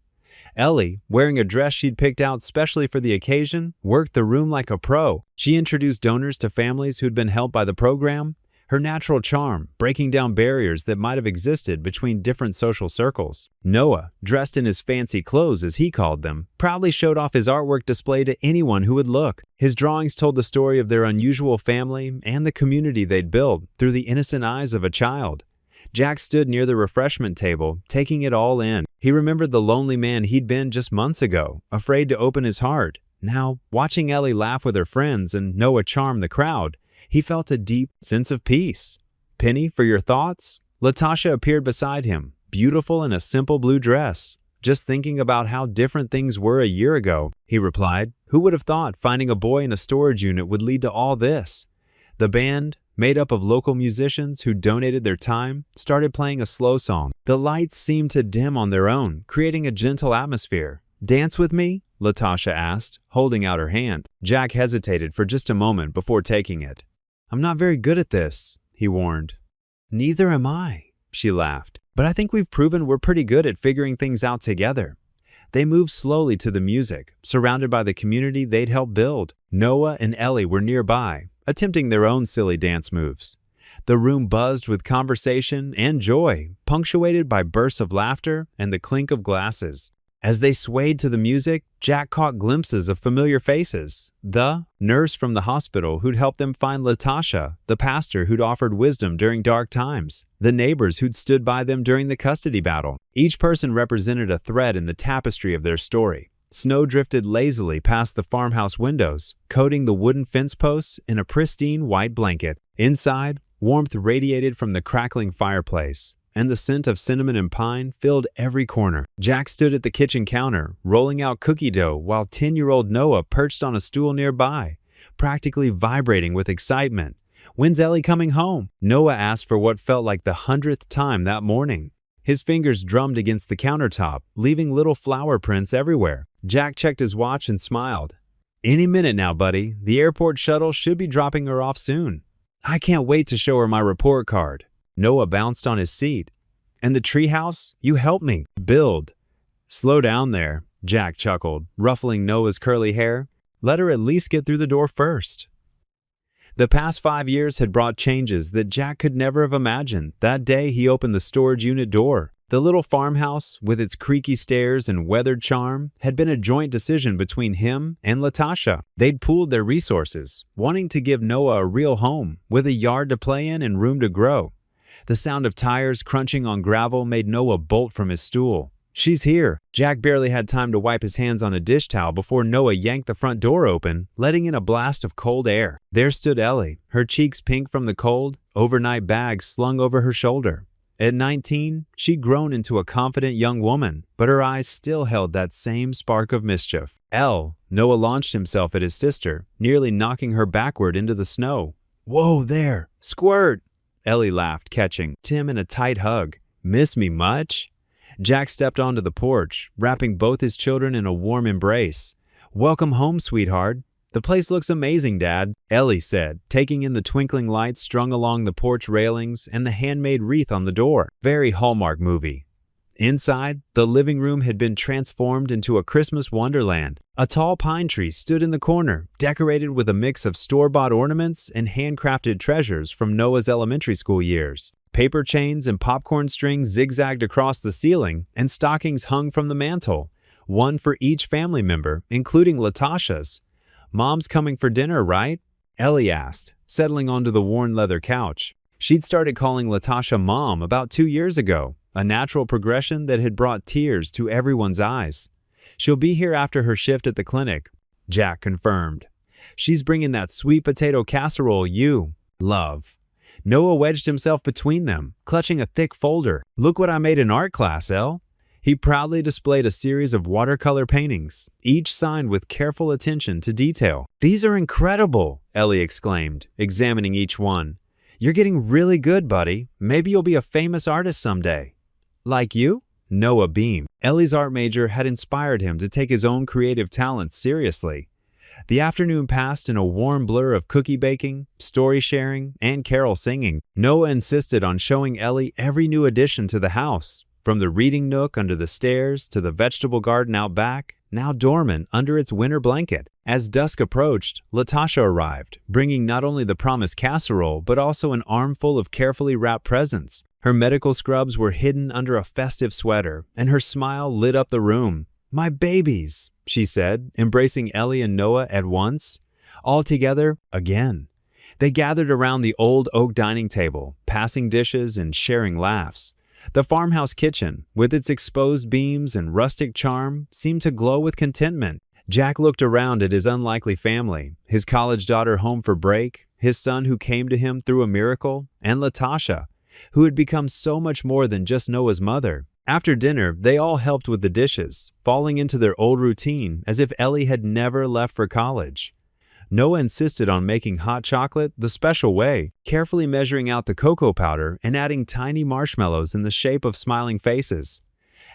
A: Ellie, wearing a dress she'd picked out specially for the occasion, worked the room like a pro. She introduced donors to families who'd been helped by the program, her natural charm breaking down barriers that might have existed between different social circles. Noah, dressed in his fancy clothes as he called them, proudly showed off his artwork display to anyone who would look. His drawings told the story of their unusual family and the community they'd built through the innocent eyes of a child. Jack stood near the refreshment table, taking it all in. He remembered the lonely man he'd been just months ago, afraid to open his heart. Now, watching Ellie laugh with her friends and Noah charm the crowd, he felt a deep sense of peace. "Penny, for your thoughts?" Latasha appeared beside him, beautiful in a simple blue dress. "Just thinking about how different things were a year ago," he replied. "Who would have thought finding a boy in a storage unit would lead to all this?" The band, made up of local musicians who donated their time, started playing a slow song. The lights seemed to dim on their own, creating a gentle atmosphere. "Dance with me?" Latasha asked, holding out her hand. Jack hesitated for just a moment before taking it. "I'm not very good at this," he warned. "Neither am I," she laughed. "But I think we've proven we're pretty good at figuring things out together." They moved slowly to the music, surrounded by the community they'd helped build. Noah and Ellie were nearby, attempting their own silly dance moves. The room buzzed with conversation and joy, punctuated by bursts of laughter and the clink of glasses. As they swayed to the music, Jack caught glimpses of familiar faces. The nurse from the hospital who'd helped them find Latasha, the pastor who'd offered wisdom during dark times, the neighbors who'd stood by them during the custody battle. Each person represented a thread in the tapestry of their story. Snow drifted lazily past the farmhouse windows, coating the wooden fence posts in a pristine white blanket. Inside, warmth radiated from the crackling fireplace, and the scent of cinnamon and pine filled every corner. Jack stood at the kitchen counter, rolling out cookie dough while 10-year-old Noah perched on a stool nearby, practically vibrating with excitement. "When's Ellie coming home?" Noah asked for what felt like the 100th time that morning. His fingers drummed against the countertop, leaving little flower prints everywhere. Jack checked his watch and smiled. "Any minute now, buddy. The airport shuttle should be dropping her off soon." "I can't wait to show her my report card." Noah bounced on his seat. "And the treehouse? You helped me build." "Slow down there," Jack chuckled, ruffling Noah's curly hair. "Let her at least get through the door first." The past 5 years had brought changes that Jack could never have imagined. That day he opened the storage unit door. The little farmhouse, with its creaky stairs and weathered charm, had been a joint decision between him and Latasha. They'd pooled their resources, wanting to give Noah a real home, with a yard to play in and room to grow. The sound of tires crunching on gravel made Noah bolt from his stool. "She's here." Jack barely had time to wipe his hands on a dish towel before Noah yanked the front door open, letting in a blast of cold air. There stood Ellie, her cheeks pink from the cold, overnight bag slung over her shoulder. At 19, she'd grown into a confident young woman, but her eyes still held that same spark of mischief. Noah launched himself at his sister, nearly knocking her backward into the snow. "Whoa there! Squirt!" Ellie laughed, catching Tim in a tight hug. "Miss me much?" Jack stepped onto the porch, wrapping both his children in a warm embrace. "Welcome home, sweetheart." "The place looks amazing, Dad," Ellie said, taking in the twinkling lights strung along the porch railings and the handmade wreath on the door. Very Hallmark movie. Inside, the living room had been transformed into a Christmas wonderland. A tall pine tree stood in the corner, decorated with a mix of store-bought ornaments and handcrafted treasures from Noah's elementary school years. Paper chains and popcorn strings zigzagged across the ceiling, and stockings hung from the mantel, one for each family member, including Latasha's. "Mom's coming for dinner, right?" Ellie asked, settling onto the worn leather couch. She'd started calling Latasha Mom about 2 years ago, a natural progression that had brought tears to everyone's eyes. "She'll be here after her shift at the clinic," Jack confirmed. "She's bringing that sweet potato casserole you love." Noah wedged himself between them, clutching a thick folder. "Look what I made in art class, Elle." He proudly displayed a series of watercolor paintings, each signed with careful attention to detail. "These are incredible," Ellie exclaimed, examining each one. "You're getting really good, buddy. Maybe you'll be a famous artist someday." "Like you?" Noah beamed. Ellie's art major had inspired him to take his own creative talents seriously. The afternoon passed in a warm blur of cookie baking, story sharing, and carol singing. Noah insisted on showing Ellie every new addition to the house, from the reading nook under the stairs to the vegetable garden out back, now dormant under its winter blanket. As dusk approached, Latasha arrived, bringing not only the promised casserole, but also an armful of carefully wrapped presents. Her medical scrubs were hidden under a festive sweater, and her smile lit up the room. "My babies," she said, embracing Ellie and Noah at once. All together, again. They gathered around the old oak dining table, passing dishes and sharing laughs. The farmhouse kitchen, with its exposed beams and rustic charm, seemed to glow with contentment. Jack looked around at his unlikely family, his college daughter home for break, his son who came to him through a miracle, and Latasha, who had become so much more than just Noah's mother. After dinner, they all helped with the dishes, falling into their old routine as if Ellie had never left for college. Noah insisted on making hot chocolate the special way, carefully measuring out the cocoa powder and adding tiny marshmallows in the shape of smiling faces.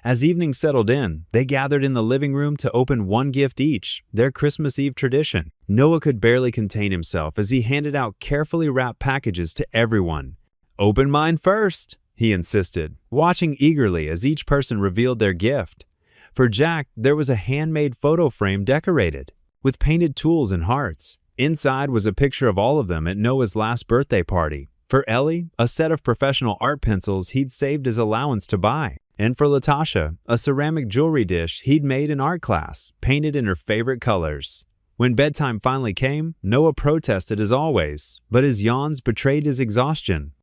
A: As evening settled in, they gathered in the living room to open one gift each, their Christmas Eve tradition. Noah could barely contain himself as he handed out carefully wrapped packages to everyone. "Open mine first," he insisted, watching eagerly as each person revealed their gift. For Jack, there was a handmade photo frame decorated, with painted tools and hearts. Inside was a picture of all of them at Noah's last birthday party. For Ellie, a set of professional art pencils he'd saved his allowance to buy. And for Latasha, a ceramic jewelry dish he'd made in art class, painted in her favorite colors. When bedtime finally came, Noah protested as always, but his yawns betrayed his exhaustion.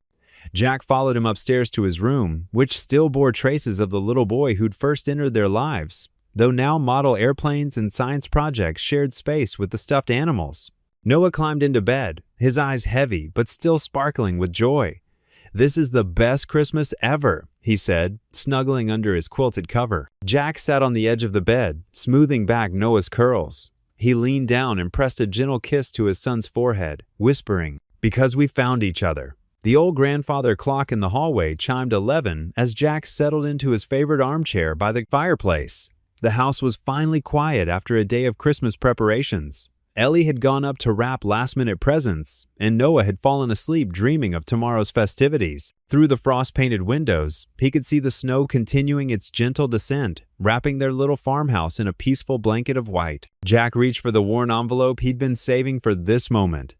A: Jack followed him upstairs to his room, which still bore traces of the little boy who'd first entered their lives, though now model airplanes and science projects shared space with the stuffed animals. Noah climbed into bed, his eyes heavy but still sparkling with joy. "This is the best Christmas ever," he said, snuggling under his quilted cover. Jack sat on the edge of the bed, smoothing back Noah's curls. He leaned down and pressed a gentle kiss to his son's forehead, whispering, "Because we found each other." The old grandfather clock in the hallway chimed 11 as Jack settled into his favorite armchair by the fireplace. The house was finally quiet after a day of Christmas preparations. Ellie had gone up to wrap last-minute presents, and Noah had fallen asleep dreaming of tomorrow's festivities. Through the frost-painted windows, he could see the snow continuing its gentle descent, wrapping their little farmhouse in a peaceful blanket of white. Jack reached for the worn envelope he'd been saving for this moment.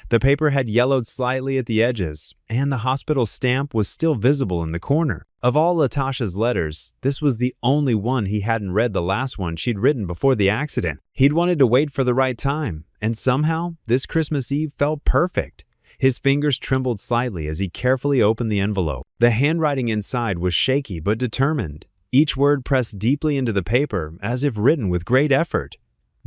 A: The paper had yellowed slightly at the edges, and the hospital stamp was still visible in the corner. Of all Latasha's letters, this was the only one he hadn't read the last one she'd written before the accident. He'd wanted to wait for the right time, and somehow, this Christmas Eve felt perfect. His fingers trembled slightly as he carefully opened the envelope. The handwriting inside was shaky but determined, each word pressed deeply into the paper as if written with great effort.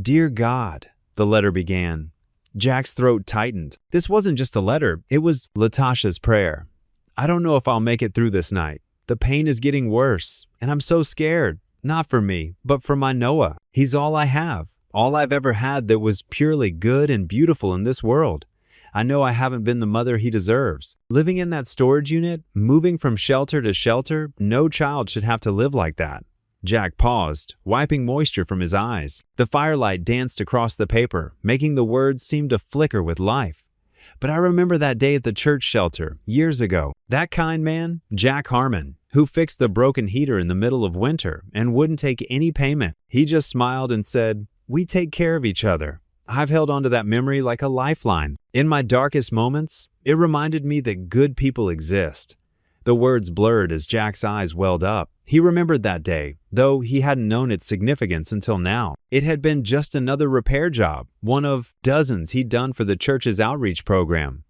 A: "Dear God," the letter began. Jack's throat tightened. This wasn't just a letter, it was Latasha's prayer. "I don't know if I'll make it through this night. The pain is getting worse, and I'm so scared. Not for me, but for my Noah. He's all I have, all I've ever had that was purely good and beautiful in this world. I know I haven't been the mother he deserves. Living in that storage unit, moving from shelter to shelter, no child should have to live like that." Jack paused, wiping moisture from his eyes. The firelight danced across the paper, making the words seem to flicker with life. "But I remember that day at the church shelter, years ago. That kind man, Jack Harmon, who fixed the broken heater in the middle of winter and wouldn't take any payment. He just smiled and said, 'We take care of each other.' I've held onto that memory like a lifeline. In my darkest moments, it reminded me that good people exist." The words blurred as Jack's eyes welled up. He remembered that day, though he hadn't known its significance until now. It had been just another repair job, one of dozens he'd done for the church's outreach program.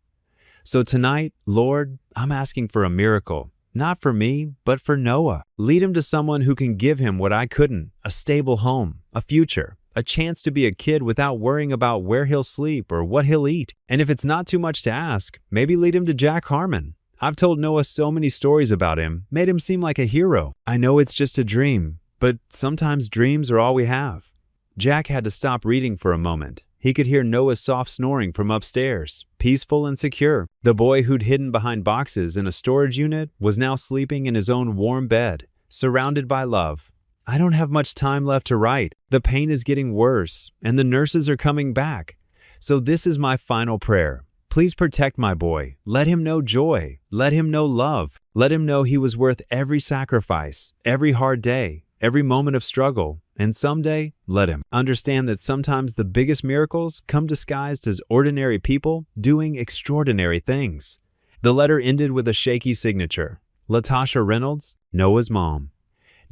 A: "So tonight, Lord, I'm asking for a miracle. Not for me, but for Noah. Lead him to someone who can give him what I couldn't, a stable home, a future, a chance to be a kid without worrying about where he'll sleep or what he'll eat. And if it's not too much to ask, maybe lead him to Jack Harmon. I've told Noah so many stories about him, made him seem like a hero. I know it's just a dream, but sometimes dreams are all we have." Jack had to stop reading for a moment. He could hear Noah's soft snoring from upstairs, peaceful and secure. The boy who'd hidden behind boxes in a storage unit was now sleeping in his own warm bed, surrounded by love. "I don't have much time left to write. The pain is getting worse, and the nurses are coming back. So this is my final prayer. Please protect my boy. Let him know joy. Let him know love. Let him know he was worth every sacrifice, every hard day, every moment of struggle. And someday, let him understand that sometimes the biggest miracles come disguised as ordinary people doing extraordinary things." The letter ended with a shaky signature. Latasha Reynolds, Noah's mom.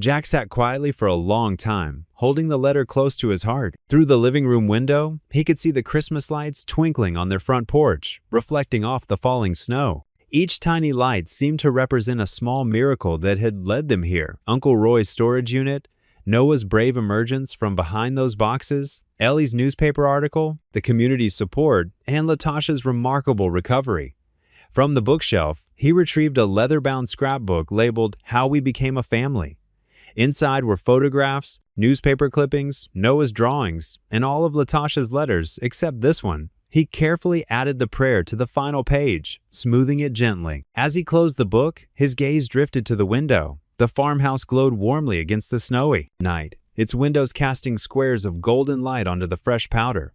A: Jack sat quietly for a long time, holding the letter close to his heart. Through the living room window, he could see the Christmas lights twinkling on their front porch, reflecting off the falling snow. Each tiny light seemed to represent a small miracle that had led them here. Uncle Roy's storage unit, Noah's brave emergence from behind those boxes, Ellie's newspaper article, the community's support, and Latasha's remarkable recovery. From the bookshelf, he retrieved a leather-bound scrapbook labeled How We Became a Family. Inside were photographs, newspaper clippings, Noah's drawings, and all of Latasha's letters except this one. He carefully added the prayer to the final page, smoothing it gently. As he closed the book, his gaze drifted to the window. The farmhouse glowed warmly against the snowy night, its windows casting squares of golden light onto the fresh powder.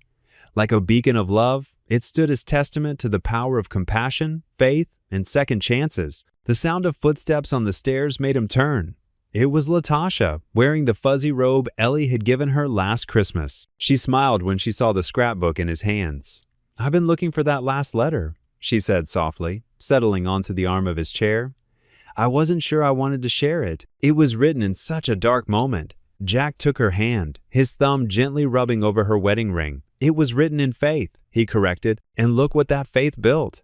A: Like a beacon of love, it stood as testament to the power of compassion, faith, and second chances. The sound of footsteps on the stairs made him turn. It was Latasha, wearing the fuzzy robe Ellie had given her last Christmas. She smiled when she saw the scrapbook in his hands. "I've been looking for that last letter," she said softly, settling onto the arm of his chair. "I wasn't sure I wanted to share it. It was written in such a dark moment." Jack took her hand, his thumb gently rubbing over her wedding ring. "It was written in faith," he corrected, "and look what that faith built."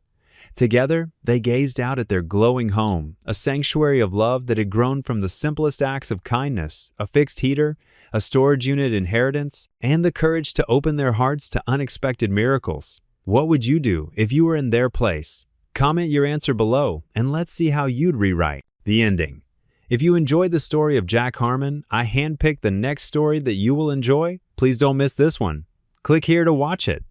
A: Together, they gazed out at their glowing home, a sanctuary of love that had grown from the simplest acts of kindness, a fixed heater, a storage unit inheritance, and the courage to open their hearts to unexpected miracles. What would you do if you were in their place? Comment your answer below, and let's see how you'd rewrite the ending. If you enjoyed the story of Jack Harmon, I handpicked the next story that you will enjoy. Please don't miss this one. Click here to watch it.